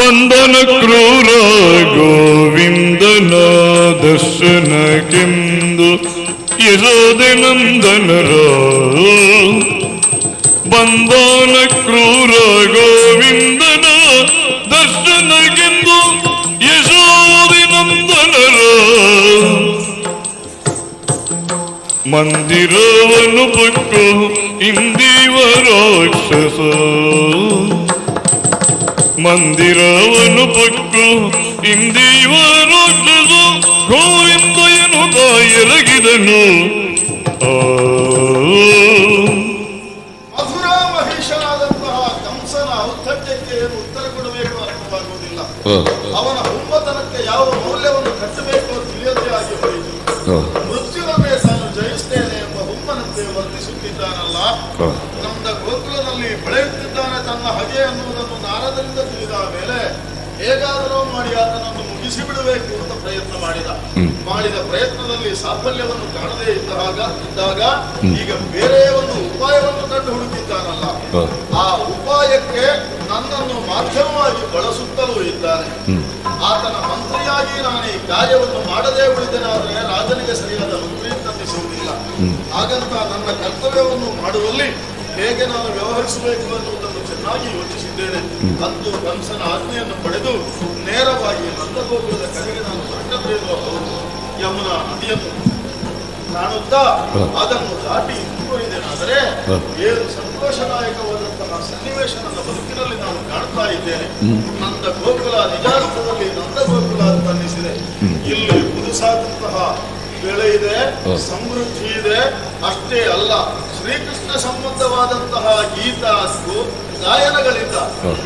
ಬಂಧನ ಕ್ರೂರ ಗೋವಿಂದನ ದರ್ಶನಕ್ಕೆಂದು ಯಶೋದೆ ನಂದನರ ಬಂಧನ ಕ್ರೂರ ಗೋವಿಂದನ ದರ್ಶನಕ್ಕೆಂದು ಯಶೋದೆ ನಂದನರ ಮಂದಿರವನ್ನು ಪಟ್ಟು ಇಂದಿವ ರಾಕ್ಷಸ ಮಂದಿರವನ್ನು ಪಟ್ಟು ಇಂದಿವ ರಾಕ್ಷಸ ಗೋವಿಂದ ಎನ್ನುತ್ತ ಎರಗಿದನು. ಮಧುರಾ ಮಹಿಷನಾದಂತಹ ಕಂಸನ ಔದ್ಧತ್ಯಕ್ಕೆ ಏನು ಉತ್ತರ ಕೊಡಬೇಕು ಅರ್ಥವಾಗುವುದಿಲ್ಲ. ಅವನ ಹುಮ್ಮತನಕ್ಕೆ ಯಾವ ಮೌಲ್ಯವನ್ನು ಕಟ್ಟಬೇಕು ತಿಳಿಯದೇ ಆಗಿ ಹೋಯಿತು. ಮೃತ್ಯುವನ್ನೇ ತಾನು ಜಯಿಸ್ತೇನೆ ಎಂಬ ಹುಮ್ಮನಂತೆ ವರ್ತಿಸುತ್ತಿದ್ದಾನಲ್ಲ. ನಮ್ದ ಗೋಕುಲದಲ್ಲಿ ಬೆಳೆಯುತ್ತಿದ್ದಾನೆ ತನ್ನ ಹಗೆ ಅನ್ನುವುದನ್ನು ನಾರದರಿಂದ ತಿಳಿದ ಮೇಲೆ ಹೇಗಾದರೂ ಮಾಡಿ ಆತನನ್ನು ಮುಗಿಸಿ ಬಿಡಬೇಕು ಅಂತ ಪ್ರಯತ್ನ ಮಾಡಿದ ಪ್ರಯತ್ನದಲ್ಲಿ ಸಾಫಲ್ಯವನ್ನು ಕಾಣದೇ ಇದ್ದಾಗ ಈಗ ಬೇರೆ ಒಂದು ಉಪಾಯವನ್ನು ಕಂಡು ಹುಡುಕಿದ್ದಾನಲ್ಲ. ಆ ಉಪಾಯಕ್ಕೆ ನನ್ನನ್ನು ಮಾಧ್ಯಮವಾಗಿ ಬಳಸುತ್ತಲೂ ಇದ್ದಾನೆ. ಆತನ ಮಂತ್ರಿಯಾಗಿ ನಾನು ಈ ಕಾರ್ಯವನ್ನು ಮಾಡದೇ ಉಳಿದೆನಾದರೆ ರಾಜನಿಗೆ ಸರಿಯಾದ ಮಂತ್ರಿ ಅನ್ನಿಸುವುದಿಲ್ಲ. ಹಾಗಂತ ನನ್ನ ಕರ್ತವ್ಯವನ್ನು ಮಾಡುವಲ್ಲಿ ಹೇಗೆ ನಾನು ವ್ಯವಹರಿಸಬೇಕು ಎನ್ನುವುದನ್ನು ಚೆನ್ನಾಗಿ ಯೋಚಿಸಿದ್ದೇನೆ. ಅಂತೂ ಕಂಸನ ಆಜ್ಞೆಯನ್ನು ಪಡೆದು ನೇರವಾಗಿ ನಂದಗೋಪುರದ ಕಡೆಗೆ ನಾನು ಹೊರಟದ್ದೇನೋ ಹೌದು. ಯಮುನಾ ನದಿಯನ್ನು ಕಾಣುತ್ತಾ ಅದನ್ನು ದಾಟಿ ಮುಂದುವರಿದೇನಾದರೆ ಏನು ಸಂತೋಷದಾಯಕವಾದಂತಹ ಸನ್ನಿವೇಶ ನನ್ನ ಬದುಕಿನಲ್ಲಿ ನಾನು ಕಾಣ್ತಾ ಇದ್ದೇನೆ. ನಂದ ಗೋಕುಲ ನಿಜಾರ್ಥದಲ್ಲಿ ನಂದ ಗೋಕುಲ ಅಂತ ಅನ್ನಿಸಿದೆ. ಇಲ್ಲಿ ಪುದುಸಾದಂತಹ ಬೆಳೆ ಇದೆ, ಸಮೃದ್ಧಿ ಇದೆ. ಅಷ್ಟೇ ಅಲ್ಲ, ಶ್ರೀಕೃಷ್ಣ ಸಂಬಂಧವಾದಂತಹ ಗೀತ ಗಾಯನಗಳಿಂದ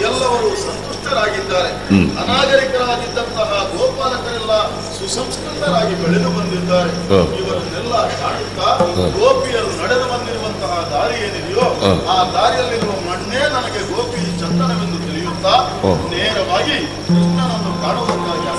ಎಲ್ಲವರು ಸಂತುಷ್ಟರಾಗಿದ್ದಾರೆ. ಅನಾಗರಿಕರಾಗಿದ್ದಂತಹ ಗೋಪಾಲಕರೆಲ್ಲ ಸುಸಂಸ್ಕೃತರಾಗಿ ಬೆಳೆದು ಬಂದಿದ್ದಾರೆ. ಇವರನ್ನೆಲ್ಲ ಕಾಣುತ್ತಾ ಗೋಪಿಯರು ನಡೆದು ಬಂದಿರುವಂತಹ ದಾರಿ ಏನಿದೆಯೋ ಆ ದಾರಿಯಲ್ಲಿರುವ ಮಣ್ಣೇ ನನಗೆ ಗೋಪಿ ಚಂದನವೆಂದು ತಿಳಿಯುತ್ತಾ ನೇರವಾಗಿ ಕೃಷ್ಣನನ್ನು ಕಾಣುವುದಕ್ಕಾಗಿ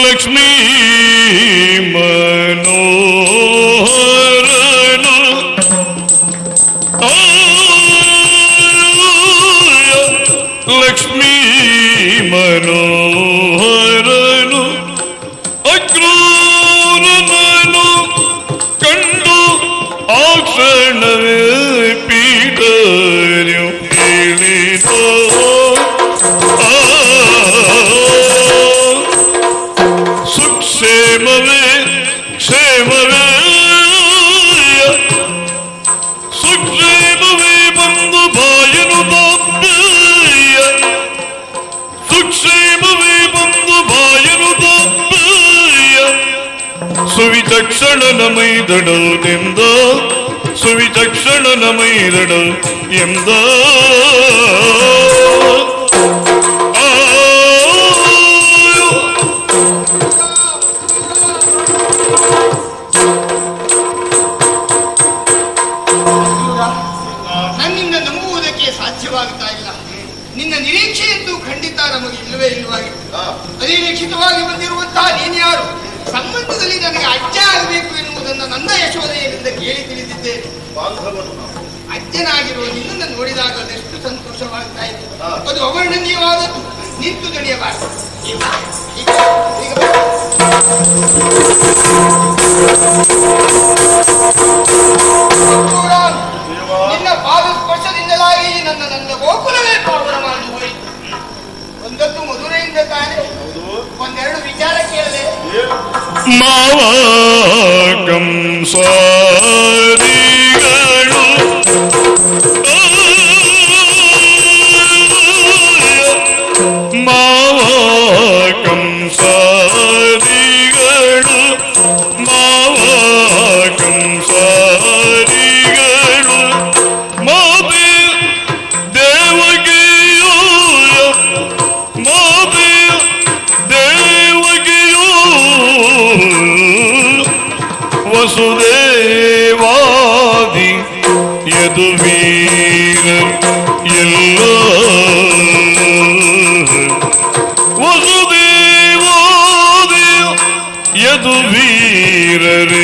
ಲಕ್ಷ್ಮೀ ಮನೋಹರನು ಲಕ್ಷ್ಮೀ ಮನೋಹರನು ಅಕ್ರೂರನನು ಕಂಡು ಆ ಕ್ಷಣವೇ ಪೀಡರು ಹೇಳಿದೋ ಕ್ಷೇಮವೇ ಕ್ಷೇಮವೇ ಸುಕ್ಷೇಮವೇ ಬಂದು ಬಾಯನು ತಪ್ಪಯ್ಯ ಸುಕ್ಷೇಮವೇ ಬಂದು ಬಾಯನು ತಪ್ಪಯ್ಯ ಸುವಿಚಕ್ಷಣನ ಮೈದಡೋದೆಂದ ಸುವಿಚಕ್ಷಣನ ಮೈದಡ ಎಂದ ನಿನ್ನ ನಿರೀಕ್ಷೆಯಂತೂ ಖಂಡಿತ ನಮಗೆ ಇಲ್ಲವೇ ಇಲ್ಲವಾಗಿತ್ತು. ಅನಿರೀಕ್ಷಿತವಾಗಿ ಬಂದಿರುವಂತಹ ನೀನು ಯಾರು? ಸಂಬಂಧದಲ್ಲಿ ನನಗೆ ಅಜ್ಜ ಆಗಬೇಕು ಎನ್ನುವುದನ್ನು ನನ್ನ ಯಶೋದೆಯಿಂದ ಕೇಳಿ ತಿಳಿದಿದ್ದೇನೆ. ಅಜ್ಜನಾಗಿರುವ ನಿನ್ನನ್ನು ನೋಡಿದಾಗ ಅದೆಷ್ಟು ಸಂತೋಷವಾಗ್ತಾ ಇತ್ತು. ಅದು ಅವರ್ಣನೀಯವಾದದ್ದು. ನಿಂತು ನಡೆಯಬಾರದು. ನಿನ್ನ ಪಾದ ಸ್ಪರ್ಶದಿಂದಲಾಗಿ ನನ್ನ ಗೋಕುಲವೇ ಪಾವನ ಮಾಡಿ ಹೋಯಿತು. ಒಂದೊಂದು ಮಧುರೆಯಿಂದ ತಾನೆ ಒಂದೆರಡು ವಿಚಾರ ಕೇಳದೆ ಮಾವ ಕಂಸಾರಿಗಳು ಮಾವ ಕಂಸಾರಿಗಳು ಮಾವ ಕಂಸಾರಿಗಳು ಮಾತೆ ದೇವಗಿಯೋ ಮಾತೆ ದೇವಗಿಯೋ ವಸುದೇವಾ ಯದುವೀರರೇಲ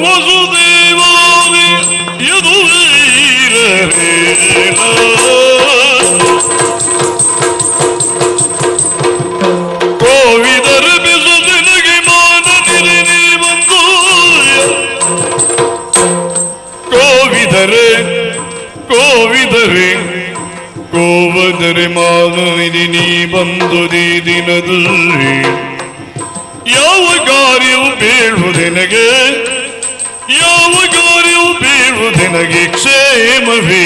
ವಸುದೇವಾದಿ ಯದುವೀರರೇಲ ಕೋವಿದರ ಬಿಸುದಿನಗೆ ಮಾನನಿರೆ ನೀ ಬಂದು ಕೋವಿದರೆ ಕೋವದರೆ ಮಾನನಿರೆ ನೀ ಬಂದುದಿ ದಿನದಲ್ಲಿ ಯಾವ ಕಾರ್ಯವು ಬೇಡುವುದೆನಗೆ ಯಾವ ಕಾರ್ಯವು ಬೇಡುವುದೆನಗೆ ಕ್ಷೇಮವೇ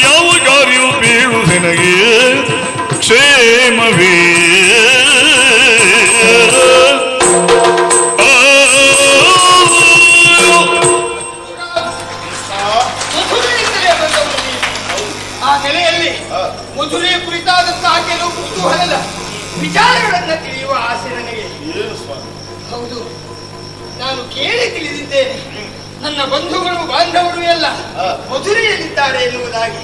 ಯಾವ ಕಾರ್ಯವು ಬೇಡುವುದೆನಗೆ ಕ್ಷೇಮವೇ ಮಧುರೆಯಿಂದಲೇ ಬಂದವರು ನೀವು. ಆ ನೆಲೆಯಲ್ಲಿ ಮಧುರೆಯ ಕುರಿತಾದಂತಹ ಕೆಲವು ಕುತೂಹಲದ ವಿಚಾರಗಳನ್ನ ತಿಳಿಯುವ ಆಸೆ ನನಗೆ. ಏನು ಸ್ವಾಮಿ? ಹೌದು, ನಾನು ಕೇಳಿ ತಿಳಿದಿದ್ದೇನೆ. ನನ್ನ ಬಂಧುಗಳು ಬಾಂಧವರು ಎಲ್ಲ ಮಧುರೆಯಲ್ಲಿದ್ದಾರೆ ಎನ್ನುವುದಾಗಿ.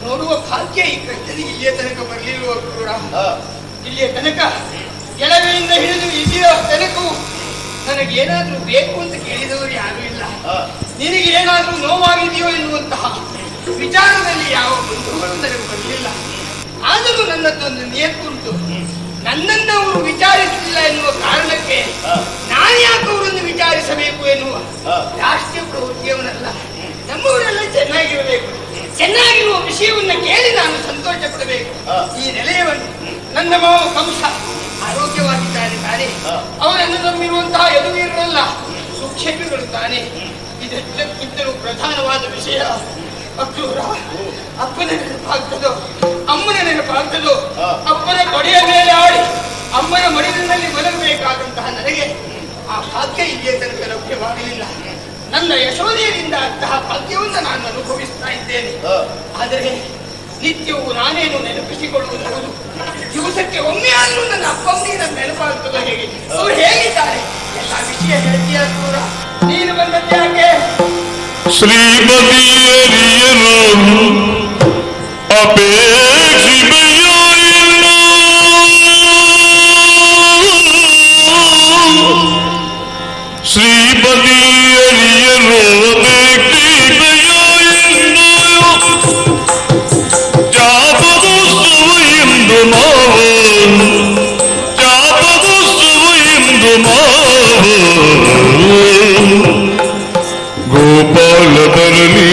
ನೋಡುವ ಭಾಗ್ಯ ಈ ಕೃಷ್ಣನಿಗೆ ಇಲ್ಲಿಯ ತನಕ ಬರಲಿರುವ ಕ್ರೂರ. ಇಲ್ಲಿಯ ತನಕ ಕೆಲವೆಯಿಂದ ಹಿಡಿದು ಇಲ್ಲಿಯ ತನಕವೂ ನನಗೇನಾದ್ರೂ ಬೇಕು ಅಂತ ಕೇಳಿದವರು ಯಾರೂ ಇಲ್ಲ. ನಿನಗೆ ಏನಾದ್ರೂ ನೋವಾಗಿದೆಯೋ ಎನ್ನುವಂತಹ ವಿಚಾರದಲ್ಲಿ ಯಾವ ಬಂಧುಗಳು ನನಗೆ ಬರಲಿಲ್ಲ. ಆದರೂ ನನ್ನದೊಂದು ನಿಯತ್ತುಂಟು. ನನ್ನನ್ನು ಅವರು ವಿಚಾರಿಸಲಿಲ್ಲ ಎನ್ನುವ ಕಾರಣಕ್ಕೆ ನಾನು ಯಾಕೆ ಅವರನ್ನು ವಿಚಾರಿಸಬೇಕು ಎನ್ನುವ ರಾಷ್ಟ್ರೀಯ ಪ್ರವೃತ್ತಿಯವನಲ್ಲ. ನಮ್ಮವರೆಲ್ಲ ಚೆನ್ನಾಗಿರಬೇಕು, ಚೆನ್ನಾಗಿರುವ ವಿಷಯವನ್ನ ಕೇಳಿ ನಾನು ಸಂತೋಷ ಪಡಬೇಕು. ಈ ನೆಲೆಯವನ್ನು ನನ್ನ ಮಾವ ಕಂಸ ಆರೋಗ್ಯವಾಗಿದ್ದಾನೆ ತಾನೆ, ಅವರನ್ನು ನಂಬಿರುವಂತಹ ಯದುವೀರರಲ್ಲ ಸುಕ್ಷೇಪಿಗಳು ತಾನೆ. ಇದೆಲ್ಲಕ್ಕಿಂತಲೂ ಪ್ರಧಾನವಾದ ವಿಷಯ ಅಕ್ರೂರ. ಅಪ್ಪನ ನೆನಪಾಗ್ತದೋ ಅಮ್ಮನ ನೆನಪಾಗ್ತದೋ, ಅಪ್ಪನ ತೊಡೆಯ ಮೇಲೆ ಆಡಿ ಅಮ್ಮನ ಮಡಿಲಿನಲ್ಲಿ ಮಲಗಬೇಕಾದಂತಹ ನನಗೆ ಆ ಭಾಗ್ಯ ಇಲ್ಲಿಯ ತನಕ ಲಭ್ಯವಾಗಲಿಲ್ಲ. ನನ್ನ ಯಶೋಧೆಯರಿಂದ ಅಂತಹ ಭಾಗ್ಯವನ್ನು ನಾನು ಅನುಭವಿಸ್ತಾ ಇದ್ದೇನೆ. ಆದರೆ ನಿತ್ಯವೂ ನಾನೇನು ನೆನಪಿಸಿಕೊಳ್ಳುವುದು, ದಿವಸಕ್ಕೆ ಒಮ್ಮೆ ಆದರೂ ನನ್ನ ಅಪ್ಪನಿಗೆ ನನ್ನ ನೆನಪಾಗ್ತದೋ ಹೇಗೆ? ಅವರು ಹೇಗಿದ್ದಾರೆ ಎಲ್ಲ ವಿಷಯ ಹೇಳ್ತೀಯ ಕ್ರೂರ. ನೀನು ಬಂದದ್ಯಾಕೆ? ಶ್ರೀಮತಿಯರಿಯನು ಅಪೇಕ್ಷಿಮೆಯೋ ಇಲ್ಲ, ಶ್ರೀಮತಿಯರಿಯನು ಅಪೇಕ್ಷಿಮೆಯೋ ಇಲ್ಲ, ಜಾಪದೋತ್ಸವ ಎಂದು ಮಾವು, ಜಾಪದೋತ್ಸವ ಎಂದು ಮಾವು, ಗೋಪಾಲ ಬರಲಿ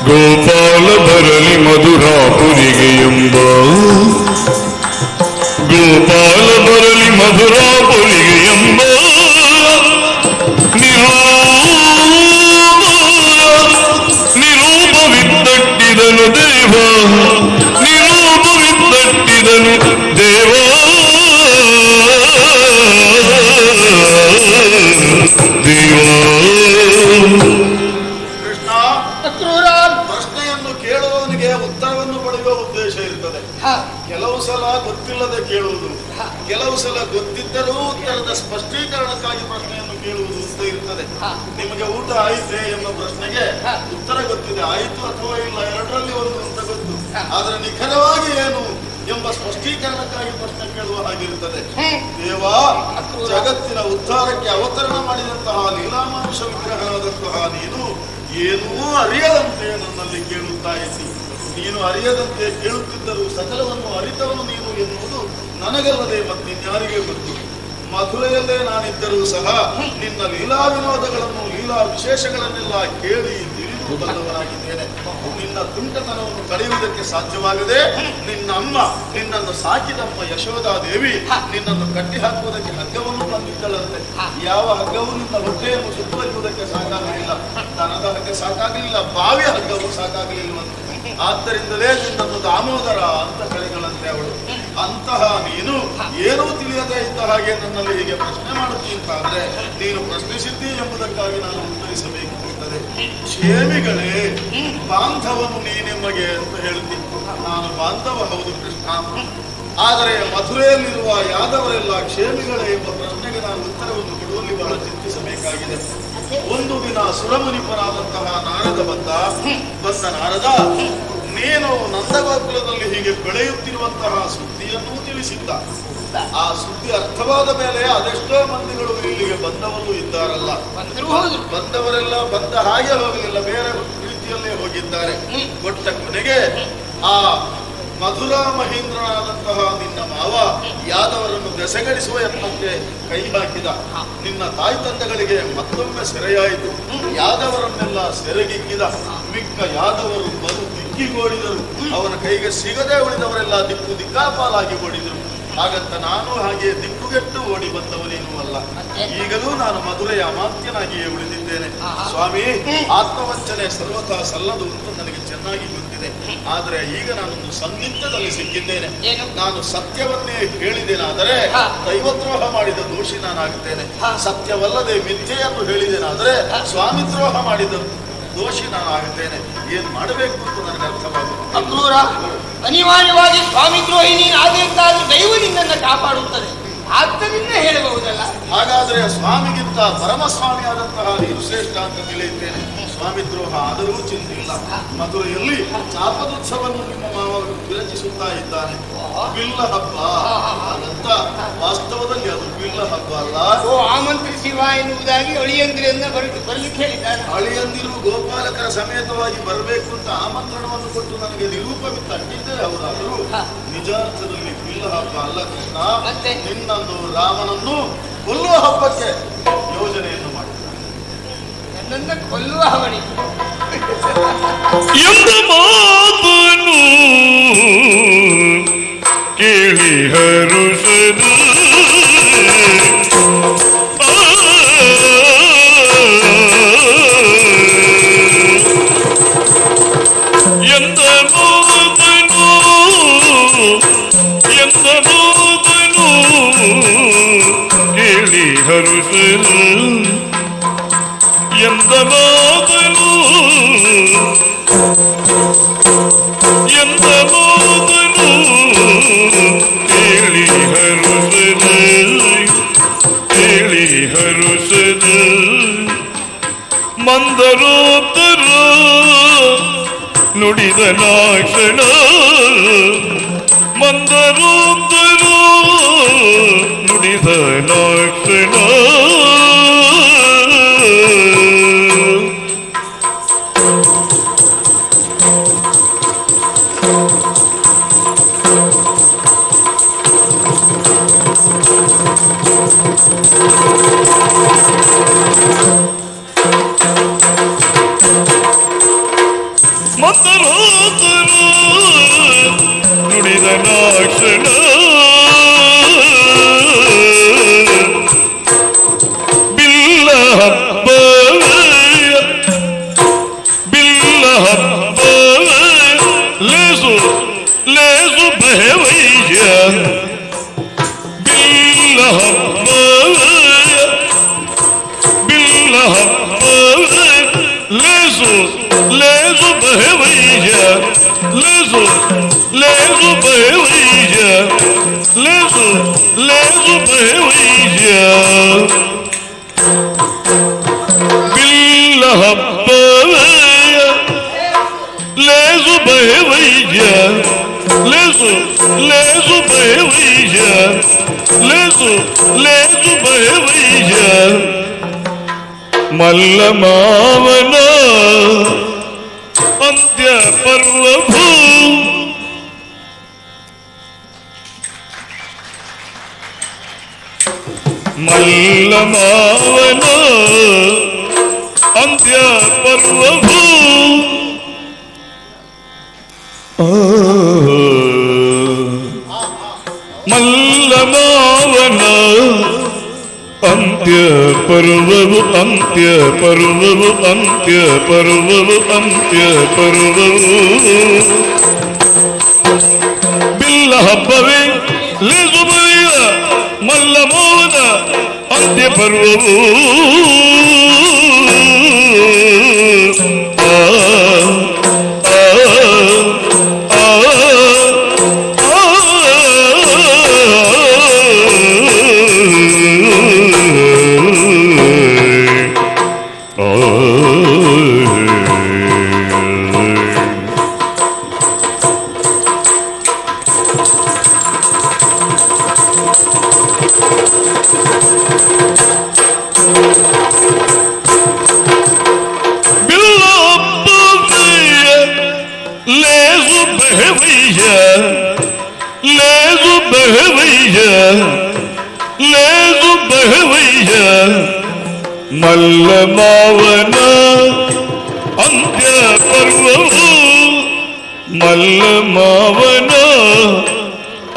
ಗೋಪಾಲ ಬರಲಿ ಮಧುರಾಪುರಿಗೆ ಎಂಬ, ಗೋಪಾಲ ಬರಲಿ ಮಧುರಾಪುರಿಗೆ ಎಂಬ ನಿರೂಪವಿದ್ದಟ್ಟಿದನು ದೇವ, ನಿರೂಪವಿದ್ದಟ್ಟಿದನು ದೇವ. ಕೃಷ್ಣ, ಅಕ್ರೂರ, ಪ್ರಶ್ನೆಯನ್ನು ಕೇಳುವವನಿಗೆ ಉತ್ತರವನ್ನು ಪಡೆಯುವ ಉದ್ದೇಶ ಇರ್ತದೆ. ಕೆಲವು ಸಲ ಗೊತ್ತಿಲ್ಲದೆ ಕೇಳುವುದು, ಕೆಲವು ಸಲ ಗೊತ್ತಿದ್ದರೂ ಉತ್ತರದ ಸ್ಪಷ್ಟೀಕರಣಕ್ಕಾಗಿ ಪ್ರಶ್ನೆಯನ್ನು ಕೇಳುವುದು ಅಂತ ಇರ್ತದೆ. ನಿಮಗೆ ಊಟ ಆಯಿತೆ ಎಂಬ ಪ್ರಶ್ನೆಗೆ ಉತ್ತರ ಗೊತ್ತಿದೆ, ಆಯಿತು ಅಥವಾ ಇಲ್ಲ ಎರಡರಲ್ಲಿ ಒಂದು ಅಂತ ಗೊತ್ತು. ಆದ್ರೆ ನಿಖರವಾಗಿ ಏನು ಎಂಬ ಸ್ಪಷ್ಟೀಕರಣಕ್ಕಾಗಿ ಪ್ರಶ್ನೆ ಕೇಳುವ ಹಾಗಿರುತ್ತದೆ. ದೇವ, ಜಗತ್ತಿನ ಉದ್ಧಾರಕ್ಕೆ ಅವತರಣ ಮಾಡಿದಂತಹ ಲೀಲಾಮಾನುಷ ವಿಗ್ರಹನಾದಂತಹ ನೀನು ಏನೂ ಅರಿಯದಂತೆ ನನ್ನಲ್ಲಿ ಕೇಳುತ್ತಾ ಇದ್ದಿ. ನೀನು ಅರಿಯದಂತೆ ಕೇಳುತ್ತಿದ್ದರೂ ಸಕಲವನ್ನು ಅರಿತವನು ನೀನು ಎನ್ನುವುದು ನನಗಲ್ಲದೆ ಮತ್ತಿನ್ಯಾರಿಗೆ ಗೊತ್ತು. ಮಧುರೆಯಲ್ಲೇ ನಾನಿದ್ದರೂ ಸಹ ನಿನ್ನ ಲೀಲಾ ವಿನೋದಗಳನ್ನು, ಲೀಲಾ ವಿಶೇಷಗಳನ್ನೆಲ್ಲ ಕೇಳಿ ತಿಳಿದು ಬಂದವನಾಗಿದ್ದೇನೆ. ನಿನ್ನ ತುಂಟತನವನ್ನು ಕಳೆಯುವುದಕ್ಕೆ ಸಾಧ್ಯವಾಗದೆ ನಿನ್ನ ಅಮ್ಮ, ನಿನ್ನನ್ನು ಸಾಕಿದಮ್ಮ ಯಶೋಧಾದೇವಿ ನಿನ್ನನ್ನು ಕಟ್ಟಿ ಹಾಕುವುದಕ್ಕೆ ಹಗ್ಗವನ್ನು ತಂದಿದ್ದಳಂತೆ. ಯಾವ ಹಗ್ಗವೂ ನಿನ್ನ ಹೊಟ್ಟೆಯನ್ನು ಸುತ್ತುವರಿಯುವುದಕ್ಕೆ ಸಾಕಾಗಲಿಲ್ಲ. ದನದ ಹಗ್ಗ ಸಾಕಾಗಲಿಲ್ಲ, ಬಾವಿಯ ಹಗ್ಗವೂ ಸಾಕಾಗಲಿಲ್ಲವಂತೆ. ಆದ್ದರಿಂದಲೇ ನಿನ್ನನ್ನು ದಾಮೋದರ ಅಂತ ಕರೆಗಳಂತೆ ಅವಳು. ಅಂತಹ ನೀನು ಏನೂ ತಿಳಿಯದೇ ಇದ್ದ ಹಾಗೆ ನನ್ನಲ್ಲಿ ಹೀಗೆ ಪ್ರಶ್ನೆ ಮಾಡುತ್ತೀಂತಾದ್ರೆ ನೀನು ಪ್ರಶ್ನಿಸಿದ್ದಿ ಎಂಬುದಕ್ಕಾಗಿ ನಾನು ಉತ್ತರಿಸಬೇಕಿರುತ್ತದೆ. ಕ್ಷೇಮಿಗಳೇ, ಬಾಂಧವನು ನೀನೆಮಗೆ ಅಂತ ಹೇಳ್ತಿ. ನಾನು ಬಾಂಧವ, ಹೌದು ಕೃಷ್ಣ. ಆದರೆ ಮಧುರೆಯಲ್ಲಿರುವ ಯಾದವರೆಲ್ಲ ಕ್ಷೇಮಿಗಳೇ ಎಂಬ ಪ್ರಶ್ನೆಗೆ ನಾನು ಉತ್ತರವನ್ನು ಕೊಡುವಲ್ಲಿ ಬಹಳ ಚಿಂತಿಸಬೇಕಾಗಿದೆ. ಒಂದು ದಿನ ಸುರಮುನಿಪನಾದಂತಹ ನಾರದ ಬಂದ ನಾರದ ನೀನು ನಂದಗೋಕುಲದಲ್ಲಿ ಹೀಗೆ ಬೆಳೆಯುತ್ತಿರುವಂತಹ ಸುದ್ದಿಯನ್ನೂ ತಿಳಿಸಿದ್ದ. ಆ ಸುದ್ದಿ ಅರ್ಥವಾದ ಮೇಲೆ ಅದೆಷ್ಟೋ ಮಂದಿಗಳು ಇಲ್ಲಿಗೆ ಬಂದವರು ಇದ್ದಾರಲ್ಲ. ಬಂದವರೆಲ್ಲ ಬಂದ ಹಾಗೆ ಹೋಗಲಿಲ್ಲ, ಬೇರೆ ರೀತಿಯಲ್ಲೇ ಹೋಗಿದ್ದಾರೆ. ಕೊಟ್ಟ ಕೊನೆಗೆ ಆ ಮಧುರಾ ಮಹೇಂದ್ರನಾದಂತಹ ನಿನ್ನ ಮಾವ ಯಾದವರನ್ನು ಬೆಸಗಡಿಸುವ ಯತ್ನಕ್ಕೆ ಕೈ ಹಾಕಿದ. ನಿನ್ನ ತಾಯಿ ತಂದೆಗಳಿಗೆ ಮತ್ತೊಮ್ಮೆ ಸೆರೆಯಾಯಿತು. ಯಾದವರನ್ನೆಲ್ಲ ಸೆರೆಗಿಕ್ಕಿದ. ಮಿಕ್ಕ ಯಾದವರು ಬಲು ದಿಕ್ಕಿಗೋಡಿದರು. ಅವನ ಕೈಗೆ ಸಿಗದೆ ಉಳಿದವರೆಲ್ಲ ದಿಕ್ಕಾಪಾಲಾಗಿ ಓಡಿದರು. ಹಾಗಂತ ನಾನು ಹಾಗೆ ದಿಕ್ಕುಗೆಟ್ಟು ಓಡಿ ಬಂದವನೇನೂ ಅಲ್ಲ. ಈಗಲೂ ನಾನು ಮಧುರೆಯ ಅಮಾತ್ಯನಾಗಿಯೇ ಉಳಿದಿದ್ದೇನೆ. ಸ್ವಾಮಿ, ಆತ್ಮವಂಚನೆ ಸರ್ವಥಾ ಸಲ್ಲದು ಅಂತ ನನಗೆ ಚೆನ್ನಾಗಿ ಗೊತ್ತಿದೆ. ಆದರೆ ಈಗ ನಾನೊಂದು ಸಂದಿಗ್ಧದಲ್ಲಿ ಸಿಕ್ಕಿದ್ದೇನೆ. ನಾನು ಸತ್ಯವನ್ನೇ ಹೇಳಿದ್ದೇನಾದರೆ ದೈವದ್ರೋಹ ಮಾಡಿದ ದೋಷಿ ನಾನಾಗುತ್ತೇನೆ. ಸತ್ಯವಲ್ಲದೆ ಮಿಥ್ಯೆಯನ್ನು ಹೇಳಿದ್ದೇನಾದರೆ ಸ್ವಾಮಿದ್ರೋಹ ಮಾಡಿದ ದೋಷಿ ನಾನಾಗುತ್ತೇನೆ. ಏನ್ ಮಾಡಬೇಕು ಅಂತ ನನಗೆ ಅರ್ಥವಾಗುತ್ತದೆ. ಅಕ್ರೂರ, ಅನಿವಾರ್ಯವಾಗಿ ಸ್ವಾಮಿದ್ರೋಹಿಣಿ ಆದಂತಾದ್ರೂ ದೈವ ನಿನ್ನನ್ನು ಕಾಪಾಡುತ್ತದೆ. ಆದ್ದರಿಂದ ಹೇಳಬಹುದಲ್ಲ. ಹಾಗಾದ್ರೆ ಸ್ವಾಮಿಗಿಂತ ಪರಮಸ್ವಾಮಿ ಆದಂತಹ ನೀನು ಶ್ರೇಷ್ಠ ಅಂತ ತಿಳಿಯುತ್ತೇನೆ. ಸ್ವಾಮಿದ್ರೋಹ ಆದರೂ ಚಿಂತಿಲ್ಲ. ಮಧುರೆಯಲ್ಲಿ ಚಾಪದೋತ್ಸವವನ್ನು ನಿಮ್ಮ ಮಾವ ವಿರಚಿಸುತ್ತಾ ಇದ್ದಾನೆ. ಬಿಲ್ಲ ಹಬ್ಬ ಹಾಗಂತ ವಾಸ್ತವದಲ್ಲಿ ಅದು ಬಿಲ್ಲ ಹಬ್ಬ ಅಲ್ಲ. ಆಮಂತ್ರಿಸುವ ಎನ್ನುವುದಾಗಿ ಅಳಿಯಂದಿರನ್ನ ಬರ್ಲಿಕ್ಕೆ ಹೇಳಿದ್ದಾರೆ. ಅಳಿಯಂದಿರು ಗೋಪಾಲಕರ ಸಮೇತವಾಗಿ ಬರಬೇಕು ಅಂತ ಆಮಂತ್ರಣವನ್ನು ಕೊಟ್ಟು ನನಗೆ ನಿರೂಪವಿತ್ತು ಅಂತಿದ್ದೆ. ಅವರಾದರೂ ನಿಜಾರ್ಥದಲ್ಲಿ ಬಿಲ್ಲ ಹಬ್ಬ ಅಲ್ಲ ಕೃಷ್ಣ. ನಿನ್ನನ್ನು ರಾಮನನ್ನು ಕೊಲ್ಲುವ ಹಬ್ಬಕ್ಕೆ ಯೋಜನೆಯನ್ನು ಮಾಡಿ ನನ್ನನ್ನ ಕೊಲ್ಲುವ ಹವಣಿ ಎಂದ ಮಾತನು ಕೇಳಿ ಹರುಷರು ಎಂದ ಮಾತನು ಕೇಳಿ ಹರುಷರು ಎಂದ ಮಾತನು ಕೇಳಿ ಹರುಷದ ಮಂದರೋತ್ತರ ನುಡಿದ ನಾಕ್ಷಣ ಮಂದರೋತ್ತರ ನುಡಿದ ನಾಕ್ಷಣ ಮಂದರೋತ್ತರ ನುಡಿದ ನಾಕ್ಷಣ ಬಿಲ್ಲ ಹಬ್ಬವೇ ಲೇಸು ಭಯವಯ್ಯ ಬಿಲ್ಲ ಹಬ್ಬವೇ ಲೇಸು ಭಯವಯ್ಯ ಲೇಸು ಭಯವಯ್ಯ ಲೇಸು ಭಯವಯ್ಯ ಬಿಲ್ಲ ಹಬ್ಬವೇ ಲೇಸು ಭಯವಯ್ಯ ಲೇಸು ಲೇಸು ಭಯವೈಯ ಲೇಸು ಲೇಸು ಭಯವೈಯ ಮಲ್ಲ ಮಾವನ ಅಂತ್ಯ ಪರ್ವಭೂ ಮಲ್ಲ ಮಾವನ ಅಂತ್ಯ ಪರ್ವಭೂ ಮಲ್ಲ ಮಾವನ ಅಂತ್ಯ ಪರ್ವವು ಅಂತ್ಯ ಪರ್ವವು ಅಂತ್ಯ ಪರ್ವವು ಅಂತ್ಯ ಪರ್ವವು ಬಿಲ್ಲ ಹಬ್ಬವೇ ಲೇಸು ಬರೆಯ ಮಲ್ಲ ಮಾವನ ಅಂತ್ಯ ಪರ್ವವು ಲೇಸು ಬಹವಯ್ಯ ಮಲ್ಲ ಮಾವನ ಅಂತ್ಯ ಪರ್ವವು ಮಲ್ಲ ಮಾವನ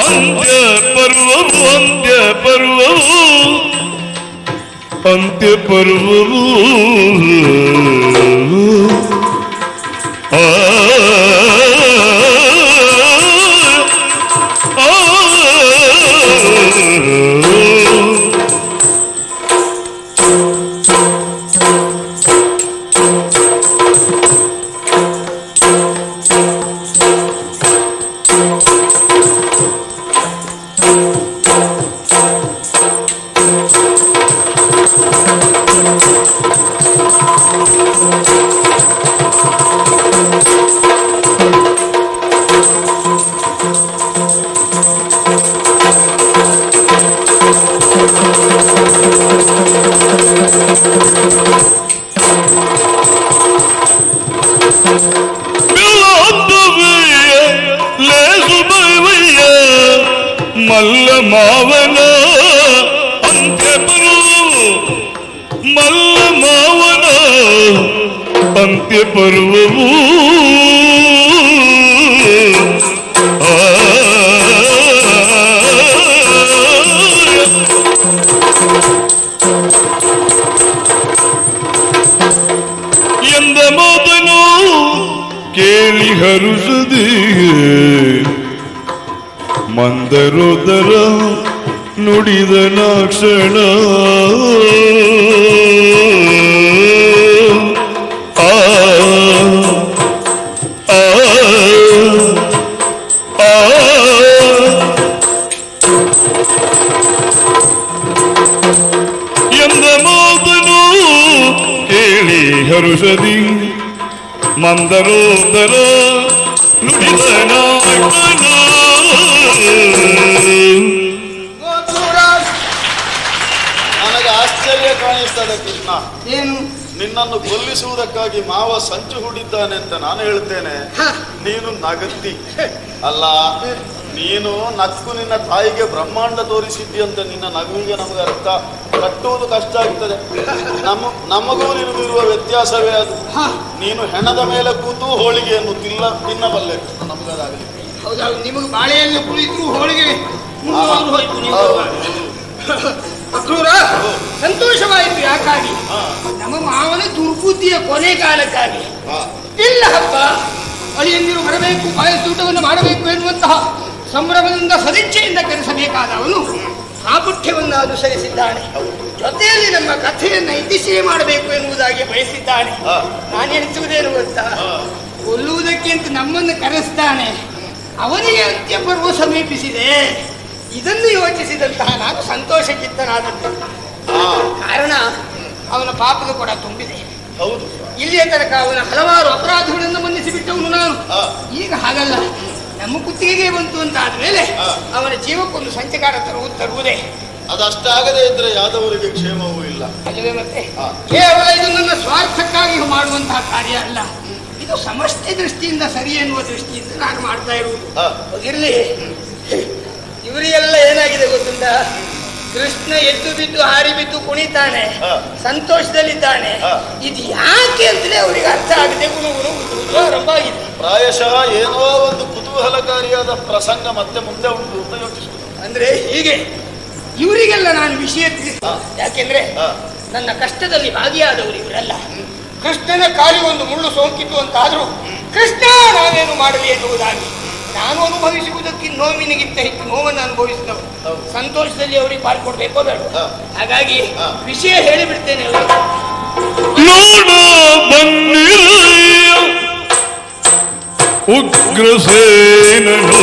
ಅಂತ್ಯ ಪರ್ವವು ಅಂತ್ಯ ಪರ್ವವು ಅಂತ್ಯ ಪರ್ವವು ಮಲ್ಲ ಮಾವನ ಅಂತ್ಯ ಪರ್ವವು ಮಲ್ಲ ಮಾವನ ಅಂತ್ಯ ಪರ್ವವು ಎಂದ ಮಾತನು ಕೇಳಿ ಹರುಷದಿ ಮಂದರೋದರ ನುಡಿದ ನಾಕ್ಷಣ ಆ ಆ ಆ ಎಂದ ಮಾತನು ಕೇಳಿ ಹರುಷದಿ ಮಂದರೋದರ ನುಡಿದ ನಾಕ್ಷಣ ನನಗೆ ಆಶ್ಚರ್ಯ ಕಾಣಿಸ್ತದೆ ಕೃಷ್ಣ. ಏನು? ನಿನ್ನನ್ನು ಕೊಲ್ಲಿಸುವುದಕ್ಕಾಗಿ ಮಾವ ಸಂಚು ಹೂಡಿದ್ದಾನೆ ಅಂತ ನಾನು ಹೇಳ್ತೇನೆ, ನೀನು ನಗತ್ತಿ ಅಲ್ಲ. ನೀನು ನಕ್ಕು ನಿನ್ನ ತಾಯಿಗೆ ಬ್ರಹ್ಮಾಂಡ ತೋರಿಸಿದ್ದಿ ಅಂತ ನಿನ್ನ ನಗುವಿಗೆ ನಮಗೆ ಅರ್ಥ ಕಟ್ಟುವುದು ಕಷ್ಟ ಆಗ್ತದೆ. ನಮಗೂ ನಿನಗೂ ಇರುವ ವ್ಯತ್ಯಾಸವೇ ಅದು. ನೀನು ಹೆಣದ ಮೇಲೆ ಕೂತು ಹೋಳಿಗೆಯನ್ನು ತಿನ್ನಬಲ್ಲೆ, ನಮಗದಾಗಲಿ. ಹೌದೌದು, ನಿಮಗೆ ಬಾಳೆಯನ್ನು ಕುಳಿತು ಹೋಳಿಗೆ ಹೋಯ್ತು. ಅಕ್ರೂರ, ಸಂತೋಷವಾಯಿತು. ಯಾಕಾಗಿ? ನಮ್ಮ ಮಾವನ ದುರ್ಬುದ್ಧಿಯ ಕೊನೆ ಕಾಲಕ್ಕಾಗಿ. ಇಲ್ಲ ಹಬ್ಬ ಅಳಿಯಂದಿರು ಬರಬೇಕು, ಪಾಯಸೂಟವನ್ನು ಮಾಡಬೇಕು ಎನ್ನುವಂತಹ ಸಂಭ್ರಮದಿಂದ ಸದಿಚ್ಛೆಯಿಂದ ಕರೆಸಬೇಕಾದವನು ಸಾಪುಠ್ಯವನ್ನು ಅನುಸರಿಸಿದ್ದಾನೆ. ಜೊತೆಯಲ್ಲಿ ನಮ್ಮ ಕಥೆಯನ್ನು ಇತಿಶ್ರೀ ಮಾಡಬೇಕು ಎನ್ನುವುದಾಗಿ ಬಯಸಿದ್ದಾನೆ. ನಾನು ಎಣಿಸುವುದೇನು ಗೊತ್ತಾ, ಕೊಲ್ಲುವುದಕ್ಕೆ ಅಂತ ನಮ್ಮನ್ನು ಕರೆಸ್ತಾನೆ. ಅವನಿಗೆ ಅಂತ್ಯ ಪರ್ವ ಸಮೀಪಿಸಿದೆ. ಇದನ್ನು ಯೋಚಿಸಿದಂತಹ ನಾನು ಸಂತೋಷಚಿತ್ತನಾದದ್ದು. ಕಾರಣ ಅವನ ಪಾಪದ ಕೂಡ ತುಂಬಿದೆ. ಹೌದು, ಇಲ್ಲಿಯ ತನಕ ಅವನ ಹಲವಾರು ಅಪರಾಧಗಳನ್ನು ಮನ್ನಿಸಿ ಬಿಟ್ಟವನು ನಾನು. ಈಗ ಹಾಗಲ್ಲ, ನಮ್ಮ ಕುತ್ತಿಗೆಗೆ ಬಂತು ಅಂತ ಆದ್ಮೇಲೆ ಅವನ ಜೀವಕ್ಕೊಂದು ಸಂಚಕಾರ ತರುವುದೇ. ಅದಷ್ಟಾಗದೇ ಇದ್ರೆ ಯಾದವರಿಗೆ ಕ್ಷೇಮವೂ ಇಲ್ಲ ಅಲ್ಲವೇ? ಮತ್ತೆ ಕೇವಲ ಇದು ನನ್ನ ಸ್ವಾರ್ಥಕ್ಕಾಗಿ ಮಾಡುವಂತಹ ಕಾರ್ಯ ಅಲ್ಲ, ಇದು ಸಮಷ್ಟಿ ದೃಷ್ಟಿಯಿಂದ ಸರಿ ಎನ್ನುವ ದೃಷ್ಟಿಯಿಂದ ನಾನು ಮಾಡ್ತಾ ಇರುವುದು. ಇರಲಿ, ಇವರಿಗೆಲ್ಲ ಏನಾಗಿದೆ ಗೊತ್ತುಂಟ? ಕೃಷ್ಣ ಎದ್ದು ಬಿದ್ದು ಹಾರಿ ಬಿದ್ದು ಕುಣಿತಾನೆ, ಸಂತೋಷದಲ್ಲಿದ್ದಾನೆ. ಇದು ಯಾಕೆ ಅಂತಲೇ ಅವರಿಗೆ ಅರ್ಥ ಆಗದೆ ಆರಂಭ ಆಗಿದೆ. ಪ್ರಾಯಶಃ ಏನೋ ಒಂದು ಕುತೂಹಲಕಾರಿಯಾದ ಪ್ರಸಂಗ ಮತ್ತೆ ಮುಂದೆ ಉಂಟು ಅಂತ ಯೋಚಿಸುವುದು. ಅಂದ್ರೆ ಹೀಗೆ ಇವರಿಗೆಲ್ಲ ನಾನು ವಿಷಯ ತಿಳಿಸ್ತೇನೆ. ಯಾಕೆಂದ್ರೆ ನನ್ನ ಕಷ್ಟದಲ್ಲಿ ಭಾಗಿಯಾದವರು ಇವರೆಲ್ಲ. ಕೃಷ್ಣನ ಕಾಲಿ ಒಂದು ಮುಳ್ಳು ಸೋಂಕಿತು ಅಂತಾದ್ರೂ ಕೃಷ್ಣ ನಾವೇನು ಮಾಡಲಿ ಎನ್ನುವುದಾಗಿ ನಾನು ಅನುಭವಿಸುವುದಕ್ಕೆ ನೋವಿನಿಗಿಂತ ಹೆಚ್ಚು ನೋವನ್ನು ಅನುಭವಿಸಿದವರು. ಸಂತೋಷದಲ್ಲಿ ಅವರಿಗೆ ಪಾಲ್ಕೊಡ್ಬೇಕೋ ಬೇಡ. ಹಾಗಾಗಿ ವಿಷಯ ಹೇಳಿಬಿಡ್ತೇನೆ. ಉಗ್ರಸೇನನು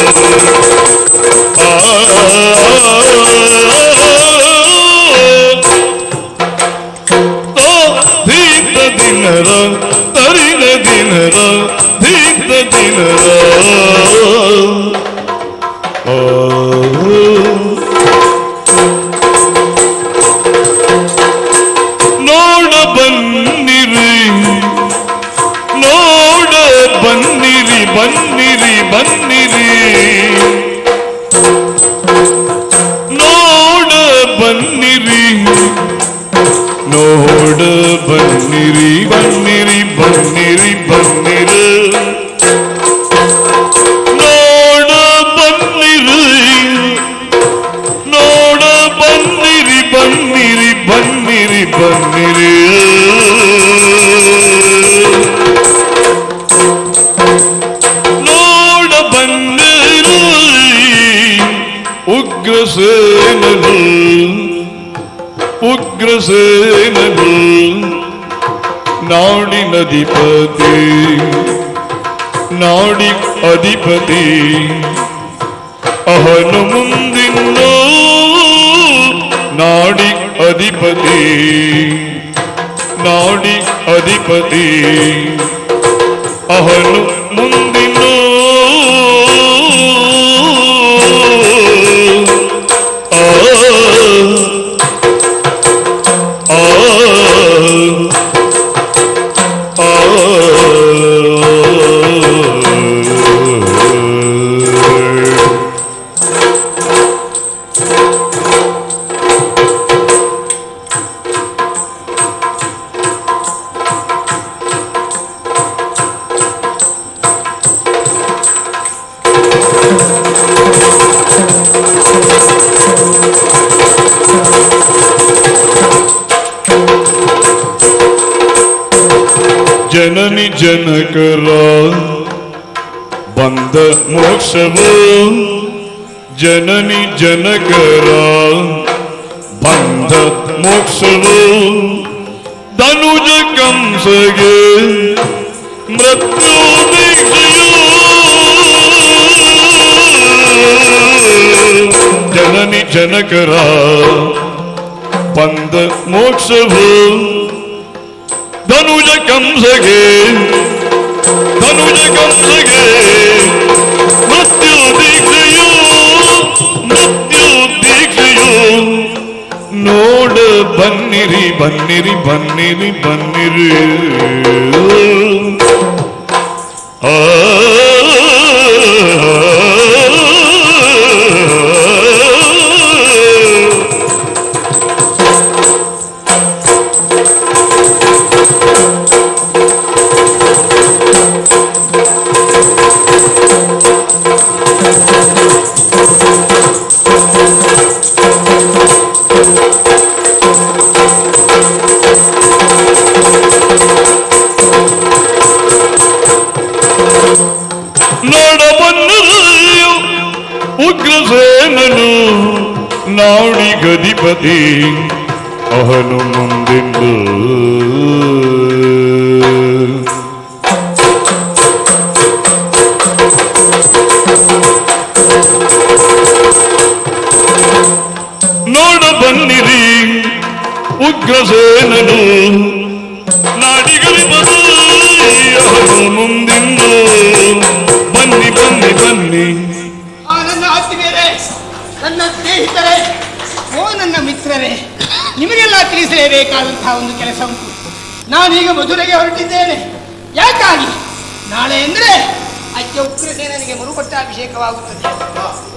ದೀತ ದಿನರ ತರಿದ ದಿನರ ದೀತ ದಿನರ ನೋಡ ಬನ್ನಿರಿ ನೋಡ ಬನ್ನಿರಿ ಬನ್ನಿರಿ ಬನ್ನಿರಿ ನೋಡ ಬನ್ನಿರಿ ನೋಡ ಬನ್ನಿರಿ ಬನ್ನಿರಿ ಬನ್ನಿರಿ ಬನ್ನಿರಿ ನೋಡ ಬನ್ನಿರಿ ನೋಡ ಬನ್ನಿರಿ ಬನ್ನಿರಿ ಬನ್ನಿರಿ ಬನ್ನಿರಿ ನೋಡ ಬನ್ನಿರಿ ಉಗ್ರಸೇನನು ಉಗ್ರಸೇನನು ನಾಡಿನಧಿಪತಿ ನಾಡಿ ಅಧಿಪತಿ ಅಹನು ಮುಂದಿನ್ನು ನಾಡಿ ಅಧಿಪತಿ ನಾಡಿ ಅಧಿಪತಿ ಅಹನು ಮುಂದಿನ್ನು ಜನನಿ ಜನಕರ ಬಂದ ಮೋಕ್ಷವು ಜನನಿ ಜನಕರ ಬಂದ ಮೋಕ್ಷವು ಧನುಜ ಕಂಸಗೆ ಮೃತ್ಯು ದೀಕ್ಷೆಯು ಜನನಿ ಜನಕರ ಬಂದ ಮೋಕ್ಷವು ಧನುಜ ಕಂಸಗೆ ಮೃತ್ಯು ದೀಕ್ಷೆಯು ನೋಡ ಬನ್ನಿರಿ ಬನ್ನಿರಿ ಬನ್ನಿರಿ ಬನ್ನಿರಿ ಉಗ್ರಸೇನನು ನಾಡಿಗಧಿಪತಿ ಅವನು ಮುಂದಿಂದು ನೋಡ ಬನ್ನಿರಿ ಉಗ್ರಸೇನನು ನಾಡಿಗಧಿಪತಿ ಅವನು ಮುಂದಿಂದು ಬನ್ನಿ ಬನ್ನಿ ಬನ್ನಿ. ನನ್ನ ಆತ್ಮೀಯರೇ, ನನ್ನ ಸ್ನೇಹಿತರೇ, ಓ ನನ್ನ ಮಿತ್ರರೇ, ನಿಮಗೆಲ್ಲ ತಿಳಿಸಲೇಬೇಕಾದಂತಹ ಒಂದು ಕೆಲಸ ಉಂಟು. ನಾನೀಗ ಮಧುರೆಗೆ ಹೊರಟಿದ್ದೇನೆ. ಯಾಕಾಗಿ? ನಾಳೆ ಅಂದರೆ ಅಜ್ಜ ಉಗ್ರಸೇನನಿಗೆ ಮರುಪಟ್ಟಾಭಿಷೇಕವಾಗುತ್ತದೆ.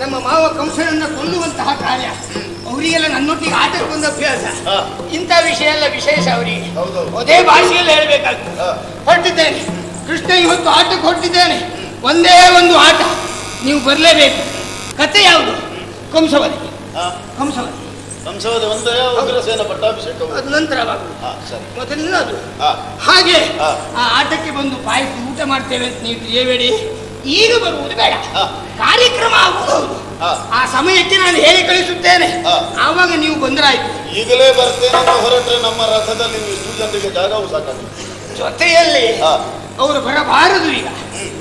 ನಮ್ಮ ಮಾವ ಕಂಸನನ್ನ ಕೊಲ್ಲುವಂತಹ ಕಾರ್ಯ. ಅವರಿಗೆಲ್ಲ ನನ್ನೊಟ್ಟಿಗೆ ಆಟಕ್ಕೆ ಬಂದ ಅಭ್ಯಾಸ. ಇಂಥ ವಿಷಯ ಎಲ್ಲ ವಿಶೇಷ ಅವರಿಗೆ. ಅದೇ ಭಾಷೆಯಲ್ಲಿ ಹೇಳಬೇಕಾಗ್ತದೆ. ಹೊರಟಿದ್ದೇನೆ ಕೃಷ್ಣ, ಇವತ್ತು ಆಟಕ್ಕೆ ಹೊರಟಿದ್ದೇನೆ. ಒಂದೇ ಒಂದು ಆಟ, ನೀವು ಬರಲೇಬೇಕು. ಕತೆ ಯಾವುದು? ಕಂಸವಧೆ. ಕಂಸವಧೆ ಒಂದೇ ಉಗ್ರಸೇನ ಪಟ್ಟಾಭಿಷೇಕ ಅದು ನಂತರವಾಗುವುದು, ಮೊದಲಿನ ಅದು. ಹಾಗೆ ಆ ಆಟಕ್ಕೆ ಬಂದು ಪಾಯಸ ಊಟ ಮಾಡ್ತೇವೆ ಅಂತ ನೀವು ತಿಳಿಯಬೇಡಿ. ಈಗ ಬರುವುದು ಬೇಡ, ಕಾರ್ಯಕ್ರಮ ಆಗುವುದು ಹೌದು. ಆ ಸಮಯಕ್ಕೆ ನಾನು ಹೇಳಿ ಕಳಿಸುತ್ತೇನೆ, ಆವಾಗ ನೀವು ಬಂದ್ರಾಯ್ತು. ಈಗಲೇ ಬರ್ತೇನೆ ಹೊರಟ್ರೆ ನಮ್ಮ ರಥದಲ್ಲಿ ಇಷ್ಟು ಜನರಿಗೆ ಜಾಗವು ಸಾಕಾಗುತ್ತೆ. ಜೊತೆಯಲ್ಲಿ ಅವರು ಬರಬಾರದು ಈಗ,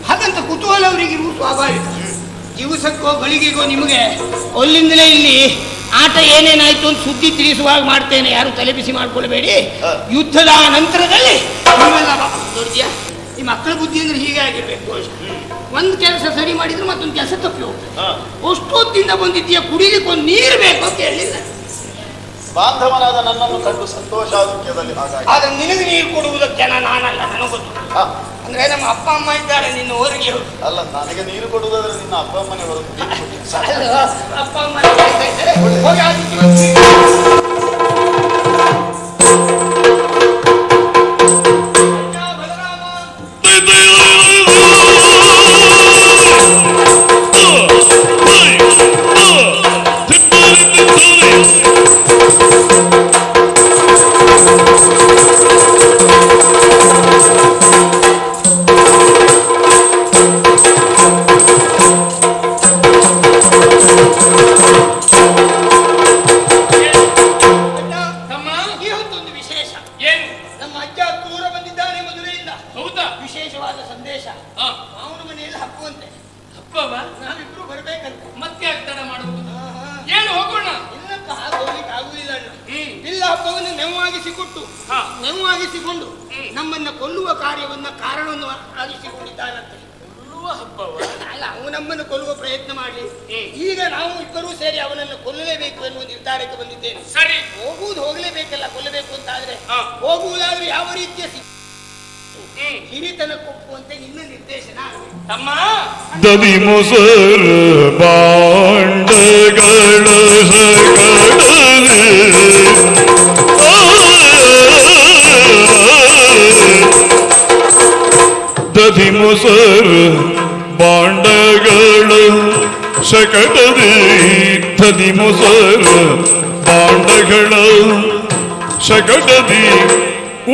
ಹಾಗಂತ ಕುತೂಹಲ ಅವರಿಗಿರುವುದು ಸ್ವಾಭಾವಿಕ. ದಿವಸಕ್ಕೋ ಗಳಿಗೆಗೋ ನಿಮಗೆ ಅಲ್ಲಿಂದಲೇ ಇಲ್ಲಿ ಆಟ ಏನೇನಾಯ್ತು ಅಂತ ಸುದ್ದಿ ತಿಳಿಸುವಾಗ ಮಾಡ್ತೇನೆ. ಯಾರು ತಲೆಬಿಸಿ ಮಾಡ್ಕೊಳ್ಬೇಡಿ. ಯುದ್ಧದ ನಂತರದಲ್ಲಿ ನೋಡಿದ್ಯಾ, ಈ ಮಕ್ಕಳ ಬುದ್ಧಿ ಅಂದ್ರೆ ಹೀಗೆ ಆಗಿರ್ಬೇಕು. ಒಂದು ಕೆಲಸ ಸರಿ ಮಾಡಿದ್ರೆ ಮತ್ತೊಂದು ಕೆಲಸ ತಪ್ಪಿ ಹೋಗ್ತದೆ. ಅಷ್ಟೊತ್ತಿಂದ ಬಂದಿದ್ದೀಯ, ಕುಡಿಲಿಕ್ಕೆ ಒಂದು ನೀರು ಬೇಕು ಅಂತ ಹೇಳಿಲ್ಲ. ಬಾಂಧವನಾದ ನನ್ನನ್ನು ಕಂಡು ಸಂತೋಷ ದುಃಖದಲ್ಲಿ ಆದ್ರೆ ನಿನಗೆ ನೀರು ಕೊಡುವುದಕ್ಕೆ ನಾನಲ್ಲ, ನನಗೊತ್ತು. ಅಂದ್ರೆ ನಮ್ಮ ಅಪ್ಪ ಅಮ್ಮ ಇದ್ದಾರೆ ನಿನ್ನ ಊರಿಗೆ. ಅಲ್ಲ, ನನಗೆ ನೀರು ಕೊಡುವುದಾದ್ರೆ ನಿನ್ನ ಅಪ್ಪ ಅಮ್ಮನೇ ಹೊರತು ಅಪ್ಪ ಅಮ್ಮ ಹೋಗಿ ನೆವವಾಗಿಸಿಕೊಂಡು ನಮ್ಮನ್ನ ಕೊಲ್ಲುವ ಕಾರ್ಯವನ್ನ ಕಾರಣವನ್ನು ಆಗಿಸಿಕೊಂಡಿದ್ದಾನಂತೆ. ಅಲ್ಲ, ಅವನು ನಮ್ಮನ್ನು ಕೊಲ್ಲುವ ಪ್ರಯತ್ನ ಮಾಡಿ ಈಗ ನಾವು ಇಬ್ಬರೂ ಸೇರಿ ಅವನನ್ನು ಕೊಲ್ಲಲೇಬೇಕು ಎನ್ನುವ ನಿರ್ಧಾರಕ್ಕೆ ಬಂದಿದ್ದೇನೆ. ಸರಿ, ಹೋಗುವುದು ಹೋಗಲೇಬೇಕಲ್ಲ, ಕೊಲ್ಲಬೇಕು ಅಂತ ಆದ್ರೆ ಹೋಗುವುದಾದ್ರೂ ಯಾವ ರೀತಿಯ ಹಿರಿತನ ಕೊಪ್ಪುವಂತೆ ನಿನ್ನ ನಿರ್ದೇಶನ ತಮ್ಮ. ದದಿ ಮೊಸರ ಬಾಂಡಗಳ ದದಿ ಮೊಸರ ಬಾಂಡಗಳ ಶಕಟದಿ, ದದಿ ಮೊಸರ ಬಾಂಡಗಳ ಶಕಟದಿ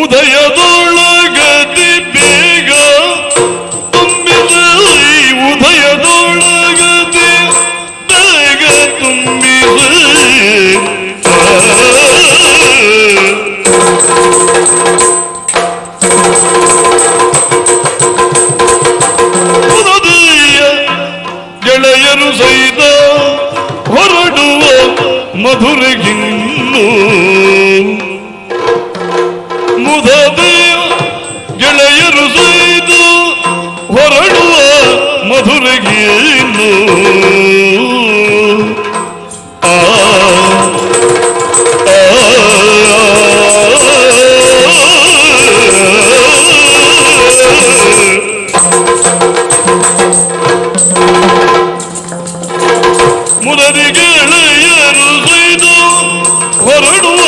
ಉದಯದೊಳಗದಿ ಬೇಗ ತುಂಬಿಸಿ, ಉದಯದೊಳಗದಿ ಬೇಗ ತುಂಬಿಸಿ. ಗೆಳೆಯರು ಸಹಿತ ಹೊರಡುವ ಮಧುರೆಗಿನ್ನು ಮುದದೆ, ಗೆಳೆಯರು ಸಹಿತ ಹೊರಡುವ ಮಧುರೆಗಿನ್ನು. ಮುದದಿ ಗೆಳೆಯರು ಸಹಿತ ಹೊರಡುವ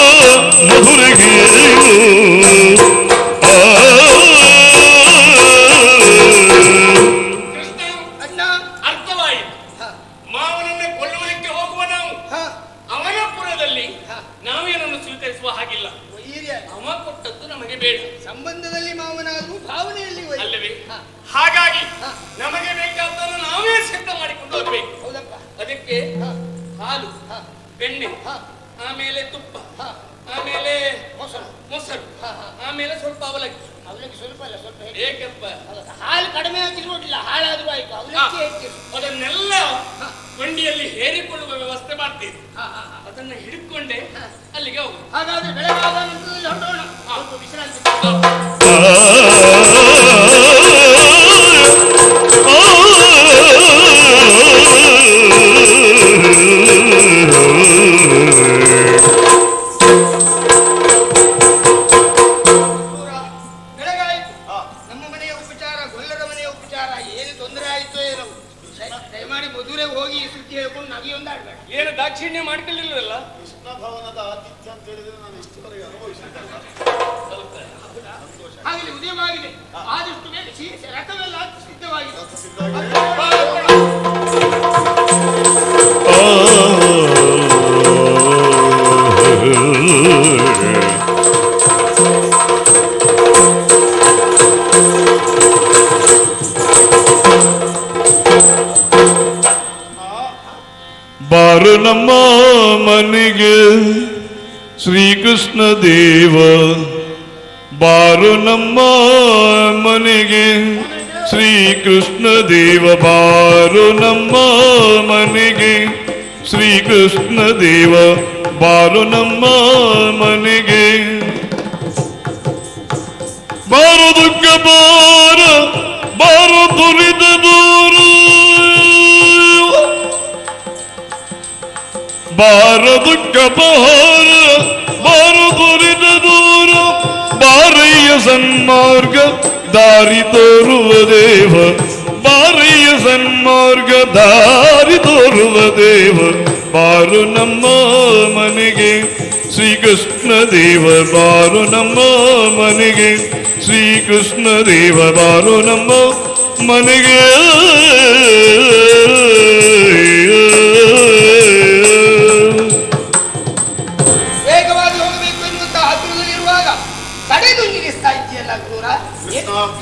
ಮಧುರೆಗಿನ್ನು. ಮಾವನನ್ನೇ ಕೊಲ್ಲುವುದಕ್ಕೆ ಹೋಗುವ ನಾವು ಅವನ ಪುರದಲ್ಲಿ ನಾವೇನನ್ನು ಸ್ವೀಕರಿಸುವ ಹಾಗಿಲ್ಲ. ಅವ ಕೊಟ್ಟದ್ದು ನಮಗೆ ಬೇಡ. ಸಂಬಂಧದಲ್ಲಿ ಮಾವನಾದ್ರೂ ಭಾವನೆಯಲ್ಲಿ ಅಲ್ಲವೇ? ಹಾಗಾಗಿ ನಮಗೆ ಬೇಕಾದನ್ನು ನಾವೇ ಸಿದ್ಧ ಮಾಡಿಕೊಂಡು ಹೋಗ್ಬೇಕು. ಅದಕ್ಕೆ ಹಾಲು, ಬೆಣ್ಣೆ, ಆಮೇಲೆ ತುಪ್ಪ, ಆಮೇಲೆ ಮೊಸರು, ಆಮೇಲೆ ಸ್ವಲ್ಪ ಅವಲಕ್ಕಿ. ಅವಲಕ್ಕಿ ಸ್ವಲ್ಪ ಅಲ್ಲ, ಸ್ವಲ್ಪ ಏಕಪ್ಪ, ಹಾಲು ಕಡಿಮೆ ಹಾಕಿರೋದಿಲ್ಲ, ಹಾಳಾದ್ರೂ ಆಯ್ತು. ಅವಲಕ್ಕಿ ಅದನ್ನೆಲ್ಲ ಕೊಂಡಿಯಲ್ಲಿ ಹೇರಿಕೊಳ್ಳುವ ವ್ಯವಸ್ಥೆ ಮಾಡ್ತೀವಿ. ಅದನ್ನ ಹಿಡ್ಕೊಂಡೆ ಅಲ್ಲಿಗೆ ಹೋಗು. ಹಾಗಾದ್ರೆ ಬೆಳಗಾದ ನಂತರದಲ್ಲಿ ಹೊರಡೋಣ. ವಿಶ್ರಾಂತಿ. Oh ಏನು ದಾಕ್ಷಿಣ್ಯ ಮಾಡ್ಕೊಳ್ಳಿಲ್ಲವಲ್ಲ? ಕೃಷ್ಣ ಭವನದ ಆತಿಥ್ಯ ಅಂತ ಹೇಳಿದ್ರೆ ನಾನು ಇಷ್ಟವರೆಗೆ ಅನುಭವಿಸಿದ್ದಲ್ಲ. ಆಗಲಿ ಉದಯವಾಗಿದೆ. ಆದಷ್ಟು ಬೇಗ ರಥವೆಲ್ಲ ಸಿದ್ಧವಾಗಿದೆ. ಬಾರು ನಮ್ಮ ಮನೆಗೆ ಶ್ರೀಕೃಷ್ಣ ದೇವ, ಬಾರು ನಮ್ಮ ಮನೆಗೆ ಶ್ರೀಕೃಷ್ಣ ದೇವ, ಬಾರು ನಮ್ಮ ಮನೆಗೆ ಶ್ರೀಕೃಷ್ಣ ದೇವ, ಬಾರು ನಮ್ಮ ಮನೆಗೆ. ಬಾರು ದುಃಖ ಬಾರ, ಬಾರು ದುರಿತ ದೂರ, ಬಾರ ದುಃಖ ಬಾರ, ಬಾರು ದುರಿತ ದೂರ, ಬಾರಯ್ಯ ಸನ್ಮಾರ್ಗ ದಾರಿ ತೋರುವ ದೇವ, ಬಾರಯ್ಯ ಸನ್ಮಾರ್ಗ ದಾರಿ ತೋರುವ ದೇವ, ಬಾರು ನಮ್ಮ ಮನೆಗೆ ಶ್ರೀಕೃಷ್ಣ ದೇವ, ಬಾರು ನಮ್ಮ ಮನೆಗೆ ಶ್ರೀಕೃಷ್ಣ ದೇವ, ಬಾರು ನಮ್ಮ ಮನೆಗೆ. ವೇಗವಾಗಿ ಹೋಗಬೇಕು ಎನ್ನುವಂತ ಹತ್ತಿರದಲ್ಲಿರುವಾಗ ತಡೆದು ನಿಲ್ಲಿಸ್ತಾ ಇದೆಯಲ್ಲ ಕ್ರೂರ.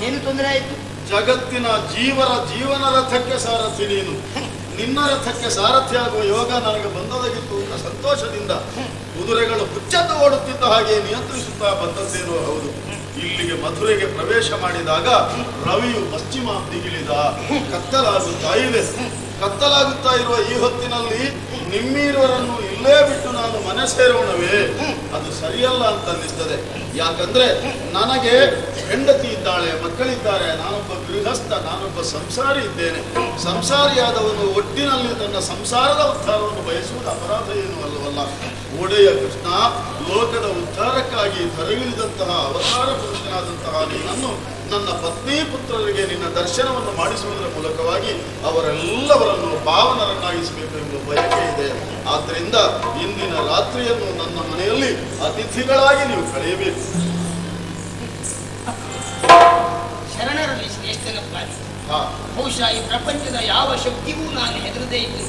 ಏನು ತೊಂದರೆ ಆಯ್ತು? ಜಗತ್ತಿನ ಜೀವನ ರಥಕ್ಕೆ ಸಾರಥಿ ನೀನು. ನಿನ್ನ ರಥಕ್ಕೆ ಸಾರಥಿ ಆಗುವ ಯೋಗ ನನಗೆ ಬಂದೊದಗಿತ್ತು ಅಂತ ಸಂತೋಷದಿಂದ ಕುದುರೆಗಳು ಹುಚ್ಚತ್ತು ಓಡುತ್ತಿದ್ದ ಹಾಗೆ ನಿಯಂತ್ರಿಸುತ್ತಾ ಬಂದದ್ದೇನೋ ಹೌದು. ಇಲ್ಲಿಗೆ ಮಧುರೆಗೆ ಪ್ರವೇಶ ಮಾಡಿದಾಗ ರವಿಯು ಪಶ್ಚಿಮ ದಿಗಿಳಿದ. ಕತ್ತಲಾಗುತ್ತಾ ಇರುವ ಈ ಹೊತ್ತಿನಲ್ಲಿ ನಿಮ್ಮೀರುವರನ್ನು ಇಲ್ಲೇ ಬಿಟ್ಟು ನಾನು ಮನೆ ಸೇರೋಣವೇ, ಅದು ಸರಿಯಲ್ಲ ಅಂತ ಅನ್ನಿಸ್ತದೆ. ಯಾಕಂದ್ರೆ ನನಗೆ ಹೆಂಡತಿ ಇದ್ದಾಳೆ, ಮಕ್ಕಳಿದ್ದಾರೆ, ನಾನೊಬ್ಬ ಗೃಹಸ್ಥ, ನಾನೊಬ್ಬ ಸಂಸಾರಿ ಇದ್ದೇನೆ. ಸಂಸಾರಿಯಾದವನು ಒಟ್ಟಿನಲ್ಲಿ ತನ್ನ ಸಂಸಾರದ ಉದ್ಧಾರವನ್ನು ಬಯಸುವುದು ಅಪರಾಧ ಏನೂ ಅಲ್ಲವಲ್ಲ. ಒಡೆಯ ಕೃಷ್ಣ, ಲೋಕದ ಉದ್ಧಾರಕ್ಕಾಗಿ ಧರೆಗಿಳಿದಂತಹ ಅವತಾರ ಪುರುಷನಾದಂತಹ ನೀನನ್ನು ನನ್ನ ಪತ್ನಿ ಪುತ್ರರಿಗೆ ನಿನ್ನ ದರ್ಶನವನ್ನು ಮಾಡಿಸುವುದರ ಮೂಲಕವಾಗಿ ಅವರೆಲ್ಲವರನ್ನು ಪಾವನರನ್ನಾಗಿಸಬೇಕು ಎಂಬ ಬಯಕೆ ಇದೆ. ಆದ್ದರಿಂದ ಇಂದಿನ ರಾತ್ರಿಯನ್ನು ನನ್ನ ಮನೆಯಲ್ಲಿ ಅತಿಥಿಗಳಾಗಿ ನೀವು ಕಳೆಯಬೇಕು. ಶರಣರಲ್ಲಿ ಶ್ರೇಷ್ಠನಪ್ಪ. ಬಹುಶಃ ಈ ಪ್ರಪಂಚದ ಯಾವ ಶಕ್ತಿಗೂ ನಾನು ಹೆದರದೇ ಇದ್ದು,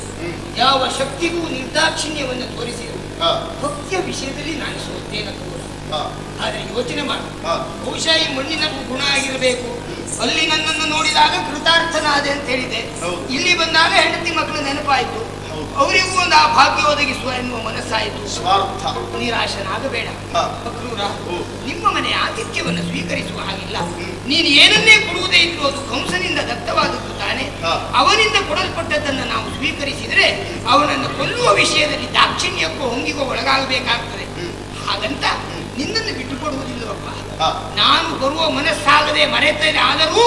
ಯಾವ ಶಕ್ತಿಗೂ ನಿರ್ದಾಕ್ಷಿಣ್ಯವನ್ನು ತೋರಿಸಿದರು. ಭಕ್ತಿಯ ವಿಷಯದಲ್ಲಿ ನಾನು ಸೋತೇನ ಕೂಡ. ಆದ್ರೆ ಯೋಚನೆ ಮಾಡು, ಬಹುಶಃ ಈ ಮಣ್ಣಿನ ಗುಣ ಆಗಿರಬೇಕು. ಅಲ್ಲಿ ನನ್ನನ್ನು ನೋಡಿದಾಗ ಕೃತಾರ್ಥನಾದೆ ಅಂತ ಹೇಳಿದೆ, ಇಲ್ಲಿ ಬಂದಾಗ ಹೆಂಡತಿ ಮಕ್ಕಳು ನೆನಪಾಯಿತು, ಅವರಿಗೂ ಒಂದು ಆ ಭಾಗ್ಯ ಒದಗಿಸುವ ಎನ್ನುವ ಮನಸ್ಸಾಯಿತು. ಸ್ವಾರ್ಥ. ನಿರಾಶನಾಗಬೇಡ ಕ್ರೂರ. ನಿಮ್ಮ ಮನೆ ಆತಿಥ್ಯವನ್ನು ಸ್ವೀಕರಿಸುವ ಹಾಗಿಲ್ಲ. ನೀನು ಏನನ್ನೇ ಕೊಡುವುದೇ ಇದ್ರು ಅದು ಕಂಸನಿಂದ ದತ್ತವಾದದ್ದು ತಾನೆ. ಅವನಿಂದ ಕೊಡಲ್ಪಟ್ಟದ್ದನ್ನು ನಾವು ಸ್ವೀಕರಿಸಿದರೆ ಅವನನ್ನು ಕೊಲ್ಲುವ ವಿಷಯದಲ್ಲಿ ದಾಕ್ಷಿಣ್ಯಕ್ಕೂ ಹೊಂಗಿಗೂ ಒಳಗಾಗಬೇಕಾಗ್ತದೆ. ಹಾಗಂತ ನಿನ್ನನ್ನು ಬಿಟ್ಟುಕೊಡುವುದಿಲ್ಲವಪ್ಪ. ನಾನು ಬರುವ ಮನಸ್ಸಾಗದೆ ಮರೆತರೆ ಆದರೂ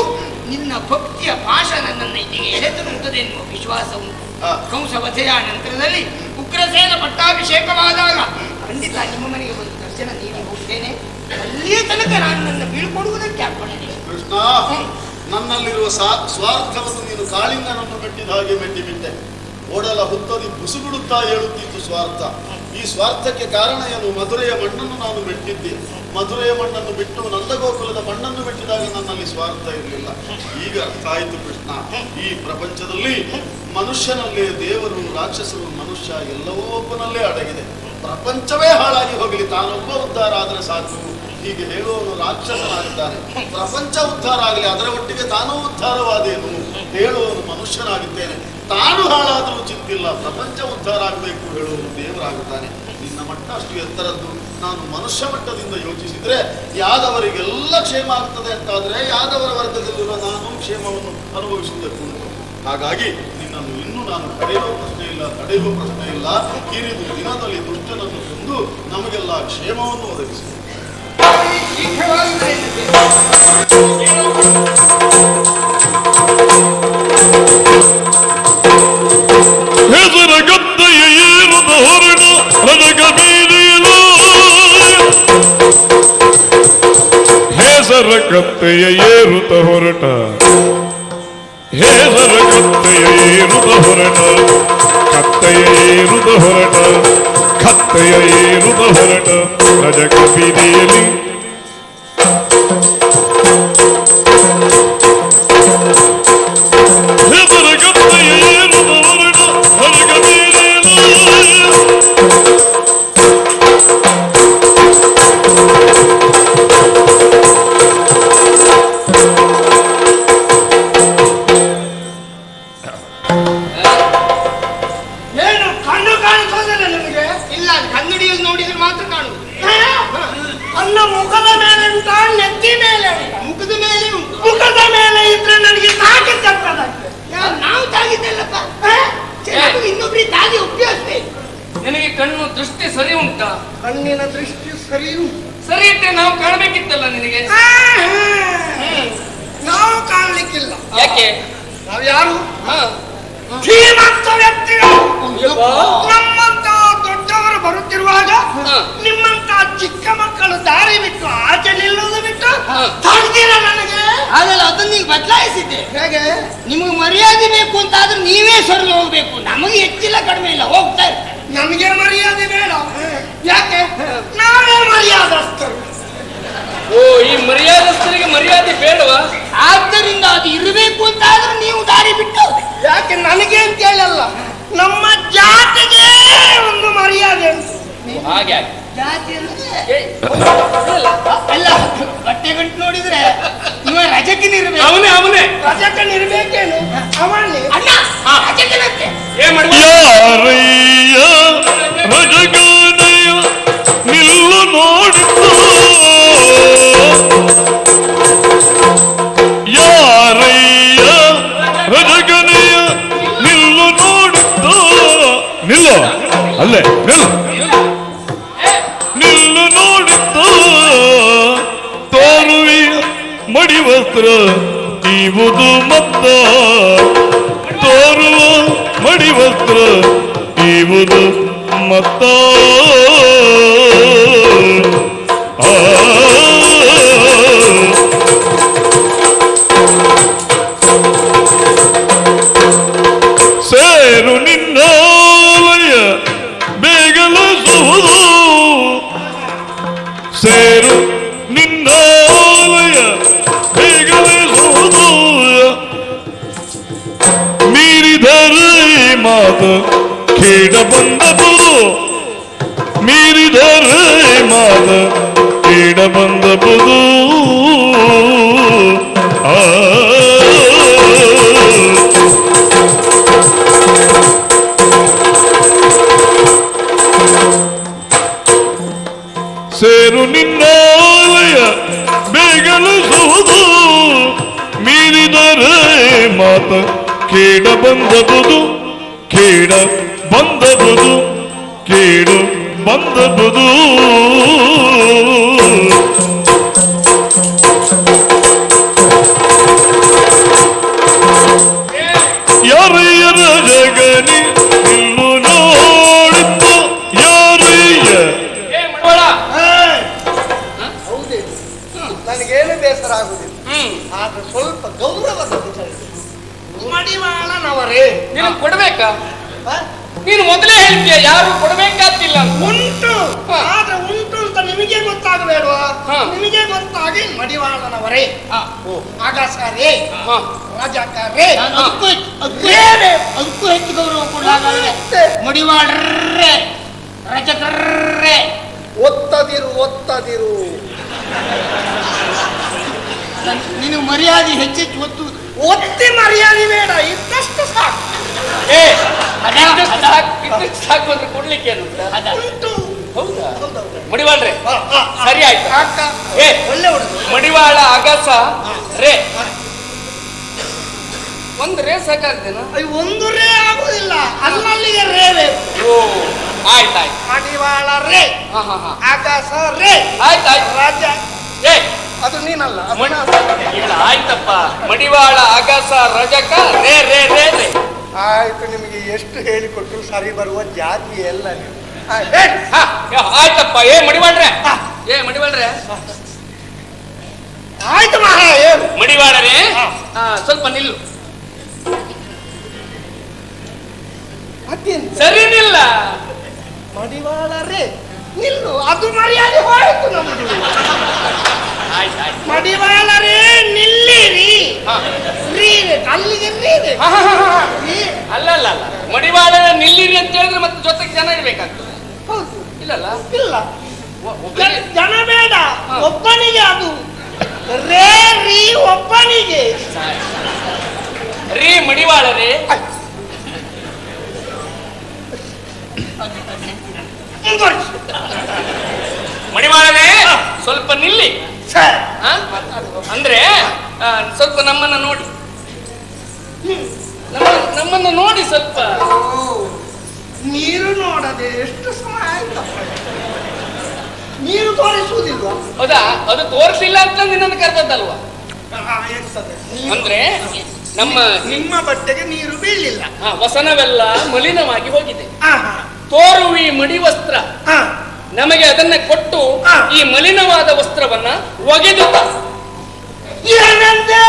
ನಿನ್ನ ಭಕ್ತಿಯ ಪಾಶ ನನ್ನನ್ನು ಇಲ್ಲಿಗೆ ಎಳೆತರುತ್ತದೆ ಎನ್ನುವ ವಿಶ್ವಾಸ ಉಂಟು. ಕಂಸ ವಧೆಯ ನಂತರದಲ್ಲಿ ಉಗ್ರಸೇನ ಪಟ್ಟಾಭಿಷೇಕವಾದಾಗ ಖಂಡಿತ ನಿಮ್ಮ ಮನೆಗೆ ಒಂದು ದರ್ಶನ ನೀಡಿ ಹೋಗ್ತೇನೆ. ಅಲ್ಲಿಯ ತನಕ ನಾನು ನನ್ನ ಬೀಳ್ಕೊಡುವುದಕ್ಕೆ ಅಪ್ಪಣೆ. ಕೃಷ್ಣ, ನನ್ನಲ್ಲಿರುವ ಸ್ವಾರ್ಥವನ್ನು ನೀನು ಕಾಳಿಂಗನನ್ನು ಮೆಟ್ಟಿದ ಹಾಗೆ ಮೆಟ್ಟಿಬಿಟ್ಟೆ. ಓಡಲ ಹುತ್ತದಿ ಬುಸುಗುಡುತ್ತಾ ಹೇಳುತ್ತಿತ್ತು ಸ್ವಾರ್ಥ. ಈ ಸ್ವಾರ್ಥಕ್ಕೆ ಕಾರಣ ಏನು? ಮಧುರೆಯ ಮಣ್ಣನ್ನು ನಾನು ಮೆಟ್ಟಿದ್ದೆ. ಮಧುರೆಯ ಮಣ್ಣನ್ನು ಬಿಟ್ಟು ನಂದಗೋಕುಲದ ಮಣ್ಣನ್ನು ಮೆಟ್ಟಿದಾಗ ನನ್ನಲ್ಲಿ ಸ್ವಾರ್ಥ ಇರಲಿಲ್ಲ. ಈಗ ಅರ್ಥ ಆಯಿತು ಕೃಷ್ಣ. ಈ ಪ್ರಪಂಚದಲ್ಲಿ ಮನುಷ್ಯನಲ್ಲೇ ದೇವರು, ರಾಕ್ಷಸರು, ಮನುಷ್ಯ ಎಲ್ಲವೂ ಒಬ್ಬನಲ್ಲೇ ಅಡಗಿದೆ. ಪ್ರಪಂಚವೇ ಹಾಳಾಗಿ ಹೋಗಲಿ, ತಾನೊಬ್ಬ ಉದ್ಧಾರ ಆದರೆ ಸಾಕು ಹೀಗೆ ಹೇಳುವವನು ರಾಕ್ಷಸನಾಗಿದ್ದಾನೆ. ಪ್ರಪಂಚ ಉದ್ಧಾರ ಆಗಲಿ, ಅದರ ಒಟ್ಟಿಗೆ ತಾನೂ ಉದ್ಧಾರವಾದೇನು ಹೇಳುವವನು ಮನುಷ್ಯನಾಗಿದ್ದೇನೆ. ತಾನು ಹಾಳಾದರೂ ಚಿಂತಿಲ್ಲ, ಪ್ರಪಂಚ ಉದ್ಧಾರ ಆಗಬೇಕು ಹೇಳುವವನು ದೇವರಾಗುತ್ತಾನೆ. ನಿನ್ನ ಮಟ್ಟ ಅಷ್ಟು ಎತ್ತರದ್ದು. ನಾನು ಮನುಷ್ಯ ಮಟ್ಟದಿಂದ ಯೋಚಿಸಿದ್ರೆ ಯಾದವರಿಗೆಲ್ಲ ಕ್ಷೇಮ ಆಗ್ತದೆ ಅಂತಾದ್ರೆ ಯಾದವರ ವರ್ಗದಲ್ಲಿರುವ ನಾನು ಕ್ಷೇಮವನ್ನು ಅನುಭವಿಸುವುದಕ್ಕುಂಟು. ಹಾಗಾಗಿ ನಿನ್ನನ್ನು ಇನ್ನೂ ನಾನು ಕಡೆಯುವ ಪ್ರಶ್ನೆ ಇಲ್ಲ, ತಡೆಯುವ ಪ್ರಶ್ನೆ ಇಲ್ಲ. ಕಿರಿದು ದಿನದಲ್ಲಿ ದುಷ್ಟನನ್ನು ಕೊಂದು ನಮಗೆಲ್ಲ ಕ್ಷೇಮವನ್ನು ಒದಗಿಸಿ. ಹೆಸರ ಗದ್ದೆಯ ಏರುತ್ತ ಹೊರಡ ರಜಗ ಬೀದಿಯಲು, ಹೆಸರ ಕತ್ತೆಯ ಏರುತ್ತ ಹೊರಟ ಹೇಸರ ಕತ್ತೆಯ ಏರುದ ಹೊರಟ ಕತ್ತೆಯ ಏರುದ ಹೊರಟ ಕತ್ತೆಯ ಏರುದ ಹೊರಟ ರಜಕ ಬೀದಿಯಲ್ಲಿ ಹೆಸರ ಕತ್ತೆಯ ಏರುದ ಹೊರಟ ರಜಕ ಬೀದಿಯಲ್ಲಿ ಏನು ಕಣ್ಣು ಕಾಣಿಸೋದಿಲ್ಲ ನಿಮಗೆ? ಇಲ್ಲ, ಕನ್ನಡಿಯಲ್ಲಿ ನೋಡಿದ್ರೆ ಮಾತ್ರ ಕಾಣುವುದು. ಅನ್ನ ಮುಖದ ಮೇಲೆ ಉಂಟ, ನೆತ್ತಿ ಮೇಲೆ ಉಂಟ. ಮುಖದ ಮೇಲೆ ಉಂಟು. ಮುಖದ ಮೇಲೆ ಇದ್ರೆ ನನಗೆ ತಾಗಿದ್ದಾಗ್ತದೆ. ನಾವು ತಾಗಿದ್ದಲ್ಲಪ್ಪ, ಇನ್ನೊಬ್ರಿಗೆ ತಾಗಿ ಉಪಯೋಗಿಸ್ಬೇಕು. ನಿನಗೆ ಕಣ್ಣು ದೃಷ್ಟಿ ಸರಿ ಉಂಟಾ? ಕಣ್ಣಿನ ದೃಷ್ಟಿ ಸರಿ ಉಂಟು. ಸರಿ ಇದ್ರೆ ನಾವು ಕಾಣಬೇಕಿತ್ತಲ್ಲ ನಿನಗೆ. ನಾವು ಕಾಣ್ಲಿಕ್ಕಿಲ್ಲ. ಯಾಕೆ? ನಾವು ಯಾರು? ಹಾ. ಧೀಮಂತ ವ್ಯಕ್ತಿಗಳು. ನಮ್ಮಂತ ದೊಡ್ಡವರು ಬರುತ್ತಿರುವಾಗ ನಿಮ್ಮಂತ ಚಿಕ್ಕ ಮಕ್ಕಳು ದಾರಿ ಬಿಟ್ಟು ಆಚೆ ನಿಲ್ಲುವುದು ಬಿಟ್ಟು ತಡ್ತೀರ ನನಗೆ. ಆಗಲ್ಲ, ಅದನ್ನ ಈಗ ಬದಲಾಯಿಸಿದ್ದೆ. ಹೇಗೆ? ನಿಮಗೆ ಮರ್ಯಾದೆ ಬೇಕು ಅಂತ ಆದ್ರೆ ನೀವೇ ಸರಿದು ಹೋಗ್ಬೇಕು. ನಮಗೆ ಹೆಚ್ಚಿಲ್ಲ ಕಡಿಮೆ ಇಲ್ಲ, ಹೋಗ್ತಾ ಇರ್ತಾರೆ. ನಮಗೆ ಮರ್ಯಾದೆ ಬೇಡ. ಯಾಕೆ? ನಾವೇ ಮರ್ಯಾದಸ್ಥರು. ಓ, ಈ ಮರ್ಯಾದಸ್ಥರಿಗೆ ಮರ್ಯಾದೆ ಬೇಡವಾ? ಆದ್ದರಿಂದ ಅದು ಇರಬೇಕು ಅಂತ ಆದ್ರೆ ನೀವು ದಾರಿ ಬಿಟ್ಟು ಯಾಕೆ ನನಗೆ ಅಂತ ಹೇಳಲ್ಲ, ನಮ್ಮ ಜಾತಿಗೆ ಒಂದು ಮರ್ಯಾದೆ ಉಂಟು. ಹಾಗೆ ಜಾತಿ ಅಂದ್ರೆ ಅಲ್ಲ, ಬಟ್ಟೆ ಗಂಟು ನೋಡಿದ್ರೆ ಇವ ರಜಕಿನಿರ್ಬೇಕು. ಅವನೇ ರಜಕನಿರ್ಬೇಕೇನು? ಅವನೇ ಅಣ್ಣ ರಜಕನಂತೆ. ಏನ್ ಮಾಡುವ? ಯಾರಯ್ಯ ರಜಗಾನಯ್ಯ ನಿಲ್ಲು ನೋಡಿತು ಯಾರಯ್ಯ ರಜಗನಯ್ಯ ನಿಲ್ಲು ನೋಡಿತು ನಿಲ್ಲು ಅಲ್ಲೇ ನಿಲ್ಲು ನೋಡಿತು ತೋರುವಿಯ ಮಡಿವಸ್ತ್ರ ಇವುದು ಮತ್ತ ತೋರುವ ಮಡಿವಸ್ತ್ರ ಇವುದು ಮತ್ತ ಸೇರು ನಿನ್ನವಯ ಬೇಗಲಿಸುವುದು ಸೇರು ನಿನ್ನವಯ ಬೇಗಲಿಸುವುದು ಮೀರಿದರೆ ಮಾತು ಕೇಡ ಬಂದಬಹುದು ಮೀರಿದರೆ ಮಾತು ಕೇಡ ಬಂದಬಹುದು ಸೇರು ನಿನ್ನಾಲಯ ಬೇಗಲಿಸುವುದು ಮೀರಿದರೆ ಮಾತ ಕೇಡ ಬಂದಬಹುದು ಕೇಡ ಬಂದಬಹುದು ಕೇಡು ಬಂದಬಹುದು ಯಾರಯ್ಯರ ಜಗನಿ ಇನ್ನು ನೋಡಿದ್ದು ಯಾರಯ್ಯ ಹೌದೇ, ನನಗೇನು ಬೇಸರ ಆಗುದಿಲ್ಲ. ಆದ್ರೆ ಸ್ವಲ್ಪ ಗೌರವದ ವಿಚಾರ. ಮಡಿವಾಳನವರೇ ನೀನು ಕೊಡ್ಬೇಕಾ? ಹ? ನೀನು ಮೊದಲೇ ಹೇಳ್ತೀಯ ಯಾರು ಕೊಡ್ಬೇಕಾಗ್ತಿಲ್ಲ ಅಂತ. ಉಂಟು, ಆದ್ರೆ ಉಂಟು ಅಂತ ನಿಮಗೆ ಗೊತ್ತಾಗಬೇಡವಾ? ಹ. ನಿಮಗೆ ಗೊತ್ತಾಗಿ ಮಡಿವಾಳನವರೇ, ಆಗಸರೇ, ಹ. ರಾಜಕರೇ, ಅದಕ್ಕೂ ಹೆಚ್ಚು ಗೌರವ ಕೊಡಲಾಗಲ್ಲ. ಮಡಿವಾಳ್ರೆ ರಜಕರ್ರೆ ಒತ್ತದಿರು ನೀನು ಮರ್ಯಾದೆ ಹೆಚ್ಚೆಚ್ಚು ಒತ್ತು. ಒತ್ತಿ ಮರ್ಯಾದೆ ಬೇಡ, ಇದ್ದಷ್ಟು ಸಾಕು. ಇದ್ದಷ್ಟು ಸಾಕು ಅಂದ್ರೆ ಕೊಡ್ಲಿಕ್ಕೆ ಏನು ಅದ ಉಂಟು. ಹೌದಾ? ಹೌದೌದು. ಮಡಿವಾಳ್ರೆ ಹ, ಹ, ಹ. ಸರಿ ಆಯ್ತು. ಅಕ್ಕ, ಏ ಒಳ್ಳೆ ಹುಡುಗ. ಮಡಿವಾಳ ಅಗಸ ರೇ ಒಂದು ರೇ ಸಾಕಾಗ್ತೇನ? ಒಂದು ರೇ ಆಗುದಿಲ್ಲ, ಅಲ್ಲಲ್ಲಿಗೆ ರೇ ಬೇಕು. ಓ ಆಯ್ತಾಯ್ತು. ಮಡಿವಾಳ ರೇ, ಹಾ ಹಾ ಹಾ ಆಗಸ ರೇ, ಆಯ್ತಾಯ್ತು. ರಾಜ. ಏ ಅದು ನೀನಲ್ಲ, ಅದು ಮಡಿ- ನಾನು. ಇಲ್ಲ ಆಯ್ತಪ್ಪ. ಮಡಿವಾಳ ಅಗಸ ರಜಕ ರೇ ರೇ ರೇ ರೇ. ಆಯ್ತು, ನಿಮಗೆ ಎಷ್ಟು ಹೇಳಿಕೊಟ್ರು ಸರಿ ಬರುವ ಜಾತಿ ಎಲ್ಲ ನೀವು. ಹಾ, ಆಯ್ತಪ್ಪ. ಏ ಮಡಿವಾಳ್ರೆ ಆಯ್ತು ಮಹಾ, ಏನು ಮಡಿವಾಳರೇ ಸ್ವಲ್ಪ ನಿಲ್ಲು. ಅತ್ಯಂತ ಸರಿನಿಲ್ಲ. ಮಡಿವಾಳರೇ ನಿಲ್ಲು, ಅದು ಮರ್ಯಾದೆ ಹೋಯ್ತು ನಮ್ದು. ಆಯ್ತು. ಮಡಿವಾಳರೇ ನಿಲ್ಲಿರಿ. ರೀ ಅಲ್ಲಿಗೆ ರೀ. ಅಲ್ಲ ಮಡಿವಾಳ ನಿಲ್ಲಿರಿ ಅಂತ ಹೇಳಿದ್ರೆ ಮತ್ತೆ ಜೊತೆಗೆ ಜನ ಇರ್ಬೇಕಾಗ್ತದೆ. ಹೌದು. ಇಲ್ಲಲ್ಲ ಇಲ್ಲ ಜನ ಬೇಡ, ಒಬ್ಬನಿಗೆ ಅದು ರೇ ರೀ ಒಬ್ಬನಿಗೆ. ರೀ ಮಡಿವಾಳರೇ ಮಡಿವಾಳರೇ ಸ್ವಲ್ಪ ನಿಲ್ಲಿ. ಸರ್ ಅಂದ್ರೆ ಸ್ವಲ್ಪ ನಮ್ಮನ್ನ ನೋಡಿ, ನಮ್ಮನ್ನ ನೋಡಿ ಸ್ವಲ್ಪ. ನೀರು ನೋಡದೆ ಎಷ್ಟು ಸಮಯ ಆಯ್ತು. ನೀರು ತೋರಿಸುವುದಿಲ್ವಾ? ಹೌದಾ, ಅದು ತೋರಿಸಲಿಲ್ಲ ಅಂತ ನಿನ್ನನ್ನು ಕರೆದದ್ದಲ್ವಾ? ಅಂದ್ರೆ ನಿಮ್ಮ ಬಟ್ಟೆಗೆ ನೀರು ಬೀಳಲಿಲ್ಲ, ವಸನವೆಲ್ಲ ಮಲಿನವಾಗಿ ಹೋಗಿದೆ. ತೋರುವಿ ಮಡಿ ವಸ್ತ್ರ ನಮಗೆ ಅದನ್ನ ಕೊಟ್ಟು ಈ ಮಲಿನವಾದ ವಸ್ತ್ರವನ್ನ ಒಗೆದು ಏನಂತೆ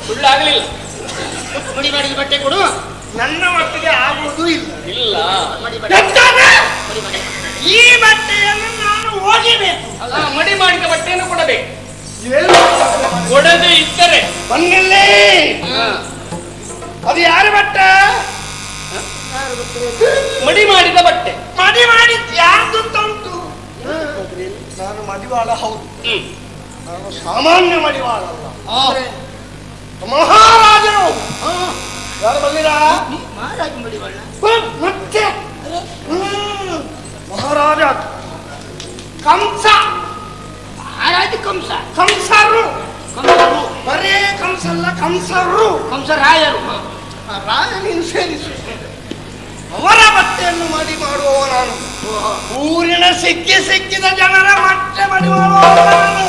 ಸುಳ್ಳಾಗಲಿಲ್ಲ. ಮಡಿ ಮಾಡಿದ ಬಟ್ಟೆ ಕೊಡು. ನನ್ನ ಮಟ್ಟಿಗೆ ಆಗುವುದು ಇಲ್ಲ. ಇಲ್ಲ ಈ ಬಟ್ಟೆಯನ್ನು ನಾನು ಒಗಿಬೇಕು. ಮಡಿ ಮಾಡಿದ ಬಟ್ಟೆಯನ್ನು ಕೊಡಬೇಕು. ಕೊಡದೆ ಇದ್ದರೆ ಬನ್ನಲ್ಲಿ ಅದು ಯಾರ ಬಟ್ಟೆ? ಮಡಿ ಮಾಡಿದ ಬಟ್ಟೆ. ಮಡಿ ಮಾಡಿದ್ ಯಾರ್ದು ಅಂತ ಉಂಟು? ನಾನು ಮಡಿವಾಳ ಹೌದು, ನಾನು ಸಾಮಾನ್ಯ ಮಡಿವಾಳ ಅಲ್ಲ. ಮಹಾರಾಜರು ಯಾರು ಬಂದಿರಾ? ಮಹಾರಾಜ ಮಡಿವಾಳ ಮತ್ತೆ ಮಹಾರಾಜ ಕಂಸ. ಮಹಾರಾಜ ಕಂಸ. ಕಂಸರು ಕಂಸರು ಬರೇ ಕಂಸಲ್ಲ, ಕಂಸರು. ಕಂಸರಾಯರು. ರಾಯನಿಗೆ ಸೇರಿಸು. ಅವರ ಬಟ್ಟೆಯನ್ನು ಮಡಿ ಮಾಡುವವ ನಾನು. ಊರಿನ ಸಿಕ್ಕಿದ ಜನರ ಬಟ್ಟೆ ಮಡಿ ಮಾಡುವವ ನಾನು.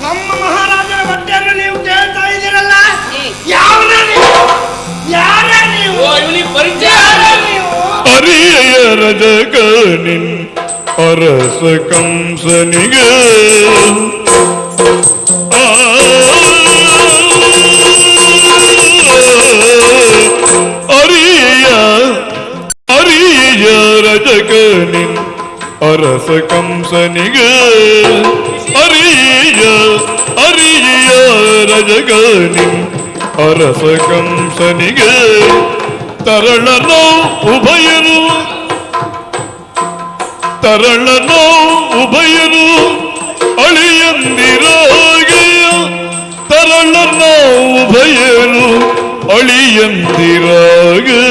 ನಮ್ಮ ಮಹಾರಾಜರ ಬಟ್ಟೆಯನ್ನು ನೀವು ಕೇಳ್ತಾ ಇದ್ದೀರಲ್ಲ, ಯಾವನ ನೀವು? ಯಾರ ನೀವು? ಇವನಿಗೆ ಪರಿಚಯ ನೀವು ಅರಿಯ ರಜಗನಿನ್ ಅರಸ ಕಂಸನಿಗೆ ಅರಿಯ ರಜಗನಿನ್ ಅರಸ ಕಂಸನಿಗೆ ಅರಿಯ ರಜಗನಿನ್ ಅರಸ ಕಂಸನಿಗೆ ತರಳನೋ ಉಭಯರು ಅಳಿಯಂದಿರಾಗೆ ತರಳನೋ ಉಭಯರು ಅಳಿಯಂದಿರಾಗೆ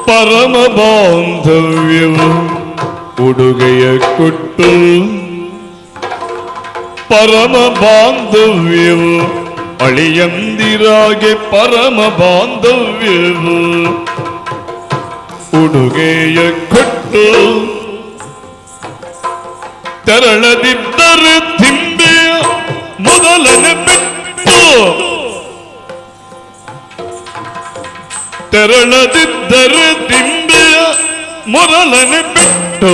ಪರಮ ಬಾಂಧವ್ಯವು ಉಡುಗೆಯ ಕೊಟ್ಟು ಪರಮ ಬಾಂಧವ್ಯವು ಅಳಿಯಂದಿರಾಗೆ ಪರಮ ಬಾಂಧವ್ಯವು ಉಡುಗೆಯ ಕೊಟ್ಟು ತೆರಳದಿದ್ದರೆ ತಿಂಬೆಯ ಮೊದಲನೆ ಬಿಟ್ಟು ತೆರಳದಿದ್ದರೆ ದಿಂಬೆಯ ಮೊದಲನೆ ಬಿಟ್ಟು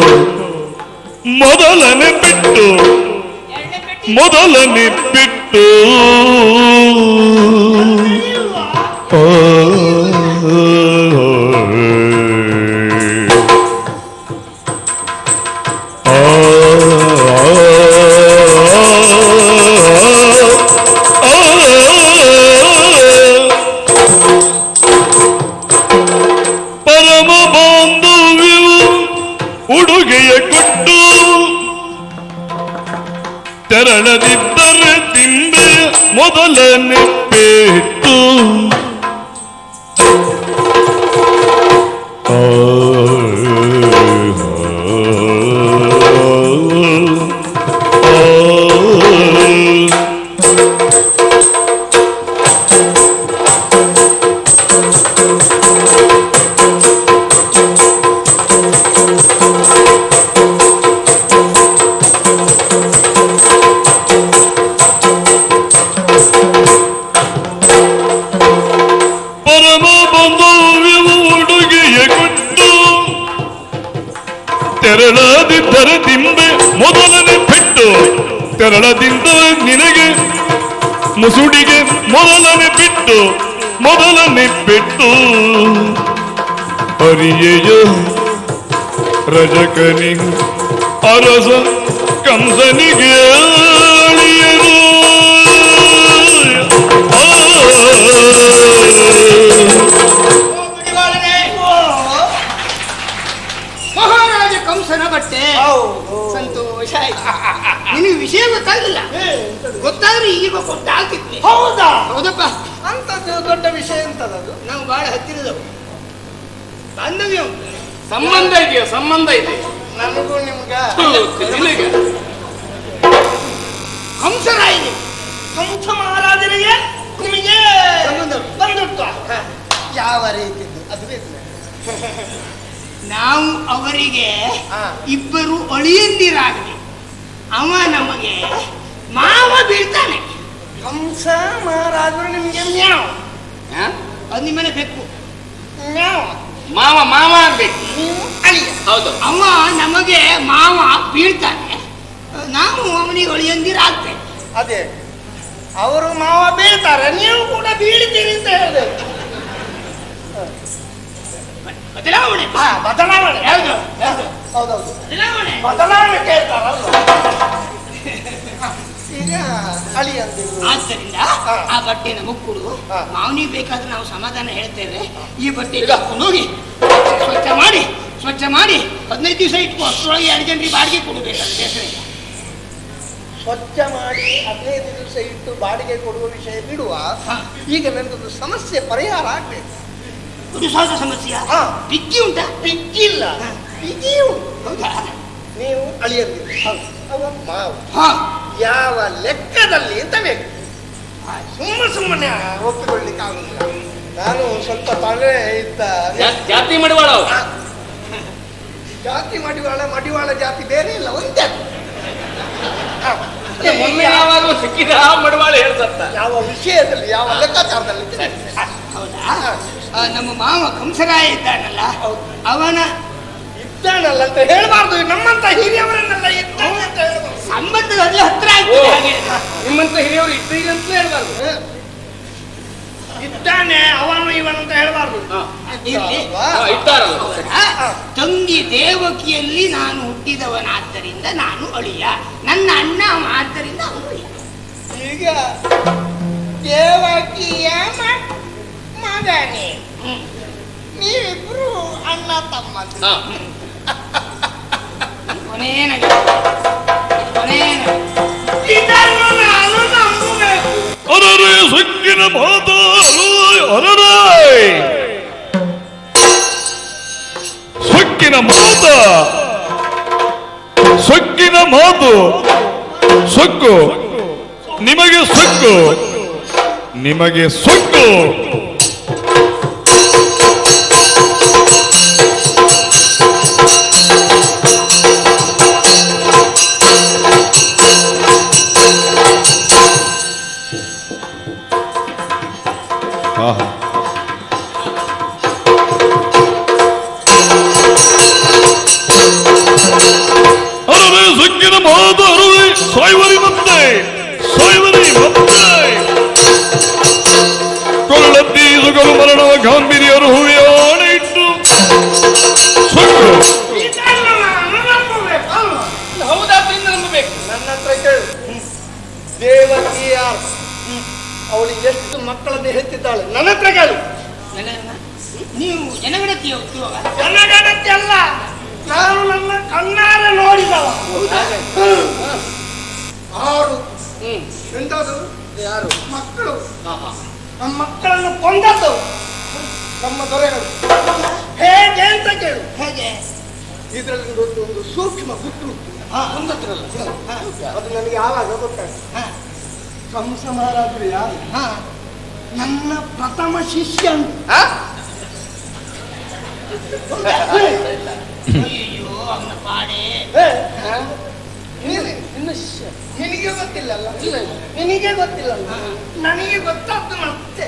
ತೆರಳದಿದ್ದರೆ ತಿಂದೆ ಮೊದಲನೇ ಪೇಟು. ಪರಮ ಬಂಧುವಿವು ಉಡುಗೆಯ ಕೊಟ್ಟು ತೆರಳದಿದ್ದರೆ ದಿಂಬೆ ಮೊದಲನೇ ಪೆಟ್ಟು. ತೆರಳದಿಂದ ನಿನಗೆ ಮುಸುಡಿಗೆ ಮೊದಲನೇ ಬಿಟ್ಟು ಮೊದಲನೇ ಪೆಟ್ಟು. ಹರಿಯೆಯ ರಜಕನಿ ಅರಸ ಕಂಸನಿಗೆ ಅಳಿಯರು. ಮಹಾರಾಜ ಕಂಸನ ಬಟ್ಟೆ ಹೌದು. ಸಂತೋಷ ಆಯ್ತು. ನಿನಗೆ ವಿಷಯ ಗೊತ್ತಾಗಲಿಲ್ಲ, ಗೊತ್ತಾದ್ರೆ ಈಗ ಕೊಟ್ಟು ಹಾಕಿದ್ವಿ. ಹೌದಾ? ಹೌದಪ್ಪ, ಅಂತದ್ದು ದೊಡ್ಡ ವಿಷಯ ಎಂತದದು? ನಾವು ಬಹಳ ಹತ್ತಿರದವು, ಬಾಂಧವ್ಯ ಉಂಟು, ಸಂಬಂಧ ಇದೆಯಾ? ಸಂಬಂಧ ಇದೆ ನನಗೂ ನಿಮ್ಗ. ನಿನಗೆ. ಕಂಸರಾಯಿದೆ ಕಂಸ ಮಹಾರಾಜರಿಗೆ ನಿಮಗೆ ಬಂದುಂಟು. ಯಾವ ರೀತಿದ್ದು ಅದು ಬೇಕು. ನಾವು ಅವರಿಗೆ ಹಾ. ಇಬ್ಬರು ಅಳಿಯಂದಿರಾಗಲಿ, ಅವ ನಮಗೆ ಮಾವ ಬೀಳ್ತಾನೆ. ಕಂಸ ಮಹಾರಾಜರು ನಿಮ್ಗೆ ಮ್ಯಾವ್ ಹ? ಅದು ನಿಮ್ಮನೆ ಬೇಕು. ಮ್ಯಾವ್. ಮಾವ ಮಾವ ಆಗ್ಬೇಕು. ನೀವು ಅಳಿಯ. ಹೌದು. ಅವ ನಮಗೆ ಮಾವ ಬೀಳ್ತಾನೆ, ನಾವು ಅವನಿಗೆ ಅಳಿಯಂದಿರಾಗ್ತೇವೆ. ಅದೇ ಅವರು ಮಾವ ಬೀಳ್ತಾರೆ, ನೀವು ಕೂಡ ಬೀಳ್ತೀರಿ ಅಂತ ಹೇಳ್ಬೇಕು. ಬದಲಾವಣೆ. ಬದಲಾವಣೆ. ಹೌದು, ಹೌದೌದು, ಬದಲಾವಣೆ. ಬದಲಾವಣೆ ಕೇಳ್ತಾರಲ್ಲ. ಈಗ ಅಳಿಯಂದಿರು. ಆದ್ದರಿಂದ ಹಾ. ಆ ಬಟ್ಟೆ ನಮಗ್ ಕೊಡು, ಹಾ. ಮಾವನಿಗೆ ಬೇಕಾದ್ರೆ ನಾವು ಸಮಾಧಾನ ಹೇಳ್ತೇವೆ. ಈ ಬಟ್ಟೆ ಕರ್ಕೊಂಡು ಹೋಗಿ ಸ್ವಚ್ಛ ಮಾಡಿ 15 ದಿವಸ ಇಟ್ಕೋ. ಅಷ್ಟರೊಳಗೆ 2 ಜನರಿಗೆ ಬಾಡಿಗೆ ಕೊಡಬೇಕಂತ ಹೆಸರಿಲ್ಲ. ಸ್ವಚ್ಛ ಮಾಡಿ 15 ದಿವಸ ಇಟ್ಟು ಬಾಡಿಗೆ ಕೊಡುವ ವಿಷಯ ಬಿಡುವ. ಹಾ. ಈಗ ನನಗೊಂದು ಸಮಸ್ಯೆ ಪರಿಹಾರ ಆಗ್ಬೇಕು. ಒಂದು ಸಹಜ ಸಮಸ್ಯೆ. ಹಾ. ಬಿಕ್ಕಿ ಉಂಟಾ? ಬಿಗ್ಗಿಲ್ಲ, ಹಾ. ಬಿಗಿಯು. ಹೌದಾ? ನೀವು ಅಳಿಯಂದಿರು, ಅವ ಮಾವು. ಹಾ. ಯಾವ ಲೆಕ್ಕದಲ್ಲಿ ಅಂತ ಬೇಕು. ಸುಮ್ಮನೆ ಒಪ್ಪಿಕೊಳ್ಳಿಕ್ಕೆ ಆಗುದಿಲ್ಲ. ನಾನು ಸ್ವಲ್ಪ ತೊಂದರೆ ಇದ್ದ. ಜಾತಿ ಮಡಿವಾಳ ಅವ. ಜಾತಿ ಮಡಿವಾಳ ಜಾತಿ ಬೇರೆ ಇಲ್ಲ, ಒಂದೇ. ಮೊನ್ನೆ ಯಾವಾಗಲೂ ಸಿಕ್ಕಿದ ಮಡಿವಾಳ ಹೇಳ್ಸತ್ತ. ಯಾವ ವಿಷಯದಲ್ಲಿ, ಯಾವ ಲೆಕ್ಕಾಚಾರದಲ್ಲಿ. ಹೌದಾ? ನಮ್ಮ ಮಾವ ಕಂಸರಾಯ ಇದ್ದಾನಲ್ಲ, ಅವನ ಇದ್ದಾನಲ್ಲ ಅಂತ ಹೇಳ್ಬಾರ್ದು. ನಮ್ಮಂತ ಹಿರಿಯವರನ್ನೆಲ್ಲ ಇದ್ದಾನೆ ಅಂತ ಹೇಳ್ಬಾರ್ದು. ಸಂಬಂಧದಲ್ಲಿ ಹತ್ರ ಓ, ಆಗ್ತದೆ. ಹಾಗೆ ನಿಮ್ಮಂತ ಹಿರಿಯವರು ಇದ್ದೀರಿ ಅಂತ ಹೇಳ್ಬಾರ್ದು. ಇದ್ದಾನೆ ಅವನು ಇವನು ಅಂತ ಹೇಳ್ಬಾರ್ದು. ಇರ್ಲಿ. ಇದ್ದಾರಲ್ಲ. ಹೌದಾ? ತಂಗಿ ದೇವಕಿಯಲ್ಲಿ ನಾನು ಹುಟ್ಟಿದವನಾದ್ದರಿಂದ ನಾನು ಅಳಿಯ, ನನ್ನ ಅಣ್ಣ ಅವ ಆದ್ದರಿಂದ ಅವನು ಅಳಿಯ. ಈಗ ದೇವಕಿಯ ಮಗನೇ, ನೀವಿಬ್ರು ಅಣ್ಣ ತಮ್ಮ. ಹಾ. ಇದನ್ನು ನಾನು ನಂಬಬೇಕು. ಅರರೆ ಸೊಕ್ಕಿನ ಮಾತ ಅರರೆ ಸೊಕ್ಕಿನ ಮಾತ ಸೊಕ್ಕಿನ ಮಾತು ಸೊಕ್ಕು ನಿಮಗೆ ಸೊಕ್ಕು ನಿಮಗೆ ಸೊಕ್ಕು. ಅರರೆ ಸೊಕ್ಕಿನ ಮಾತು ಅರರೆ ಸಾಯ್ವರಿ ಮತ್ತೆ ಕೊರಳತ್ತಿ ಸುಗರು ಮರಣವ ಗಾಂಭೀರ್ಯರು ಹೂವಿಯ ಆಣೆ ಇಟ್ಟು ಸೊಕ್ಕು. ಇದನ್ನು ನಾನು ನಂಬಬೇಕು. ಹೌದಾದ್ರಿಂದ ನಂಬಬೇಕು. ನನ್ನ ಹತ್ರ ಕೇಳು. ದೇವಕಿ ಯಾರು? ಅವಳಿಗೆ ಎಷ್ಟು ಮಕ್ಕಳನ್ನು ಹೆತ್ತಿದ್ದಾಳೆ? ನನ್ನ ಹತ್ರ ಕೇಳು. ನೀವು ಜನಗಣತಿ ಉದ್ಯೋಗ ಜನಗಣತಿ ಅಲ್ಲ, ನಾನು ನನ್ನ ಕಣ್ಣಾರೆ ನೋಡಿದವ. 6 ಎಂತಾದ್ರು ಯಾರು? ಮಕ್ಕಳು. ಹಾ, ಹಾ. ನಮ್ಮ ಮಕ್ಕಳನ್ನು ಕೊಂದದ್ದು ನಮ್ಮ ದೊರೆಗಳು. ಹೇಗೆ ಅಂತ ಕೇಳು. ಹೇಗೆ? ಇದರಲ್ಲಿ ಒಂದು ಸೂಕ್ಷ್ಮ ಗುಟ್ಟು ಉಂಟು. ಒಂದತ್ರಲ್ಲ. ಅದು ನನಗೆ ಯಾವಾಗ ಗೊತ್ತಾಯ್ತು. ಕಂಸ ಮಹಾರಾಜರು ಯಾರು? ನನ್ನ ಪ್ರಥಮ ಶಿಷ್ಯ ಅಂತ. ಅಯ್ಯೋ ಅವನ ಪಾಡೆ. ನಿನ್ನ ಶಿಷ್ಯ ನಿನಗೆ ಗೊತ್ತಿಲ್ಲಲ್ಲ? ನಿನಗೆ ಗೊತ್ತಿಲ್ಲಲ್ಲ, ನನಗೆ ಗೊತ್ತಾದ್ದು ಮತ್ತೆ.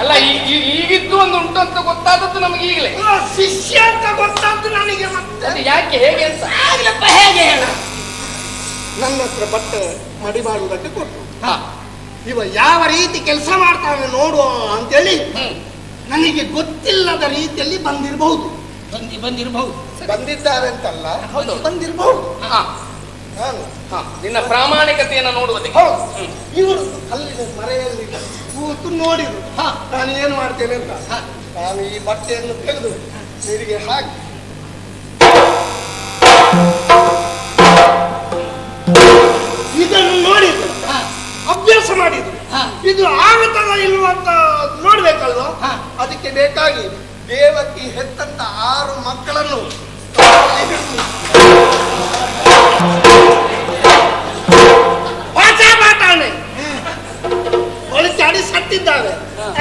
ಅಲ್ಲ ಈಗಿದ್ದು ಒಂದು ಉಂಟು ಅಂತ ಗೊತ್ತಾದದ್ದು ನಮಗೆ ಈಗಲೇ. ಶಿಷ್ಯ ಅಂತ ಗೊತ್ತಾದ್ದು ನನಗೆ ಮತ್ತೆ. ಅದು ಯಾಕೆ ಹೇಗೆ ಅಂತ ಆಗ್ಲಪ್ಪ. ಹೇಗೆ ಹೇಳ? ನನ್ನ ಹತ್ರ ಬಟ್ಟೆ ಮಡಿ ಮಾಡುವುದಕ್ಕೆ ಕೊಟ್ಟು ಇವ ಯಾವ ರೀತಿ ಕೆಲಸ ಮಾಡ್ತಾನೆ ನೋಡುವ ಅಂತೇಳಿ ನನಗೆ ಗೊತ್ತಿಲ್ಲದ ರೀತಿಯಲ್ಲಿ ಬಂದಿರಬಹುದು. ಬಂದಿರಬಹುದು. ಬಂದಿದ್ದಾರೆ ಅಂತಲ್ಲ, ಬಂದಿರಬಹುದು. ನಾನು ನಿನ್ನ ಪ್ರಾಮಾಣಿಕತೆಯನ್ನು ನೋಡುವುದಕ್ಕೆ. ಹೌದು. ಇವರು ಕಲ್ಲಿನ ಮರೆಯಲ್ಲಿ ಕೂತು ನೋಡಿದ್ರು. ನಾನು ಏನು ಮಾಡ್ತೇನೆ ಅಂತ ನಾನು ಈ ಬಟ್ಟೆಯನ್ನು ತೆಗೆದು ನೀರಿಗೆ ಹಾಕಿ ಇದನ್ನು ನೋಡಿದ್ರು, ಅಭ್ಯಾಸ ಮಾಡಿದ್ರು. ಇದು ಆಗುತ್ತಲ್ಲ ಇಲ್ವ ಅಂತ ನೋಡ್ಬೇಕಲ್ವ? ಅದಕ್ಕೆ ಬೇಕಾಗಿ ದೇವಕಿ ಹೆತ್ತಂತ 6 ಮಕ್ಕಳನ್ನು ಒಳಚಾಡಿ ಸತ್ತಿದ್ದಾರೆ.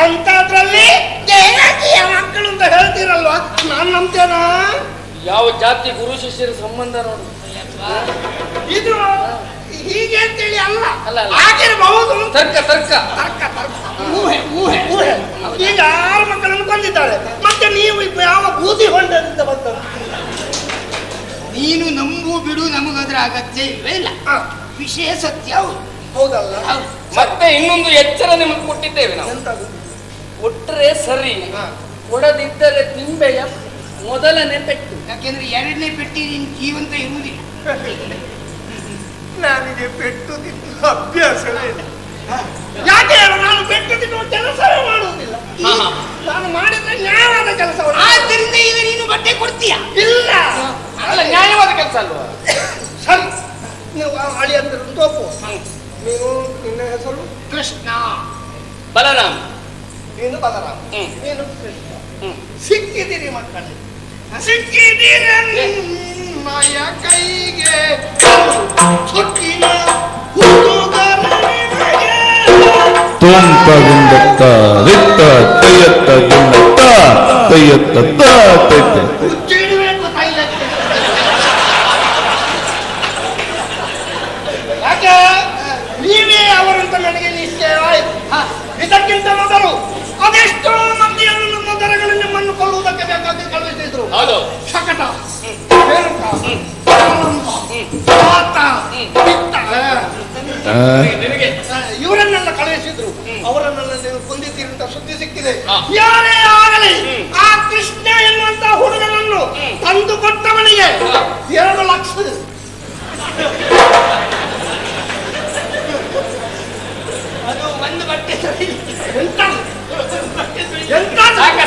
ಅಂತದ್ರಲ್ಲಿ ದೇವಕಿಯ ಮಕ್ಕಳು ಅಂತ ಹೇಳ್ತೀರಲ್ವಾ, ನಾನ್ ನಂಬ್ತೇನ? ಯಾವ ಜಾತಿ ಗುರು ಶಿಷ್ಯರ ಸಂಬಂಧ ನೋಡು. ಇದು ಹೀಗೆ ಅಂತೇಳಿ ಅಲ್ಲ, ಅಲ್ಲ, ಅಲ್ಲ. ಆಗಿರಬಹುದು. ತರ್ಕ ತರ್ಕ ತರ್ಕ ತರ್ಕ ಊಹೆ ಊಹೆ ಊಹೆ. ಈಗ 6 ಮಕ್ಕಳನ್ನು ಕೊಂದಿದ್ದಾರೆ. ಮತ್ತೆ ನೀವು ಯಾವ ಬೂದಿ ಹೊಂಡದಿಂದ ಬಂದ? ನೀನು ನಂಬು ಬಿಡು, ನಮಗದ್ರ ಅಗತ್ಯ ಇಲ್ವೇ ಇಲ್ಲ. ವಿಷಯ ಸತ್ಯ. ಹೌದಲ್ಲ? ಮತ್ತೆ ಇನ್ನೊಂದು ಎಚ್ಚರ ನಿಮಗೆ ಕೊಟ್ಟಿದ್ದೇವೆ ನಾವು. ಎಂತದು? ಕೊಟ್ಟರೆ ಸರಿ, ಕೊಡದಿದ್ದರೆ ತಿಂಬೆಯ ಮೊದಲನೇ ಪೆಟ್ಟು. ಯಾಕೆಂದ್ರೆ 2ನೇ ಪೆಟ್ಟಿ ನಿನ್ ಜೀವಂತ ಇರುವುದಿಲ್ಲ. ನನಗೆ ಪೆಟ್ಟು ತಿನ್ನು ಅಭ್ಯಾಸವೇ ಇಲ್ಲ. ಯಾಕೆ ನಾನು ಪೆಟ್ಟು ತಿನ್ನುವ ಕೆಲಸವೇ ಮಾಡುವುದಿಲ್ಲ. ನಾನು ಮಾಡಿದ್ರೆ ನ್ಯಾಯವಾದ ಕೆಲಸವನ್ನು. ಆದ್ದರಿಂದ ಈಗ ನೀನು ಬಟ್ಟೆ ಕೊಡ್ತೀಯ? ಇಲ್ಲ, ಅಲ್ಲ ನ್ಯಾಯವಾದ ಕೆಲಸ ಅಲ್ವಾ? ಸರಿ, ನೀವು ಅಳಿ ಅಂದ್ರೆ ತೋಪು. ನೀನು ನಿನ್ನ ಹೆಸರು ಕೃಷ್ಣ, ಬಲರಾಮ್, ನೀನು ಬಲರಾಮ, ನೀನು ಕೃಷ್ಣ. ಸಿಕ್ಕಿದ್ದೀರಿ ಮಕ್ಕಳೇ, ಸಿಕ್ಕಿದ್ದೀರ ನಯ ಕೈಗೆ ಚುಕ್ಕಿನ ತುಂಪಗುಂಡತ್ತ ದಿತ್ತ ತಯ್ಯತ್ತ ಗುಂಡತ್ತ ತಯ್ಯತ್ತ ತೈತೆ ಹುಚ್ಚಿಡಬೇಕು ತೈಲಕ್ಕೆ. ಯಾಕೆ ನೀವೇ ಅವರಂತ ನನಗೆ ನಿಶ್ಚಯವಾಯಿತು. ಇದಕ್ಕಿಂತ ಮೊದಲು ಅದೆಷ್ಟೋ ಮಂದಿಯನ್ನು ಮೊದಲಗಳು ನಿಮ್ಮನ್ನು ಕೊಲ್ಲುವುದಕ್ಕೆ ಬೇಕಾಗಿ ಕಳುಹಿಸಿದ್ರು. ಶಕಟ, ರೇಣುಕ, ಆನಂದ, ಆತ, ಪಿತ್ತ, ಇವರನ್ನೆಲ್ಲ ಕಳುಹಿಸಿದ್ರು. ಅವರನ್ನೆಲ್ಲ ನೀವು ಕೊಂದಿದ್ದೀರಿ ಅಂತ ಸುದ್ದಿ ಸಿಕ್ಕಿದೆ. ಯಾರೇ ಆಗಲಿ ಆ ಕೃಷ್ಣ ಎನ್ನುವಂತ ಹುಡುಗನನ್ನು ತಂದು ಕೊಟ್ಟವನಿಗೆ 2 ಲಕ್ಷ. ಅದು ಒಂದು ಬಟ್ಟೆ ಸರಿ. ಎಂತ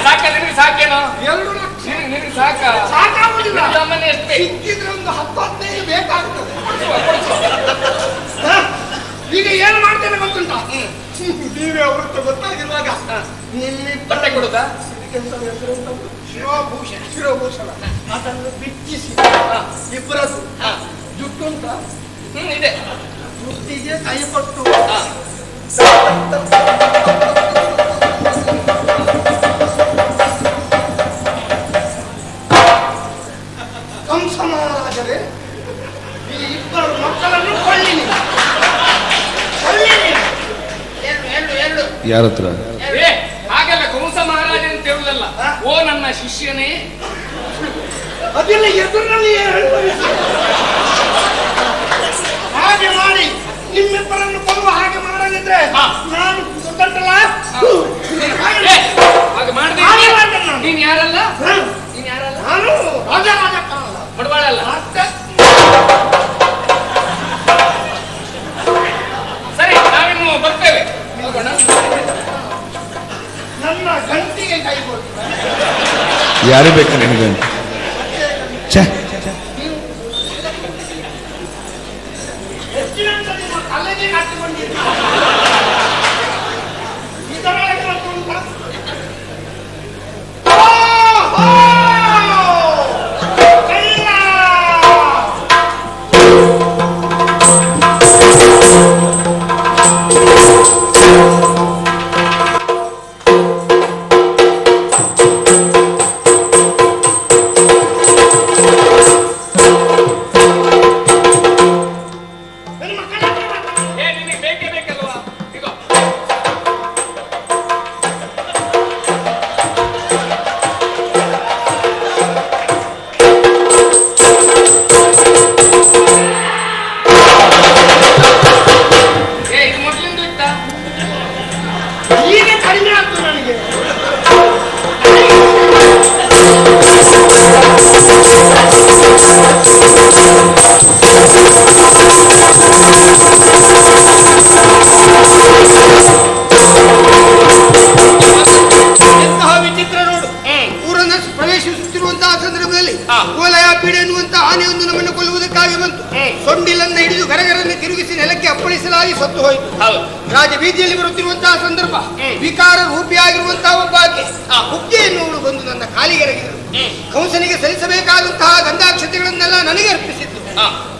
ಸಾಕ ನಿನಗೆ ಸಾಕೇನೋ? 2 ಲಕ್ಷ ನಿನಗೆ ಸಾಕ? ಸಾಕಾಗುದಿಲ್ಲ. ಸಾಮಾನ್ಯ ಎಷ್ಟೇ ಸಿಕ್ಕಿದ್ರೆ ಒಂದು 10-15 ಬೇಕಾಗ್ತದೆ. ಈಗ ಏನು ಮಾಡ್ತೇನೆ ಗೊತ್ತುಂಟ? ನೀವೇ ಅವರದ್ದು ಗೊತ್ತಾಗಿರುವಾಗ ನಿನ್ನೆ ಬಟ್ಟೆ ಕೊಡುದಾ? ಶಿರೋಭೂಷಣ ಅದನ್ನು ಬಿಚ್ಚಿಸಿ ಇಬ್ಬರದ್ದು ಜುಟ್ಟುಂಟ ಇದೆ. ಜುಟ್ಟಿಗೆ ಕೈ ಕೊಟ್ಟು ಕಂಸ ಮಹಾರಾಜರೇ, ಈ 2 ಮಕ್ಕಳನ್ನು ಕೊಳ್ಳಿನಿ. ಯಾರ ಹತ್ರ? ಹಾಗೆಲ್ಲ ಕಂಸ ಮಹಾರಾಜ ಅಂತ ಹೇಳುದಲ್ಲ. ಓ ನನ್ನ ಶಿಷ್ಯನೇ, ಅದೆಲ್ಲ ಎದುರಿನಲ್ಲಿ ಹಾಗೆ ಮಾಡಿ ನಿಮ್ಮಿಬ್ಬರನ್ನು ಕೊಲ್ಲುವ ಹಾಗೆ ಮಾಡಲಿದ್ರೆ ನಾನು ಗೊತ್ತಲ್ಲ. ಹಾಗೆ ಮಾಡಿದೆ. ನೀನ್ ಯಾರಲ್ಲ? ನೀನ್ ಯಾರಲ್ಲ? ನಾನು ರಾಜರಾಜಕ್ಕಲ್ಲ, ಬಡವಾಳಲ್ಲ. ಸರಿ, ನಾವಿನ್ನು ಬರ್ತೇವೆ. ನನ್ನ ಗಂಟಿಗೆ ಕೈ ಕೊಟ್ಟು ಯಾರೇ ಬೇಕು ನಿನಗೆ? ಛೇ, ಹೆಚ್ಚಿನಂತ ನಿಮ್ಮ ತಲೆಗೆ ಕಟ್ಟಿಕೊಂಡಿದ್ದೀರಿ. ಇದರೊಳಗೆ ಮತ್ತೊಂದು ಸೊಂಡಿಲನ್ನು ಹಿಡಿದು ಗರಗರನ್ನು ತಿರುಗಿಸಿ ನೆಲಕ್ಕೆ ಅಪ್ಪಳಿಸಲಾಗಿ ಸತ್ತು ಹೋಯಿತು. ರಾಜ ಬೀದಿಯಲ್ಲಿ ಬರುತ್ತಿರುವಂತಹ ಸಂದರ್ಭ ವಿಕಾರ ರೂಪಿಯಾಗಿರುವಂತಹ ಒಬ್ಬಾಕೆ ಆ ಹುಗ್ಗೆ ಎನ್ನುವಳು ಬಂದು ನನ್ನ ಕಾಲಿಗೆರಗಿದರು. ಕಂಸನಿಗೆ ಸಲ್ಲಿಸಬೇಕಾದಂತಹ ಗಂಧಾಕ್ಷತೆಗಳನ್ನೆಲ್ಲ ನನಗೆ ಅರ್ಪಿಸಿದ್ದು.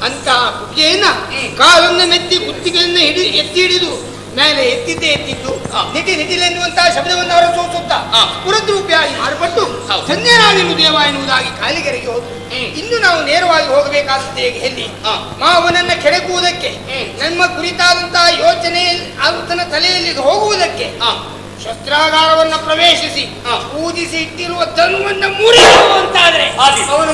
ಅಂತಹ ಹುಗ್ಗೆಯನ್ನ ಕಾಲನ್ನು ಮೆತ್ತಿ ಕುತ್ತಿಗೆಯನ್ನು ಎತ್ತಿ ಹಿಡಿದು ಮೇಲೆ ಎತ್ತಿದ್ದು ನಿಟಿಲೆನ್ನುವಂತಹ ಶಬ್ದವನ್ನು ಅವರು ಸೋಸುತ್ತಾ ಪುರದ್ರೂಪಿಯಾಗಿ ಮಾರ್ಪಟ್ಟು ಸಂಜಯನಾವಿನು ದೇವ ಎನ್ನುವುದಾಗಿ ಕಾಲಿಗೆರೆಗೆ ಹೋದು. ಇನ್ನು ನಾವು ನೇರವಾಗಿ ಹೋಗಬೇಕಾದದ್ದು ಎಲ್ಲಿ? ಮಾವನನ್ನ ಕೆಡಕುವುದಕ್ಕೆ, ನಮ್ಮ ಕುರಿತಾದಂತಹ ಯೋಚನೆ ಆತನ ತಲೆಯಲ್ಲಿ ಹೋಗುವುದಕ್ಕೆ ಶಸ್ತ್ರಾಗಾರವನ್ನ ಪ್ರವೇಶಿಸಿ ಪೂಜಿಸಿ ಇಟ್ಟಿರುವ ಧನುವನ್ನ ಮುರಿಯುವಂತಾದ್ರೆ ಅವನು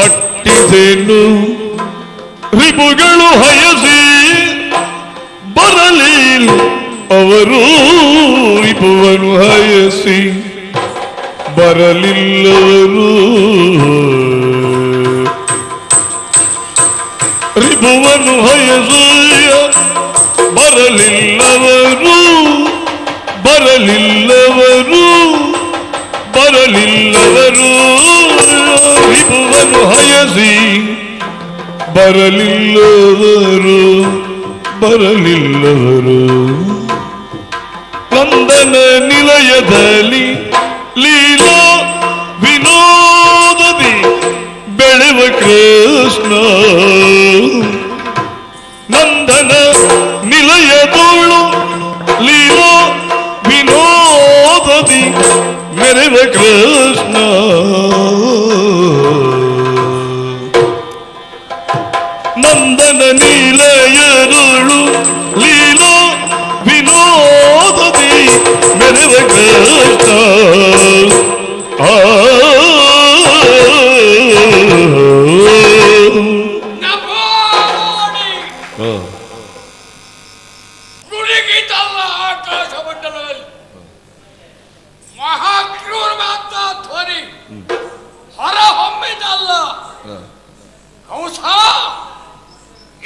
ಅಟ್ಟಿದೆನು ರಿಪುಗಳು ಹಯಸಿ ಬರಲಿ ಅವರು ರಿಪುವನ್ನು ಹಯಸಿ ಬರಲಿಲ್ಲವರು ರಿಪುವನ್ನು ಹಯಸಿ ಬರಲಿಲ್ಲವರು ಬರಲಿಲ್ಲವರು ಬರಲಿಲ್ಲವರು ರಿಪುವನ್ನು ಹಯಸಿ ಬರಲಿಲ್ಲವರು ಬರಲಿಲ್ಲವರು ಕಂದನ ನಿಲಯದಲ್ಲಿ ಲೀಲಾ ವಿನೋದದಿ ಬೆಳೆವ ಕೃಷ್ಣ ನಂದನ ನಿಲಯದೋಳು ಲೀಲಾ ವಿನೋದದಿ ಮೆರೆವ ಕೃಷ್ಣ ನಂದನ ನಿಲಯದೋಳು ಲೀಲಾ ವಿನೋದದಿ ಮೆರೆವ ಕೃಷ್ಣ ನುಡಿಗಿತಲ್ಲ ಆಕಾಶ ಮಂಡಲದಲ್ಲಿ ಮಹಾಕ್ರೂರವಾದ ಧ್ವನಿ ಹೊರಹೊಮ್ಮಿದಲ್ಲ. ಕಂಸ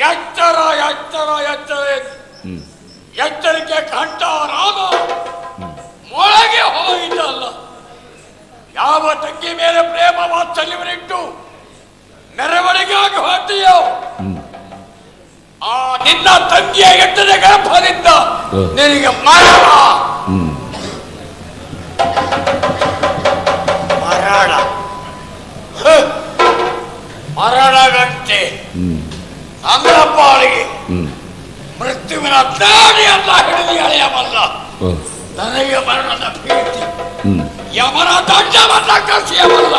ಎಚ್ಚರ ಎಚ್ಚರ ಎಚ್ಚರ ಎಚ್ಚರಿಕೆ ಕಂಠರಾಗ ಮೊಳಗೆ ಹೋಯಿತಲ್ಲ. ಯಾವ ತಂಗಿ ಮೇಲೆ ಪ್ರೇಮ ವಾತ್ಸಲ್ಯವನ್ನಿಟ್ಟು ಮೆರವಣಿಗೆಯಾಗಿ ಹೊರಟಿಯೋ ಆ ನಿನ್ನ ತಂಗಿಯ ಎಟ್ಟದ ಗರ್ಭದಿಂದ ನಿನಗೆ ಮರಣ ಮರಣ ಮರಣಗಂಟೆ ಅಂಗಪಾಳಿಗೆ ಮೃತ್ಯುವಿನ ದಾಡಿಯಲ್ಲ ಹಿಡಿದು ಎಳೆಯವಲ್ಲ. ನನಗೆ ಮರಣದ ಭೀತಿ ಯಮನ ದಂಡವನ್ನ ಕಸಿಯವಲ್ಲ.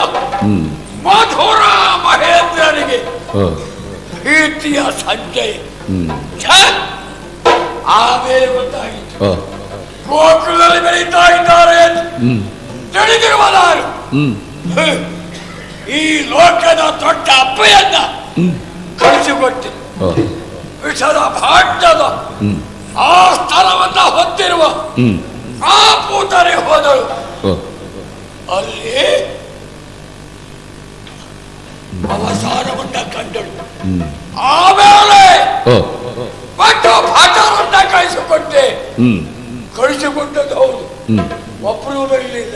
ಮಧುರ ಮಹೇಂದ್ರನಿಗೆ ಭೀತಿಯ ಸಂಜೆ ಆಮೇಲೆ ಗೊತ್ತಾಗಿತ್ತು ಗೋಕುಲದಲ್ಲಿ ಬೆಳೀತಾ ಇದ್ದಾರೆ ತಿಳಿದಿರುವ ನಾನು ಈ ಲೋಕದ ದೊಡ್ಡ ಅಪ್ಪೆಯನ್ನ ಕಳಿಸಿಕೊಟ್ಟೆ. ವಿಷದ ಭಾಂಡದ ಆ ಸ್ಥಳವನ್ನ ಹೊಂದಿರುವ ಆ ಪೂತನೆ ಹೋದಳು. ಅಲ್ಲಿ ಅವಸಾನವನ್ನ ಕಂಡಳು. ಆಮೇಲೆ ಮತ್ತು ಪಾಠವನ್ನ ಕಳಿಸಿಕೊಟ್ಟೆ. ಕಳಿಸಿಕೊಟ್ಟದ್ದು ಹೌದು, ಒಬ್ಬರು ಬರಲಿಲ್ಲ.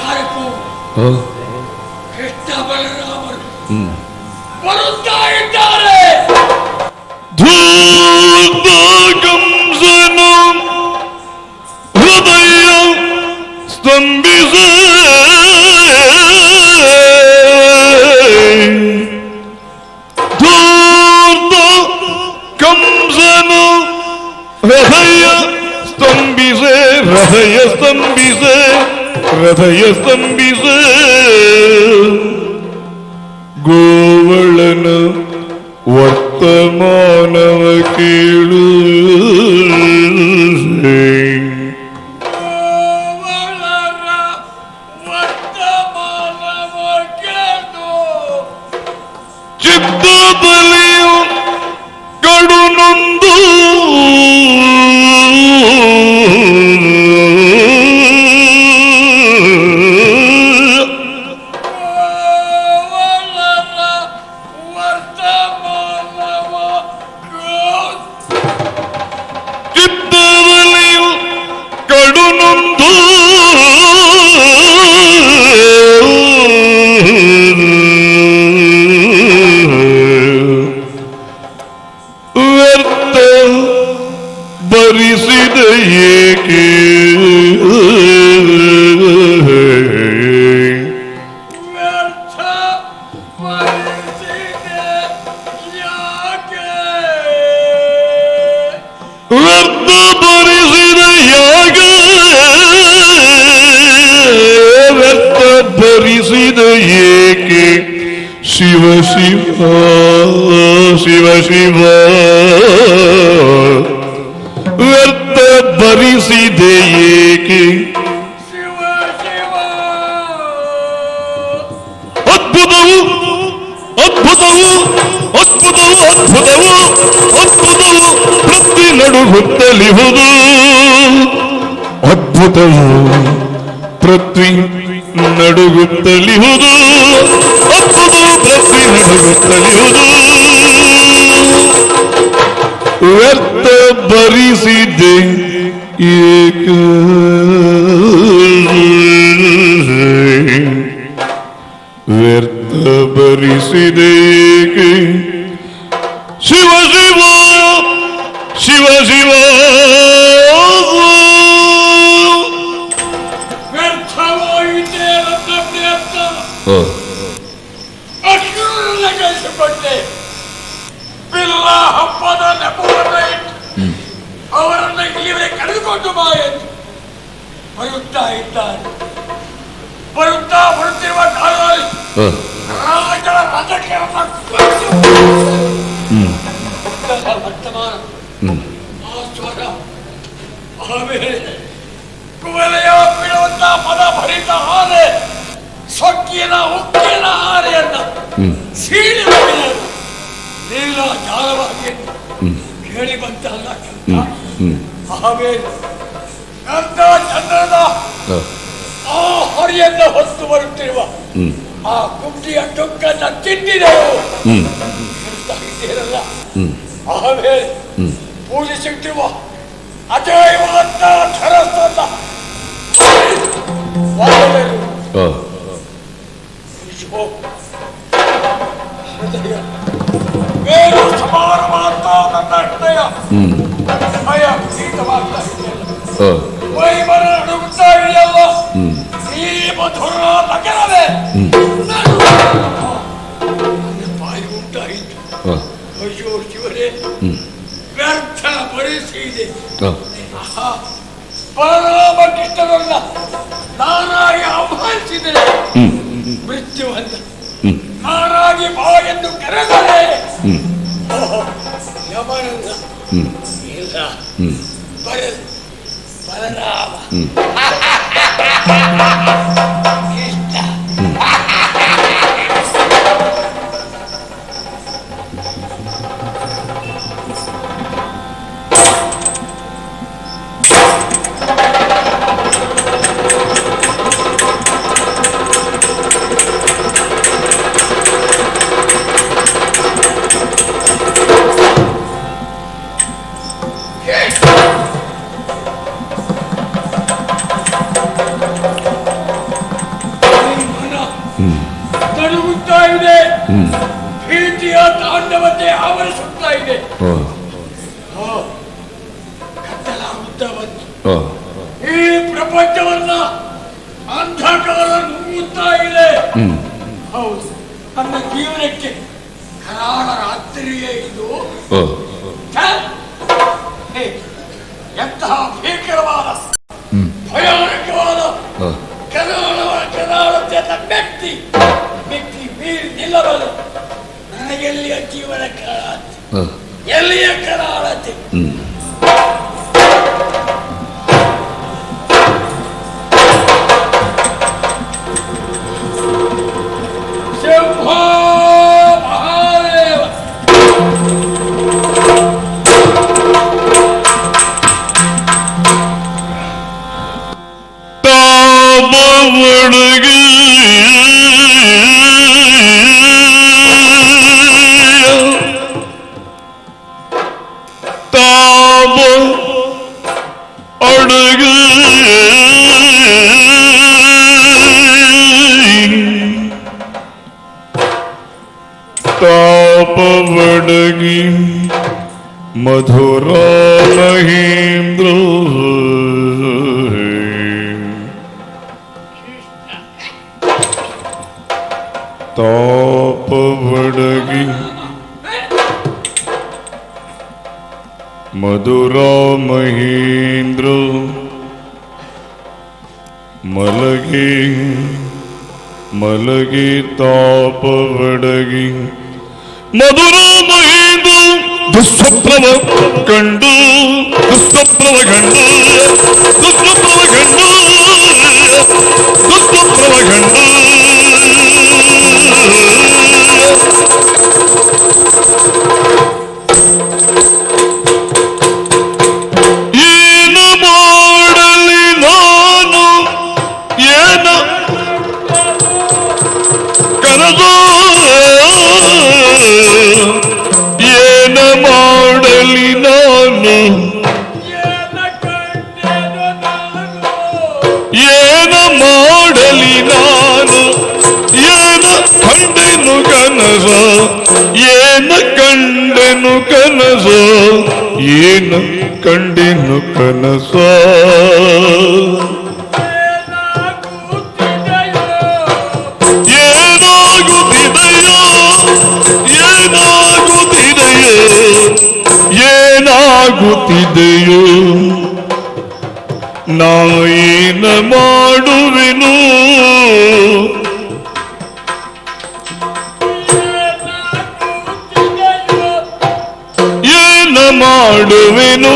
ಯಾರಕ್ಕೂ ಕೃಷ್ಣ ಬಲರಾಮರು ಬರುತ್ತಾ ಇದ್ದಾರೆ. ಧೂತ ಕಂಸನ ಹೃದಯ ಸ್ತಂಭಿಸೆ, ಧೂತ ಕಂಸನ ಹೃದಯ ಸ್ತಂಭಿಸೆ, ಹೃದಯ ಸ್ತಂಭಿಸೆ, ಹೃದಯ ಸ್ತಂಭಿಸೆ, ಗೋವಳನ ವರ್ತಮಾನವ ಕೇಳು. ಚಿತ್ತದಲ್ಲಿಯು ಕಡು ನೊಂದು ಭರಿಸಿದ ಏಕೆ ವ್ಯರ್ಥ ಭರಿಸಿದ ಯಾಗ, ವ್ಯರ್ಥ ಭರಿಸಿದ ಏಕೆ ಶಿವ ಶಿವ ಶಿವ ಶಿವ, ವ್ಯರ್ಥ ಭರಿಸಿದೆ ಏಕೆ ಅದ್ಭುತವು ಅದ್ಭುತವು ಅದ್ಭುತವು ಅದ್ಭುತವು ಅದ್ಭುತವು ಪ್ರತಿ ನಡುಗುತ್ತಲಿಹುದು, ಅದ್ಭುತವು ಪೃಥ್ವಿ ನಡುಗುತ್ತಲಿಹುದು, ಅದ್ಭುತವು ಪೃಥ್ವಿ ನಡುಗುತ್ತಲಿಹುದು, ವ್ಯರ್ಥ ಭರಿಸಿದೆ ಏಕೆ, ವ್ಯರ್ಥ ಭರಿಸಿದೆ ಏಕೆ ಶಿವ ಶಿವ ಶಿವ ಶಿವ, ವ್ಯರ್ಥವಾಯಿತೆ ನನ್ನ ಪ್ರಯತ್ನ. ಅರ್ಜುನನ ಕಳಿಸಿಕೊಟ್ಟೆ. ಬಿಲ್ಲ ಹಬ್ಬದ ನೆಪವನ್ನ ಇಟ್ಟು ಅವರನ್ನು ಇಲ್ಲಿವರೆಗೆ ಕಳೆದುಕೊಂಡು ಬಾ ಎಂದು ಬರುತ್ತಾ ಇದ್ದಾರೆ. ಬರುತ್ತಾ ಬರುತ್ತಿರುವ ಕಾಲದಲ್ಲಿ ರಾಜರ ರಥಕ್ಕೆ ವರ್ತಮಾನ ಆ ಸ್ವರ, ಆಮೇಲೆ ಕುವಲೆಯ ಬೀಳುವಂತ ಪದ ಭರಿತ ಆನೆ, ಸೊಕ್ಕಿನ ಉಕ್ಕಿನ ಆನೆಯನ್ನ ಸೀಳಿ ನೀಲ ಜಾಲವಾಗಿ ಕೇಳಿ ಬಂತಲ್ಲ. ಆಮೇಲೆ ಚಂದ್ರದ ಆ ಹೊರೆಯನ್ನ ಹೊತ್ತು ಬರುತ್ತಿರುವ ಆ ಕುಂಟಿಯ ಟೊಕ್ಕನ್ನ ತಿಂದಿದೆವು ಇದ್ದೀರಲ್ಲ. ಆಮೇಲೆ ಪೂಜಿಸಿಟ್ಟಿರುವ ಅಜಯವಂತ ಧರಸ್ತನ್ನ ಬೇರು ಸಮಾನವಾದ ನನ್ನ ಹೃದಯ ಭಯ ಭೀತವಾಗ್ತಾ ಇದೆಯಲ್ಲ, ವೈಮರ ನಡುಗುತ್ತಾ ಇದೆಯಲ್ಲ. ಈ ಮಧುರ ನಗರವೇ ನನ್ನ ಬಾಯಿ ಉಂಟಾಯಿತು. ಅಯ್ಯೋ ಶಿವರೇ, ವ್ಯರ್ಥ ಭರಿಸಿದೆ. ಬಲರಾಮ ಕೃಷ್ಣರನ್ನ ನಾನಾಗಿ ಆಹ್ವಾನಿಸಿದರೆ ಬಂದ. ನಾನಾಗಿ ಬಾ ಎಂದು ಕರೆದರೆ ಯಮನಂದ ಇಲ್ಲ ಬರದು ಬಲರಾಮ ಇಷ್ಟ. ತಡುಗುತ್ತಾ ಇದೆ, ಭೀತಿಯ ತಾಂಡವತೆ ಆವರಿಸುತ್ತಾ ಇದೆ. ಕತ್ತಲಾಗುತ್ತಾ ಬಂತು. ಈ ಪ್ರಪಂಚವನ್ನ ಅಂಧಕಾರ ನುಂಗುತ್ತಾ ಇದೆ. ಹೌದು, ನನ್ನ ಜೀವನಕ್ಕೆ ಕರಾಳ ರಾತ್ರಿಯೇ ಇದು. ಎಂತಹ ಭೀಕರವಾದ ಭಯಾನಕವಾದ ಕರಾಳತೆಯನ್ನು ಮೆಟ್ಟಿ ಮೀರಿ ನಿಲ್ಲಬಲ್ಲ ನನಗೆಲ್ಲಿಯ ಜೀವನ ಕರಾಳತೆ, ಎಲ್ಲಿಯ ಕರಾಳತೆ. ಸಿಂಹ ಮಹಾದೇವ ತಾಬವಣಗಿ ತಾಬ ಅಡಗಿ ತಾಪವಡಗಿ ಮಧುರ ಮಹೇಂದ್ರ ತಾಪವಡಗಿ ಮಧುರ ಮಹೇಂದ್ರ ಮಲಗಿ ಮಲಗಿ ತಾಪವಡಗಿ ಮಧುರ ಮಹೇಂದ್ರ ದುಸ್ವಪ್ನವ ಕಂಡು ದುಸ್ವಪ್ನವ ಕಂಡು ದುಸ್ವಪ್ನವ ಕಂಡು ದುಸ್ವಪ್ನವ ಕಂಡು ಏನು ಮಾಡಲಿ ನಾನು ಏನ ಕನಸೋ ಏನ ಮಾಡಲಿ ನಾನು ಏನ ಮಾಡಲಿ ನಾನು ಏನ ಕಂಡೆನು ಕನಸ ಏನ ಕಂಡೆನು ಕನಸ ಏನ ಕಂಡೆನು ಕನಸ ಏನಾಗುತ್ತಿದೆಯೋ ಏನಾಗುತ್ತಿದೆಯೋ ಏನಾಗುತ್ತಿದೆಯೋ ನಾ ಏನ ಮಾಡುವೆನು ಏನ ಮಾಡುವೆನು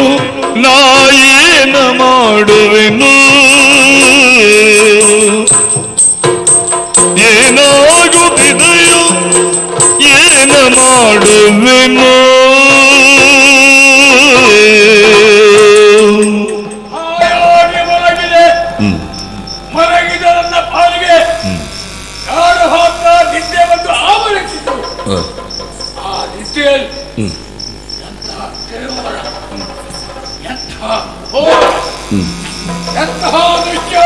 ನಾ ಏನ ಮಾಡುವೆನು ಏನಾಗುತ್ತಿದೆಯೋ ಏನ ಮಾಡುವೆನು ಮಲಗಿದ ನನ್ನ ಪಾಲಿಗೆ ಕಾಡು ಹಾಕ ನಿದ್ದೆ ಬಂದು ಆವರಿಸಿತು. ಆ ನಿದ್ದೆಯಲ್ಲಿ ಎಂತಹ ತಿರುಮಲ, ಎಂತಹ ಹೋರ, ಎಂತಹ ದೃಶ್ಯ.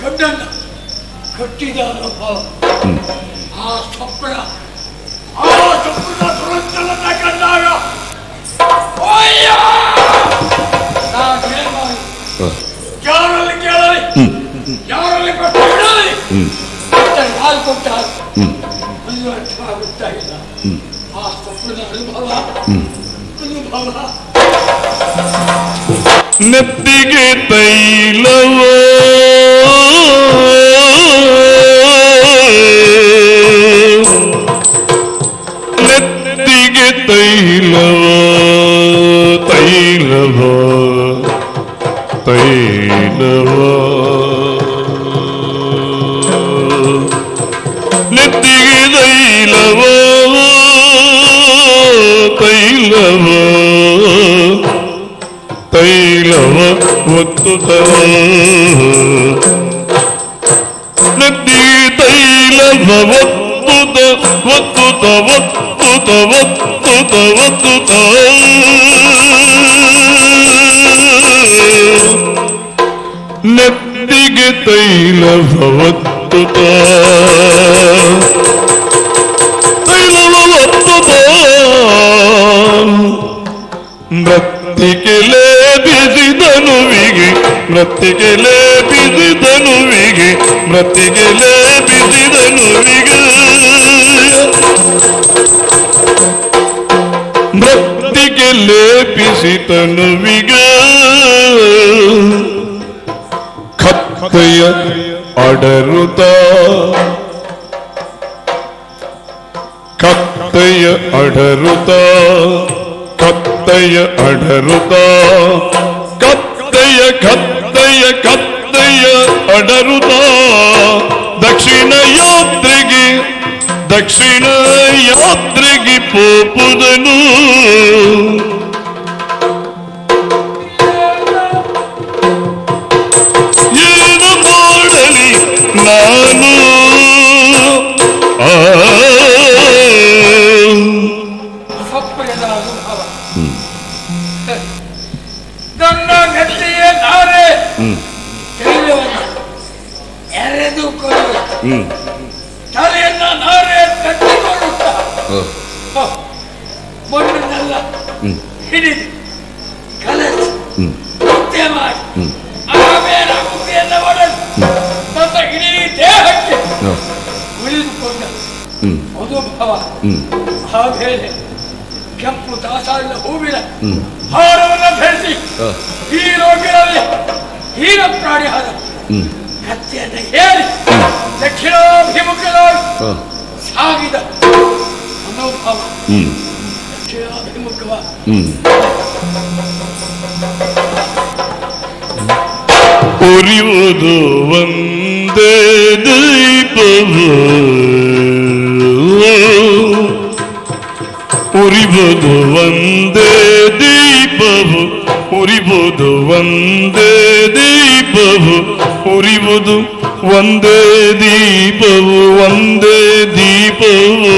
ಗಂಡನ್ನ ಕಟ್ಟಿದ ಅನುಭವ, ಆ ಸ್ವಪ್ನ ದುರಂತವನ್ನ ಕಂಡಾಗ ಯಾರಲ್ಲಿ ಕೇಳಲಿ, ಯಾರಲ್ಲಿ ಪ್ರಶ್ನೆ ಇಡಲಿ, ಯಾರು ಕೊಟ್ಟ ಒಂದು ಅರ್ಥವಾಗುತ್ತಾ ಇಲ್ಲ. ಆ ಸ್ವಪ್ನದ ಅನುಭವ ನೆತ್ತಿಗೆ ತೈಲವೋ ಒತ್ತುತ ನದಿ ತೈಲವ ಒತ್ತುತ ಒತ್ತುತ ಒತ್ತುತ ಒತ್ತುತ ಒತ್ತುತ ನೆತ್ತಿಗೆ ತೈಲವ ಒತ್ತುತ ತೈಲವ ಒತ್ತುತ ಮೃತ್ತಿಗೆ ಲೇಪಿಸಿದನುವಿಗೆ ಮೃತ್ತಿಗೆ ಲೇಪಿಸಿದನುವಿಗೆ ಮೃತ್ತಿಗೆ ಲೇಪಿಸಿದನುವಿಗೆ ಮೃತ್ತಿಗೆ ಲೇಪಿಸಿದನುವಿಗೆ ಕತ್ತೆಯ ಅಡರುತ ಕತ್ತೆಯ ಅಡರುತ ಕತ್ತೆಯ ಅಡರುತ ಕತ್ತೆಯ ಕತ್ತೆಯ ಕತ್ತೆಯ ಅಡರುತ ದಕ್ಷಿಣ ಯಾತ್ರೆಗೆ ಪೋಪುದನು ಏನು ಮಾಡಲಿ ನಾನು ಸಪ್ಪಗೆದ ಅನುಭವ ನನ್ನ ನೆತ್ತಿಯೇ ನಾರೇ ತೈಲವನ್ನು ಎರೆದುಕೊಳ್ಳುವೆ ತಲೆಯನ್ನ ನಾರೇ ಕಟ್ಟಿಕೊಳ್ಳುತ್ತ ಮಣ್ಣನ್ನೆಲ್ಲ ಹಿಡಿದು ಕಲಸಿ ಮುದ್ದೆ ಮಾಡಿ ಆಮೇಲೆ ಮುದ್ದೆಯನ್ನು ಒಡೆದು ನನ್ನ ಇಡೀ ದೇಹಕ್ಕೆ ಉಳಿದುಕೊಂಡ ಅನುಭವ ಆಮೇಲೆ ಕೆಂಪು ದಾಸಾಳ ಹೂವಿನ ಹಾರವನ್ನು ಧರಿಸಿ ಈ ರೋಗಿಗಳಲ್ಲಿ ಹೀನ ಪ್ರಾಣಿಯಾದ ಕತ್ತೆಯನ್ನು ಹೇಳಿ ದಕ್ಷಿಣಾಭಿಮುಖವಾಗಿ ಸಾಗಿದ ಅನುಭವ ದಕ್ಷಿಣಾಭಿಮುಖವಾಗಿ ಉರಿಯುವುದು ಒಂದೇ ದೀಪವು ಉರಿಯುವುದು ಒಂದೇ ದೀಪವು ಉರಿಯುವುದು ಒಂದೇ ದೀಪವು ಉರಿಯುವುದು ಒಂದೇ ದೀಪವು ಒಂದೇ ದೀಪವು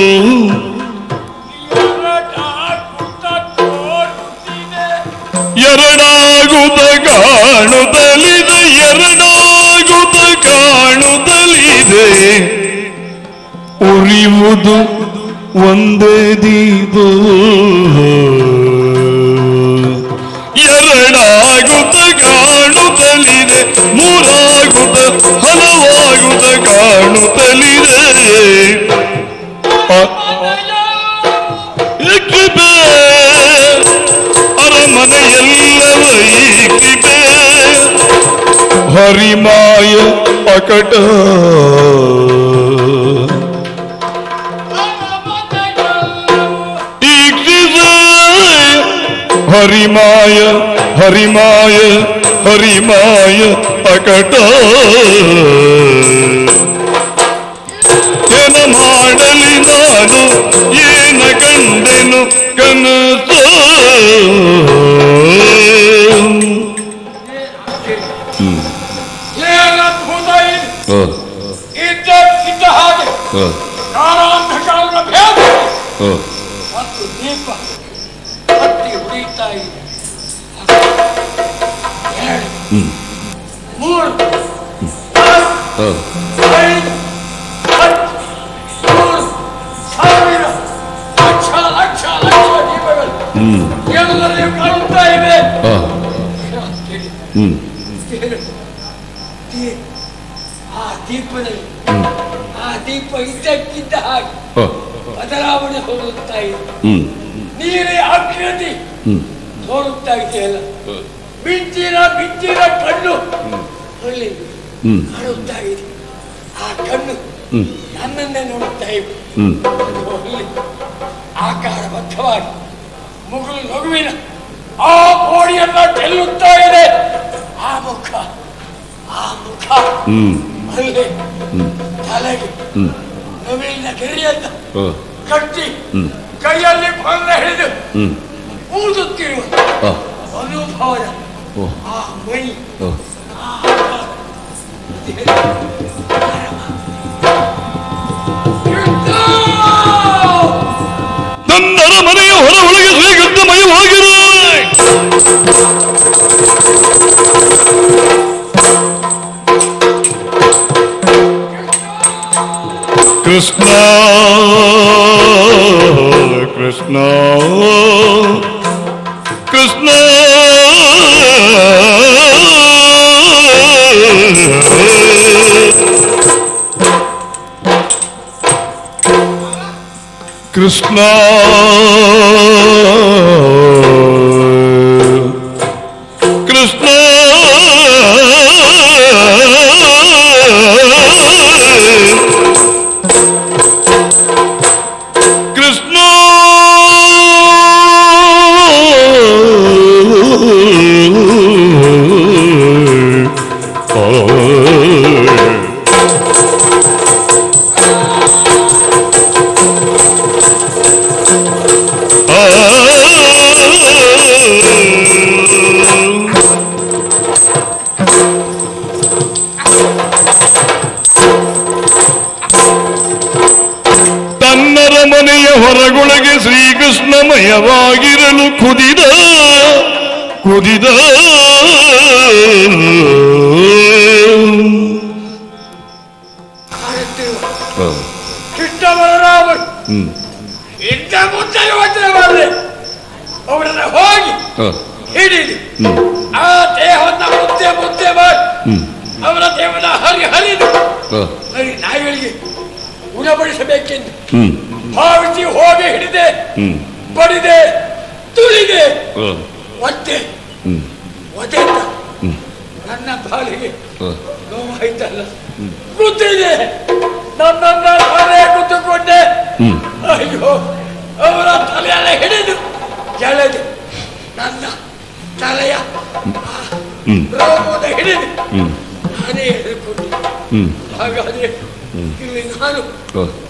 ಎರಡಾಗುತ್ತ ಕಾಣುತ್ತಲಿದೆ ಎರಡಾಗುತ್ತ ಕಾಣುತ್ತಲಿದೆ ಉರಿಯುವುದು ಒಂದೇ ದೀಪವು ಎರಡಾಗುತ್ತ ಕಾಣುತ್ತಲಿದೆ ಮೂರಾಗುತ್ತ ಹಲವಾಗುತ್ತ ಕಾಣುತ್ತಲಿದೆ ಇಕ್ಕಿಬೆ ಅರಮನೆಯೆಲ್ಲವ ಇಕ್ಕಿಬೆ ಹರಿಮಾಯ ಅಕಟ ಹರಿಮಾಯ ಹರಿಮಾಯ ಹರಿಮಾಯ ಅಕಟ ಏನ ಮಾಡಲಿ ನಾನು ಏನ ಕಂಡೆನು ಕನಸು ಏನದ್ಭುತ ಇದ್ದ ಹಾಗೆ ಕಾರಾಂಧಕಾರದ ಭೇದ ಮತ್ತು ದೀಪ ಹತ್ತಿ ಉರಿಯುತ್ತಾ ಇದೆ ಎರಡು ಮೂರು ಐದು 10,000 ಲಕ್ಷ ಲಕ್ಷ ಲಕ್ಷ ದೀಪಗಳು ಎಲ್ಲರಿಗೂ ಕಾಣುತ್ತಾ ಇವೆ ಆ ದೀಪದಲ್ಲಿ ಆ ದೀಪ ಇದ್ದಕ್ಕಿದ್ದ ಹಾಗೆ ಬದಲಾವಣೆ ಹೋಗುತ್ತಾ ಇದೆ ನೀರೇ ಆಕೃತಿ ನೋಡುತ್ತಾ ಇದೆಯಲ್ಲ ಮಿಂಚಿನ ಕಣ್ಣು ಒಳ್ಳೆ ಕಾಣುತ್ತಾ ಇದೆ ಆ ಕಣ್ಣು ನನ್ನನ್ನೇ ನೋಡುತ್ತಾ ಇವೆ ಒಳ್ಳೆ ಆಕಾರಬದ್ಧವಾಗಿ ಮುಗುಳು ನಗುವಿನ ಆ ಕೋಡಿಯನ್ನ ಗೆಲ್ಲುತ್ತಾ ಇದೆ ಆ ಮುಖ ಅಲ್ಲೇ ತಲೆಗೆ ನವಿಲಿನ ಗೆರೆಯನ್ನ ಕಟ್ಟಿ ಕೈಯಲ್ಲಿ ಬಂದ ಹಿಡಿದು ಊದುತ್ತಿರುವ ಅನುಭವದ ಆ ಮೈ ನನ್ನರ ಮನೆಯ ಹೊರ ಒಳಗೆ ಶ್ರೀಗಂಧಮಯವಾಗಿದೆ. ಕೃಷ್ಣ ಕೃಷ್ಣ ಕೃಷ್ಣ ಕೃಷ್ಣ ಕೃಷ್ಣ ಕೃಷ್ಣ ತನ್ನರ ಮನೆಯ ಹೊರಗೊಳಗೆ ಶ್ರೀಕೃಷ್ಣಮಯವಾಗಿರಲು ಕುದಿದ ಕುದಿದ ಕೃಷ್ಣ ಬಲರಾಮರು ಇಂಥ ಮುದ್ದೆ ಯೋಚನೆ ಮಾಡದೆ ಅವರನ್ನ ಹೋಗಿ ಹಿಡಿದು ಆ ದೇಹವನ್ನ ಮುದ್ದೆ ಮುದ್ದೆ ಮಾಡಿ ಅವರ ದೇವನ ಹರಿದು ನಾಯಿಗಳಿಗೆ ಗುಣಪಡಿಸಬೇಕೆಂದು ಭಾವಿಸಿ ಹೋಗಿ ಹಿಡಿದೆ, ಬಡಿದೆ, ತುಳಿದೆ, ಒತ್ತೆ ಒದೆತ ನನ್ನ ಬಾಳಿಗೆ ನೋವಾಯ್ತಲ್ಲ, ಕೂತಿದೆ ನನ್ನ ತಲೆ ಕೂತುಕೊಂಡೆ. ಅಯ್ಯೋ, ಅವರ ತಲೆಯಲ್ಲ ಹಿಡಿದು ಎಳೆದು ನನ್ನ ತಲೆಯ ರೋಮದ ಹಿಡಿದು ನಾನೇ ಎಳೆದುಕೊಂಡು, ಹಾಗಾದ್ರೆ ಇಲ್ಲಿ ನಾನು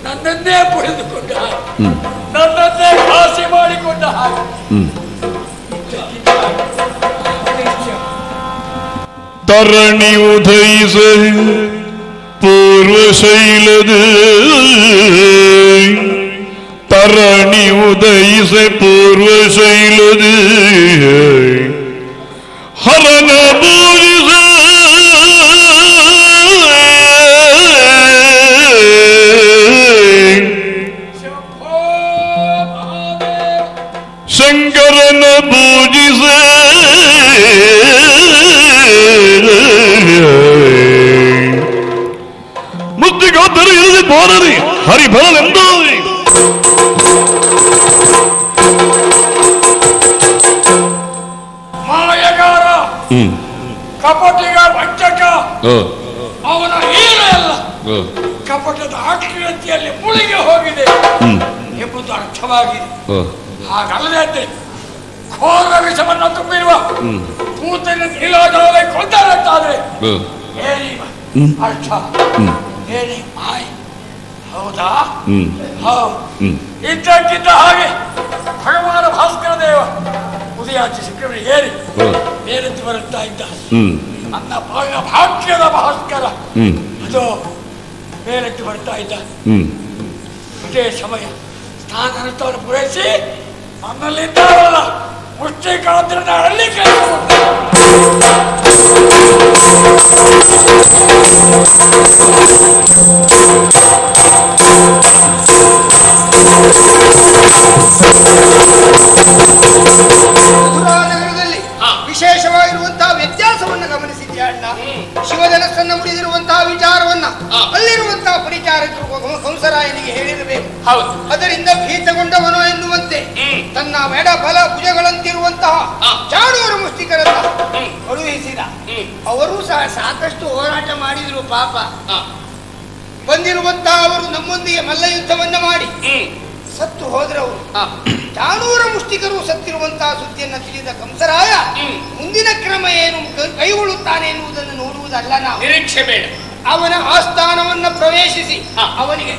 ನನ್ನನ್ನೇ ಪಡೆದುಕೊಂಡ ಹಾಗೆ, ನನ್ನನ್ನೇ ಘಾಸಿ ಮಾಡಿಕೊಂಡ ಹಾಗೆ. ತರಣಿ ಉದಯಿಸ ಪೂರ್ವಶೈಲದ ತರಣಿ ಉದಯಿಸ ಪೂರ್ವಶೈಲದ ಹರನ ಪೂಜಿಸ ಶಂಕರನ ಪೂಜಿಸ ಮುದ್ದಿಗೋದ್ದರು ಇರದೆ ಬೋರರಿ ಹರಿಬರಲೆಂದು ಮಾಯಗಾರ, ಕಪಟಿಗ, ವಂಚಕ, ಅವನ ಹೀರ ಎಲ್ಲ ಕಪಟದ ಆಕೃತಿಯಲ್ಲಿ ಮುಳುಗಿ ಹೋಗಿದೆ ಎಂಬುದು ಅರ್ಥವಾಗಿದೆ. ಹಾಗಲ್ಲದೆ ಘೋರ ವಿಷವನ್ನು ತುಂಬಿರುವ ಕೂತನ ನೀಲೋದರವೇ ಕೊಂದರಂತಾದ್ರೆ ಏನಿ ಅರ್ಥ, ಏನಿ ಮಾಯ, ಹೌದಾ? ಇದ್ದಕ್ಕಿದ್ದ ಹಾಗೆ ಭಗವಾನ ಭಾಸ್ಕರ ದೇವ ಉದಯಾಚಿ ಶುಕ್ರವೇ ಏರಿ ಮೇಲೆದ್ದು ಬರುತ್ತಾ ಇದ್ದ. ನನ್ನ ಭಾಗ್ಯದ ಭಾಸ್ಕರ ಅದು ಮೇಲೆದ್ದು ಬರ್ತಾ ಇದ್ದ. ಇದೇ ಸಮಯ ಸ್ಥಾನಾಂತರವನ್ನು ಪೂರೈಸಿ ನನ್ನಲ್ಲಿದ್ದಾರಲ್ಲ ಮುಷ್ಟಿಕಾಂತರನ್ನ ಹಳ್ಳಿ ನಗರದಲ್ಲಿ ವಿಶೇಷವಾಗಿರುವಂತಹ ವ್ಯತ್ಯಾಸವನ್ನು ಗಮನಿಸಿದ್ಯಾ ಅಣ್ಣ? ಶಿವಧನಸ್ಸನ್ನು ಮುಡಿದಿರುವಂತಹ ವಿಚಾರವನ್ನ ಅಲ್ಲಿರುವಂತಹ ಪರಿಚಾರಕರು ಕಂಸರಾಯನಿಗೆ ಹೇಳಿರಬೇಕು. ಅದರಿಂದ ಭೀತಗೊಂಡವನು ಎನ್ನುವಂತೆ ತನ್ನ ಎಡ ಬಲ ಭುಜಗಳಂತಿರುವಂತಹ ಚಾಣೂರ ಮುಷ್ಟಿಕರನ್ನ ಕಳುಹಿಸಿದ. ಅವರೂ ಸಹ ಸಾಕಷ್ಟು ಹೋರಾಟ ಮಾಡಿದ್ರು ಪಾಪ. ಬಂದಿರುವಂತಹ ಅವರು ನಮ್ಮೊಂದಿಗೆ ಮಲ್ಲ ಯುದ್ಧವನ್ನ ಮಾಡಿ ಸತ್ತು ಹೋದ್ರವರು. ಚಾಣೂರ ಮುಷ್ಟಿಕರು ಸತ್ತಿರುವಂತಹ ಸುದ್ದಿಯನ್ನು ತಿಳಿದ ಕಂಸರಾಯ ಮುಂದಿನ ಕ್ರಮ ಏನು ಕೈಗೊಳ್ಳುತ್ತಾನೆ ಎನ್ನುವುದನ್ನು ನೋಡುವುದಲ್ಲ, ನಾವು ನಿರೀಕ್ಷೆ ಬೇಡ. ಅವನ ಆಸ್ಥಾನವನ್ನು ಪ್ರವೇಶಿಸಿ ಅವನಿಗೆ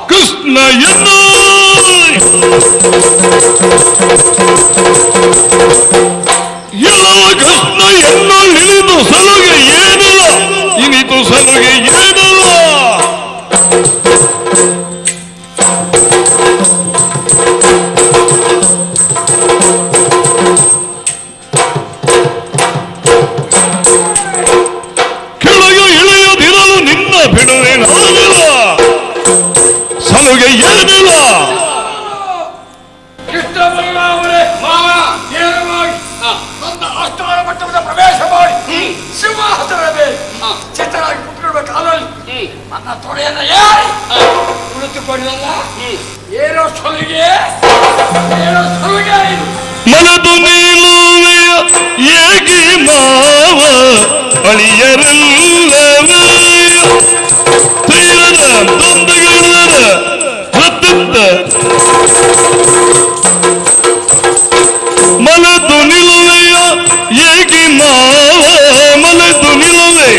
ಕೃಷ್ಣ ಎನ್ನ ಎಲ್ಲವ ಕೃಷ್ಣ ಎನ್ನು ಇಳಿದು ಸಲುಗೆ ಏನಿಲ್ಲ ಇನಿತು ಸಲುಗೆ ಏನಿಲ್ಲ ಕೆಳಗೆ ಇಳಿಯದಿರಲು ನಿನ್ನ ಬಿಡುವೇನಾಗಿಲ್ಲ ಸಲುಗೆ ಏನಿಲ್ಲ ಕೃಷ್ಣ ಬಲರಾಮರೇ ಮಾವ ನೇರವಾಗಿ ನನ್ನ ಆಸ್ಥಾನ ಮಟ್ಟದ ಪ್ರವೇಶ ಮಾಡಿ ಸಿಂಹಾಸನದ ಮೇಲೆ ಚಿತ್ತರಾಗಿ ಕುಟ್ಟಿರುವ ಕಾಲಲ್ಲಿ ನನ್ನ ತೊಡೆಯನ್ನ ಏರಿ ಕುಳಿತುಕೊಂಡಲ್ಲ ಏನೋ ಸೊಲಿಗೆ ಇದು ಮನದು ನಿಲ್ಲುವೆಯ ಏಕೆ ಮಾವ ಅಳಿಯರಲ್ಲವೇ ತೀರದ ದೊಂದಗಡದ ಹತ್ತತ್ತ ಮನದು ನಿಲ್ಲುವೆಯ ಏಕೆ ಮಾವ ಮನದು ನಿಲ್ಲುವೆ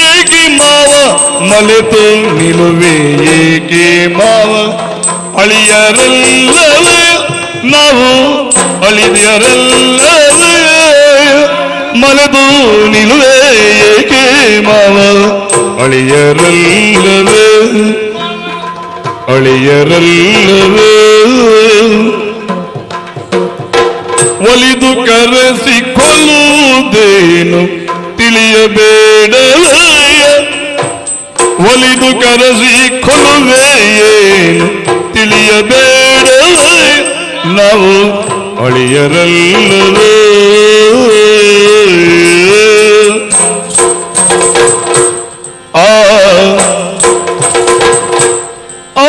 ಏಕೆ ಮಾವ ಮಲೆತು ನಿಲ್ಲುವೆ ಏಕೆ ಮಾವ ಅಳಿಯರಲ್ಲವೇ ನಾವು ಅಳಿದರಲ್ಲವೇ ಮಲೆದು ನಿಲ್ಲುವೆ ಏಕೆ ಮಾವ ಅಳಿಯರಲ್ಲವೇ ಅಳಿಯರಲ್ಲವೇ ಒಲಿದು ಕರೆಸಿ ಕೊಲ್ಲುವುದೇನು ತಿಳಿಯಬೇಡವೇ ಒಲಿದು ಕರೆಸಿ ಕೊಲ್ಲುವೆಯೇನು ತಿಳಿಯಬೇಡವೇ ನಾವು ಅಳಿಯರಲ್ಲವೇ ಆ ಆ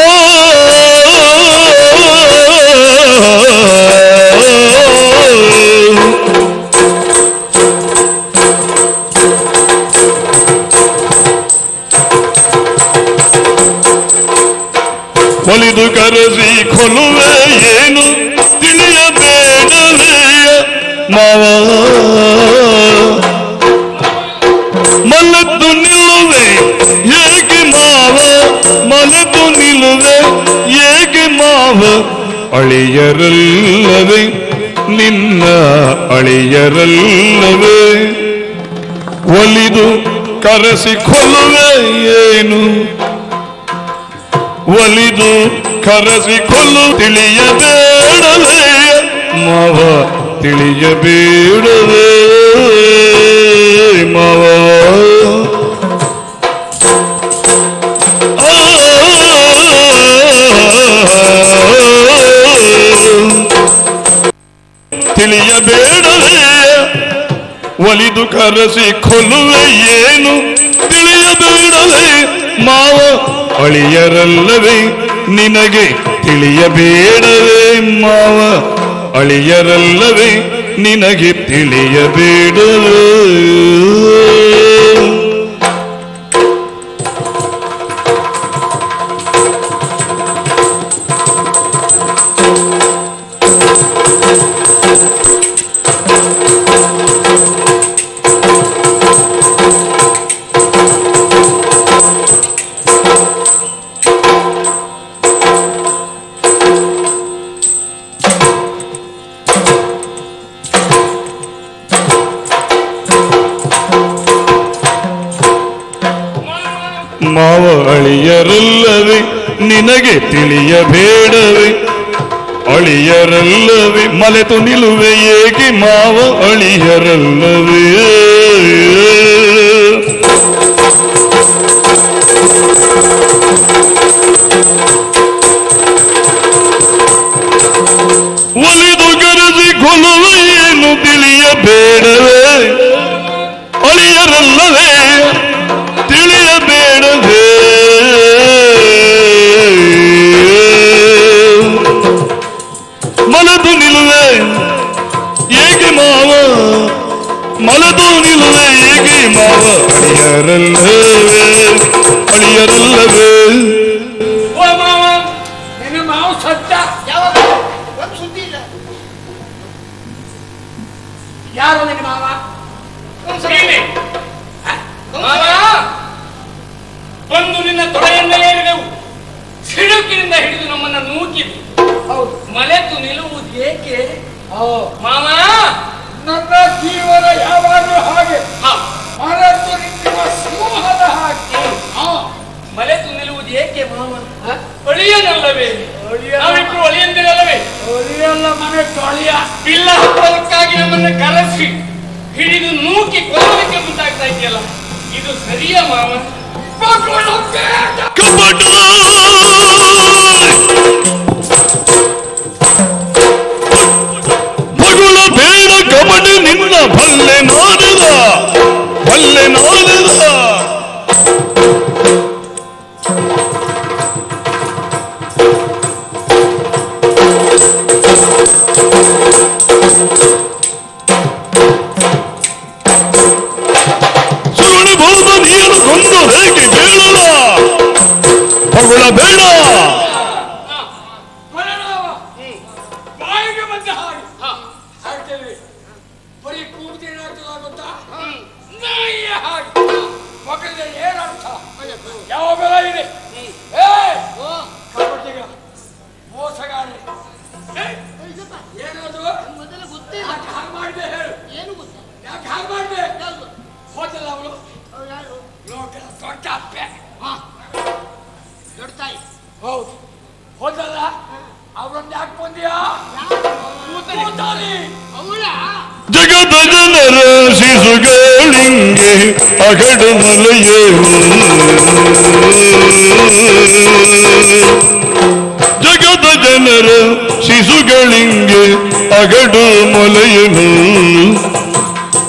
ಒಲಿದು ಕರೆಸಿ ಕೊಲ್ಲುವೆ ಏನು ತಿಳಿಯಬೇಡವೇ ಮಾವ ಮಲೆತು ನಿಲ್ಲುವೆ ಏಕೆ ಮಾವ ಮಲೆತು ನಿಲ್ಲುವೆ ಏಕೆ ಮಾವ ಅಳಿಯರಲ್ಲವೇ ನಿನ್ನ ಅಳಿಯರಲ್ಲವೇ ಒಲಿದು ಕರೆಸಿ ಕೊಲ್ಲುವೆ ಏನು ಒಲಿದು ಕರೆಸಿ ಕೊಲ್ಲು ತಿಳಿಯಬೇಡವೇ ಮಾವ ತಿಳಿಯಬೇಡವೇ ಮಾವ ತಿಳಿಯಬೇಡವೇ ಒಲಿದು ಕರೆಸಿ ಕೊಲ್ಲುವೆ ಏನು ತಿಳಿಯಬೇಡವೇ ಮಾವ ಅಳಿಯರಲ್ಲವೇ ನಿನಗೆ ತಿಳಿಯಬೇಡವೇ ಮಾವ ಅಳಿಯರಲ್ಲವೇ ನಿನಗೆ ತಿಳಿಯಬೇಡವೇ ಮಾವ ಅಳಿಯರಲ್ಲವೇ ನಿನಗೆ ತಿಳಿಯಬೇಡವೇ ಅಳಿಯರಲ್ಲವೇ ಮಲೆತು ನಿಲ್ಲುವೆ ಏಕೆ ಮಾವ ಅಳಿಯರಲ್ಲವೇ ಒಲಿದು ಕರೆಸಿ ಕೊಲ್ಲುವೆ ಏನು ತಿಳಿಯಬೇಡವೇ ಅಳಿಯರಲ್ಲವೇ ತಿಳಿಯಬೇಡವೇ ಮಲೆತು ನಿಲ್ಲುವೆ ಏಕೆ ಮಾವ ಮಲೆತು ನಿಲ್ಲುವೆ ಏಕೆ ಮಾವ ಅಳಿಯರಲ್ಲವೇ ಅಳಿಯರಲ್ಲವೇ ಓ ಮಾವ ನಿನ್ನ ನಾವು ಸತ್ತ ಯಾವಾಗ ಒಂದು ಸುದ್ದಿ ಇಲ್ಲ. ಯಾರು ನಿನ್ನ ಮಾವ? ನೀನೆ. ಮಾವ, ಬಂದು ನಿನ್ನ ತೊಡೆಯನ್ನೇ ಏರಿದೆವು, ಸಿಡುಕಿನಿಂದ ಹಿಡಿದು ನಮ್ಮನ್ನ ನೂಕಿದೆ. ಹೌದು. ಮಲೆತು ನಿಲ್ಲುವುದು ಏಕೆ ಮಾವ? ನನ್ನ ಜೀವನ ಯಾವಾಗಲೂ ಹಾಗೆ ಹ, ಮರೆತು ನಿಂತಿರುವ ಸಿಂಹದ ಹಾಗೆ. ಮಲೆತು ನಿಲ್ಲುವುದು ಏಕೆ ಮಾವ? ಅಳಿಯನಲ್ಲವೇ? ನಾವಿಬ್ರು ಅಳಿಯಂದಿರಲ್ಲವೇ? ಒಲಿಯಲ್ಲ ಮನೆ ತೊಳೆಯ. ಬಿಲ್ಲ ಹಬ್ಬದಕ್ಕಾಗಿ ನಮ್ಮನ್ನ ಕರೆಸಿ ಹಿಡಿದು ನೂಕಿ ಕೊಲ್ಲಲಿಕ್ಕೆ ಮುಂದಾಗ್ತಾ ಇದೆಯಲ್ಲ, ಇದು ಸರಿಯಾ ಮಾವ? ಮಗಳು ಬೇಡ. ಕಪಟ ಮಗುಳ ಬೇಡ ಕಪಟ ನಿನ್ನ ಬಲ್ಲೆ ನಾನದ ಬಲ್ಲೆ ನಾನದ ಸುರುಳಿಬಹುದು ನೀನು ಕೊಂದು ಹೇಗೆ ಬೇಡಲ್ಲ ಮಗುಳ ಬೇಡ ಬಲರಾಮ, ಬಾಯಿಗೆ ಬಂದ ಹಾಗೆ ಹಾಡ್ತೇವೆ. ಬರೀ ಕೂಗುತ್ತೇನಾಗ್ತದಾಗುತ್ತಾ? ನಾಯಿಯ ಹಾಗೆ ಮಕ್ಕಳಿಗೆ ಏನರ್ಥ? ಯಾವ ಬೆಲ ಇದೆ? ಏ ಕಪಟಿಗ, ಮೋಸಗಾರ, ಏನದು? ಮೊದಲು ಗೊತ್ತೇ ಯಾಕೆ ಹಾಗೆ ಮಾಡಿದೆ ಹೇಳು? ಏನು ಗೊತ್ತಾ? ಯಾಕೆ ಹಾಗೆ ಮಾಡಿದೆ? ಯಾವುದು? ಹೋದಲ್ಲ ಅವಳು ಯಾರು? ಲೋಕದ ದೊಡ್ಡ ಅಪ್ಪೆ. ದೊಡ್ಡ ತಾಯಿ. ಹೌದು, ಹೋದಲ್ಲ ಅವರನ್ನು ಯಾಕೆ ಬಂದಿಯಾ? ಕೂತಾಲಿ. ಅವಳ ಜಗದ ಜನರ ಶಿಶುಗಳಿಂಗೆ ಅಗಡು ಮಲೆಯೇವು ಜಗದ ಜನರ ಶಿಶುಗಳಿಂಗೆ ಅಗಡು ಮೊಲೆಯನು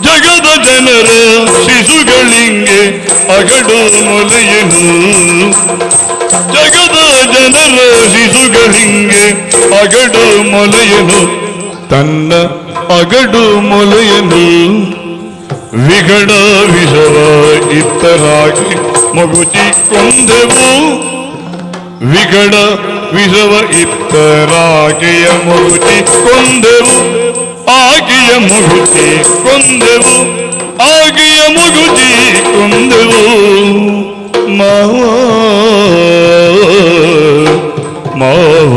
ಜಗದ ಜನರ ಶಿಶುಗಳಿಂಗೆ ಅಗಡು ಮೊಲೆಯನು ಜಗದ ಜನರ ಶಿಶುಗಳಿಂಗೆ ಅಗಡು ಮೊಲೆಯನು ತನ್ನ ಅಗಡು ಮೊಲೆಯನು ವಿಗಡ ವಿಷವ ಇತ್ತರಾಗಿ ಮಗುಚಿ ಕೊಂದೆವು ವಿಗಡ ವಿಷವ ಇತ್ತರಾಗಿಯ ಮಗುಚಿ ಕೊಂದೆವು ಆಗಿಯ ಮಗುಚಿ ಕೊಂದೆವು ಆಗಿಯ ಮಗುಚಿ ಕೊಂದೆವು ಮಾವ ಮಾವ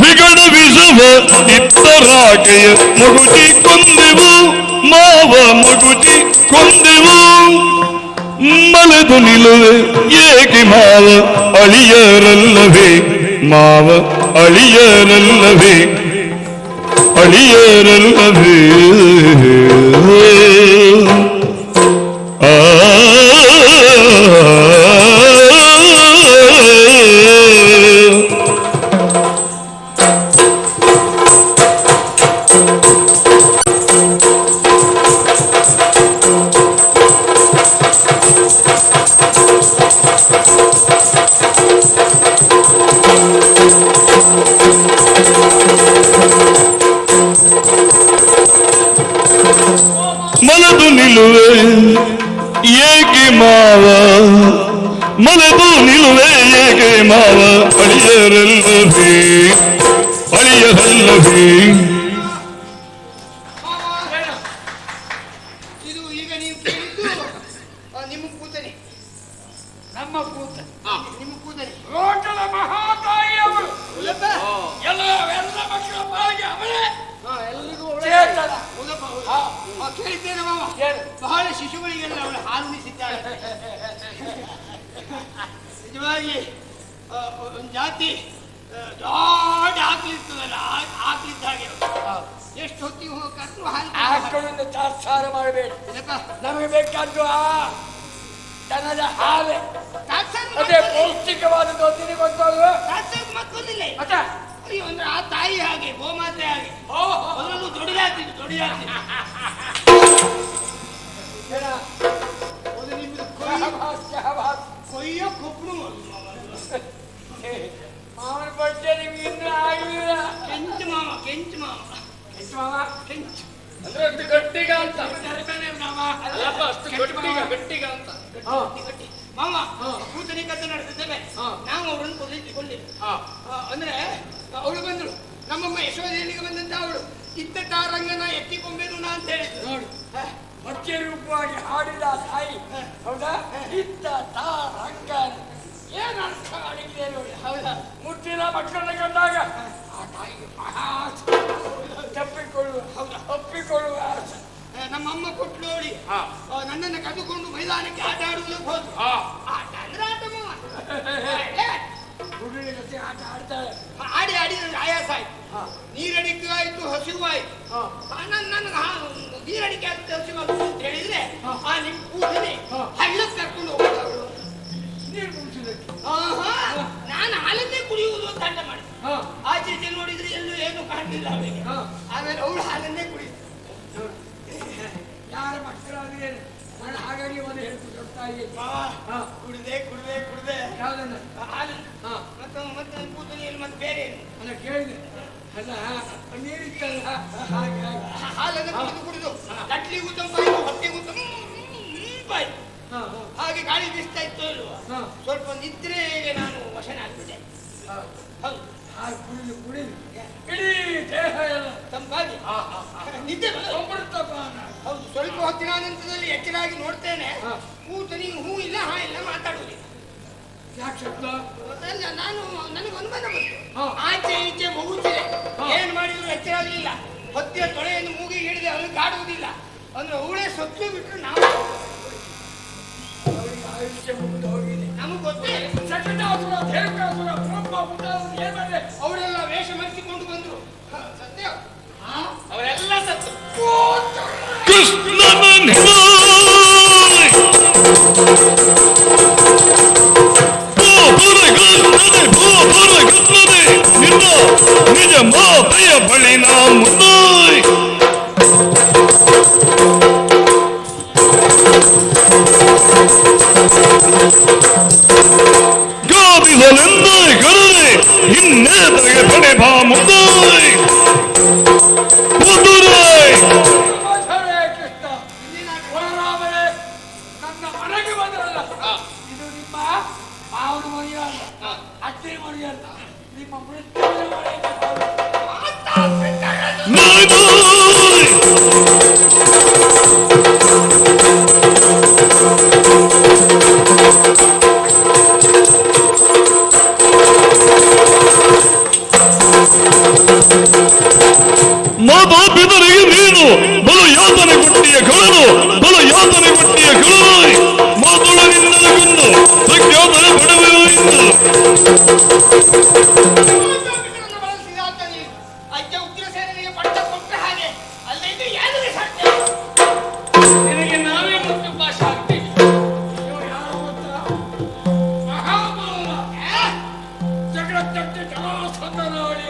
ವಿಗಡ ವಿಷವ ಇತ್ತರಾಕೆಯ ಮಗುಚಿ ಕೊಂದೆವು ಮಾವ ಮಗುಚಿ ಕೊಂದೆವು ಮಲೆದು ನಿಲುವೆ ಏಕೆ ಮಾವ ಅಳಿಯರಲ್ಲವೇ ಮಾವ ಅಳಿಯರಲ್ಲವೇ ಅಳಿಯರಲ್ಲವೇ ಆ ಮಲದು ನಿಲುವೆ ಏಕೆ ಮಾವ ಮಲದು ನಿಲುವೆ ಏಕೆ ಮಾವ ಅಳಿಯರಲ್ಲವೇ ಅಳಿಯರಲ್ಲವೇ ಇದು ಈಗ ನೀವು ಕೇಳಿದ್ದು ನಿಮ್ಮ ಕೂತನೆ. ನಮ್ಮ ಕೂತ ನಿಮ್ಮ ಕೂತನೆ. ಲೋಕದ ಮಹಾತಾಯಿಯವರು ಉಲ್ಲಪ್ಪ. ಎಲ್ಲ ಮಕ್ಕಳ ಬಾಯಿಗೆ ಅವಳೇ ಎಲ್ರಿಗೂ ಚೇತನ. ಕೇಳಿದ್ದೇನೆ ಮಾವ. ಬಹಳ ಶಿಶುಗಳಿಗೆಲ್ಲ ಅವಳು ಹಾಲುಣಿಸಿದ್ದಾಳೆ. ನಿಜವಾಗಿ ಒಂದು ಜಾತಿ ದೊಡ್ಡ ಆಕಳಿರ್ತದಲ್ಲ, ಆಕಳಿದ್ದ ಹಾಗೆ ಎಷ್ಟು ಹೊತ್ತಿಗೆ ಹೋಗಕ್ಕೂ ಹಾಲು ಆಕಳನ್ನು ತಾತ್ಸಾರ ಮಾಡಬೇಡಿ. ಇಲ್ಲಪ್ಪ. ನಮಗೆ ಬೇಕಾದ್ದು ಆ ದನದ ಹಾಲೆ. ತಾತ್ಸಾರ ಅದೇ ಪೌಷ್ಟಿಕವಾದದ್ದು. ತಿನ್ನಿ ಗೊತ್ತಲ್ವ? ತಾತ್ಸಾರ ಮಕ್ಕಳಿಲ್ಲ. ಮತ್ತೆ ಅಯ್ಯೋ ಅಂದ್ರೆ ಆ ತಾಯಿ ಹಾಗೆ ದೊಡಿಯಾಡ್ತೀನಿ ದೊಡಿಯಾಡ್ತೀನಿ ಒಂದು ನಿಮ್ದು ಕೊಯ್ಯೋ ಕೊಬ್ಬರು ಮಾವನ ಬಗ್ಗೆ ನಿಮ್ಗೆ ಇನ್ನೂ ಆಗಿಲ್ಲ. ಕೆಂಚು ಮಾವ ಕೆಂಚು ಮಾವ ಎಷ್ಟು ಮಾವ? ಕೆಂಚು ಅಂದ್ರೆ ಅದು ಗಟ್ಟಿಗ ಅಂತ ನೆನಪೇನೆ ಮಾವ. ಅಲ್ಲಪ್ಪ ಅಷ್ಟು ಗಟ್ಟಿಗ ಅಂತ ಗಟ್ಟಿ ಮಾವ ಕೂತನಿ ಕತೆ ನಡೆಸಿದ್ದೇವೆ ನಾವು ಅವರನ್ನು ಕೊಲ್ಲಿಕೊಳ್ಳಿ ಅಂದ್ರೆ ಅವಳು ಬಂದ್ರು ನಮ್ಮಮ್ಮ ಯಶೋಧೆಯಲ್ಲಿಗೆ ಬಂದಂತ ಅವಳು ಇತ್ತ ತಾರಂಗನ ಎತ್ತಿಕೊಂಬೇನು ನಾ ಅಂತ ಹೇಳಿದ್ರು ನೋಡು ಮಧ್ಯ ರೂಪವಾಗಿ ಹಾಡಿದ ತಾಯಿ ಹೌದಾ ಇತ್ತ ರಂಗ ಏನು ಅರ್ಥ ಮಾಡಿದೆ ನೋಡಿ. ಹೌದಾ ಮುಟ್ಟಿನ ಮಕ್ಕಳನ್ನ ಕಂಡಾಗ ಆ ತಾಯಿಗೆ ಮಹಾ ತಪ್ಪಿಕೊಳ್ಳುವ ಒಪ್ಪಿಕೊಳ್ಳುವ ಆಸೆ. ನಮ್ಮಮ್ಮ ಕೊಟ್ಟು ನೋಡಿ ನನ್ನನ್ನು ಕದ್ದುಕೊಂಡು ಮೈದಾನಕ್ಕೆ ಆಟ ಆಡುವುದಕ್ಕೆ ಹೋದ್ರು ಆಟ ಅಂದ್ರೆ ಆಟ ಮಾವ ಹುಡುಗಿನ ಜೊತೆ ಆಟ ಆಡ್ತಾಳೆ. ಆಡಿ ಆಡಿ ನನಗೆ ಆಯಾಸ ಆಯ್ತು ನೀರಡಿಕೆ ಆಯ್ತು ಹಸಿವು ಆಯ್ತು ನನಗೆ ನೀರಡಿಕೆ ಆಯ್ತು ಹಸಿವು ಆಯ್ತು ಅಂತ ಹೇಳಿದ್ರೆ ನಿಮ್ ಕೂದಲಿ ಹಳ್ಳಕ್ಕೆ ಕರ್ಕೊಂಡು ಹೋಗೋದು ಅವಳು ನೀರು ಕುಡಿಸೋದಕ್ಕೆ. ನಾನು ಹಾಲನ್ನೇ ಕುಡಿಯುವುದು ಅಂತ ಆಟ ಮಾಡಿದೆ ಆಚೆ ನೋಡಿದ್ರೆ ಎಲ್ಲೂ ಏನು ಕಾಣಲಿಲ್ಲ ಅವಳಿಗೆ ಆಮೇಲೆ ಅವಳು ಹಾಲನ್ನೇ ಕುಡಿದು ಯಾರ ಮಕ್ಕಳಾದ್ರೆ ನಾನು ಹಾಗಾಗಿ ಒಂದು ಹೇಳ್ಬಿಟ್ಟು ತಾಯಿ ಕುಡಿದೆ ಕುಡಿದೆ ಕುಡಿದೆ ಯಾವ್ದನ್ನ ಹಾಲನ್ನು ಮತ್ತೆ ಕೂದಲಿಯಲ್ಲಿ ಮತ್ತೆ ಬೇರೆ ಏನು ಅಲ್ಲ ಕೇಳಿದೆ ಅಲ್ಲ ನೀರಿತ್ತಲ್ಲ ಹಾಗೆ ಹಾಲನ್ನು ಕುಡಿದು ಕುಡಿದು ಲಟ್ಲಿಗೂ ತಂಪಾಯ್ತು ಹೊಟ್ಟೆಗೂ ತಂಪಾಯ್ತು ಹಾಗೆ ಗಾಳಿ ಬೀಸ್ತಾ ಇತ್ತು ಇಲ್ವಾ ಸ್ವಲ್ಪ ನಿದ್ರೆಗೆ ನಾನು ವಶನ ಆಗ್ಬಿಟ್ಟೆ ಹೌದು ಹಾಗೆ ಕುಡಿದು ಕುಡಿದು ಇಡೀ ದೇಹ ಎಲ್ಲ ತಂಪಾಗಿ ನಿದ್ದೆ ಹೋಗ್ಬಿಡ್ತಪ್ಪ. ಹೌದು ಸ್ವಲ್ಪ ಹೊತ್ತಿನ ಅನಂತರದಲ್ಲಿ ಎಚ್ಚರಾಗಿ ನೋಡ್ತೇನೆ ಕೂತನಿ ಹೂ ಇಲ್ಲ ಹಾ ಇಲ್ಲ ಮಾತಾಡುವುದಿಲ್ಲ ಯಾಕೆ ಶಬ್ದ? ಅಲ್ಲ ನಾನು ನನಗೆ ಅನುಮಾನ ಬಂತು ಆಚೆ ಈಚೆ ಮಗುತ್ತಿದೆ ಏನ್ ಮಾಡಿದ್ರು ಎಚ್ಚರಾಗಲಿಲ್ಲ ಹೊತ್ತಿನ ತೊಳೆಯನ್ನು ಮೂಗಿ ಹಿಡಿದು ಅವನು ಕಾಡುವುದಿಲ್ಲ ಅಂದ್ರೆ ಅವಳೇ ಸೊತ್ತು ಬಿಟ್ಟರು ನಾವು ಅವರಿಗೆ ಆಯುಷ್ಯ ಮುಗಿದು ಹೋಗಿದೆ. ನಮಗೆ ಗೊತ್ತೇ ಚಕಟಾಸುರ ದೇವಕಾಸುರ ಬ್ರಹ್ಮ ಮುಂತಾದವರು ಏನ್ ಮಾಡಿದೆ? ಅವರೆಲ್ಲ ವೇಷ ಮರೆಸಿಕೊಂಡು ಬಂದ್ರು ಸತ್ಯ ಅವರೆಲ್ಲ ಸತ್ತು ಕೃಷ್ಣನ ನಿಜ ಮಾತೆಯ ಬಳಿ ನಾ ಮುಂದಾಯ್ ಗಾದಿಸಲೆಂದ ಕರದೆ ಇನ್ನೇತಗೆ ಪಡೆ ಬಾ ಮುಂದಾಯ್ ಮಧುರೈ ಹರೇ ಕೃಷ್ಣ ಹೊರರಾಮರೇ ನನ್ನ ಮನೆಗೆ ಬಂದ್ರಲ್ಲ ಇದು ನಿಮ್ಮ ಮಾವನ ಮನೆಯಲ್ಲ ಅತ್ತೆ ಮನೆಯಲ್ಲ ನಿಮ್ಮ ಮೃತ್ಯುವಿನ ಮನೆಗೆ ಮಾತಾಪಿತರಿಗೆ ನೀನು ಬಲು ಯಾತನೆ ಗುಟ್ಟಿಯ ಕಳನು ಬಲು ಯಾತನೆ ಗುಟ್ಟಿಯ ಕಳನಾಯಿ ಮಾತೊಳಗಿಂದಲಗೊಂದು ಪ್ರಖ್ಯಾತನೆ ಪಡೆಯುವ ಇಂದು ಅಜ್ಜ ಉಗ್ರ ಸೇನೆಗೆ ಪಟ್ಟ ಕೊಟ್ಟ ಹಾಗೆ ಅಲ್ಲದೆ ಯಾರಿಗೆ ಸಾಧ್ಯ ನಿನಗೆ ನಾವೇ ಮುಖ್ಯ ಭಾಷೆ ಆಗ್ತೀವಿ. ಇವ ಯಾರು ಗೊತ್ತಾ? ಮಹಾಮಾವ ಜಗತ್ತಕ್ಕೆ ಜಲಾಸಂದ ನೋಡಿ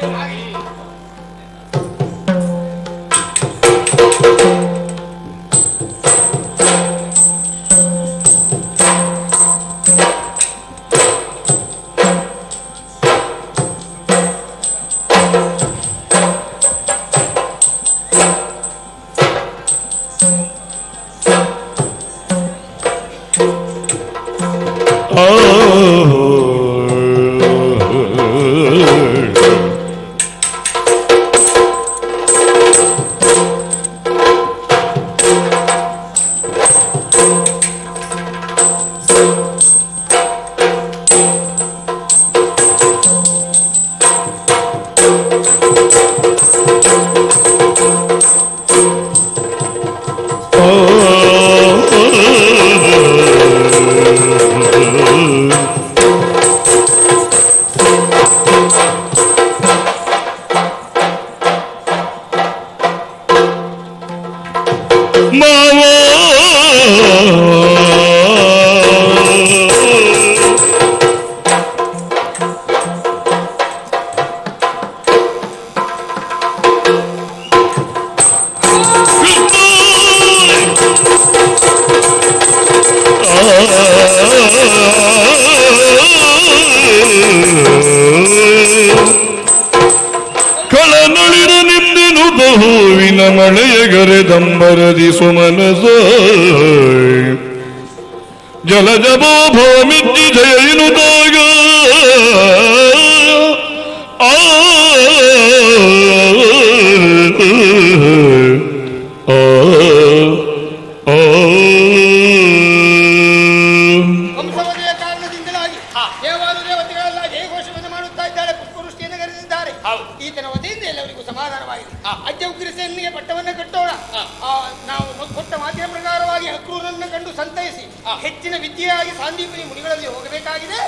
ಮಳೆಯ ಗರೆದಂಬರದಿ ಸುಮನಸ ಜಲಜಬೋ ಭವಮಿಜ್ಜಿ ಜಯನುದಾಗ ಆ ವಂಶವದೆಯ ಕಾರಣದಿಂದಲಾಗಿ ದೇವಾನು ದೇವತೆಗಳೆಲ್ಲ ಜಯಘೋಷವನ್ನು ಮಾಡುತ್ತಾ ಇದ್ದಾರೆ, ಪುಷ್ಪವೃಷ್ಟಿಯನ್ನು ಗರೆದಿದ್ದಾರೆ. ಈತನ ವಧೆಯಿಂದ ಎಲ್ಲರಿಗೂ ಸಮಾಧಾನವಾಗಿದೆ. ಅಜ್ಜ ಉಗ್ರಸೇನಿಗೆ ಪಟ್ಟವನ್ನು ಕಟ್ಟೋಣ. ನಾವು ಕೊಟ್ಟ ಮಾತಿನ ಪ್ರಕಾರವಾಗಿ ಅಕ್ರೂರನ್ನು ಕಂಡು ಸಂತೈಸಿ ಹೆಚ್ಚಿನ ವಿದ್ಯೆಯಾಗಿ ಸಾಂದೀಪನಿ ಮುನಿಗಳಲ್ಲಿ ಹೋಗಬೇಕಾಗಿದೆ.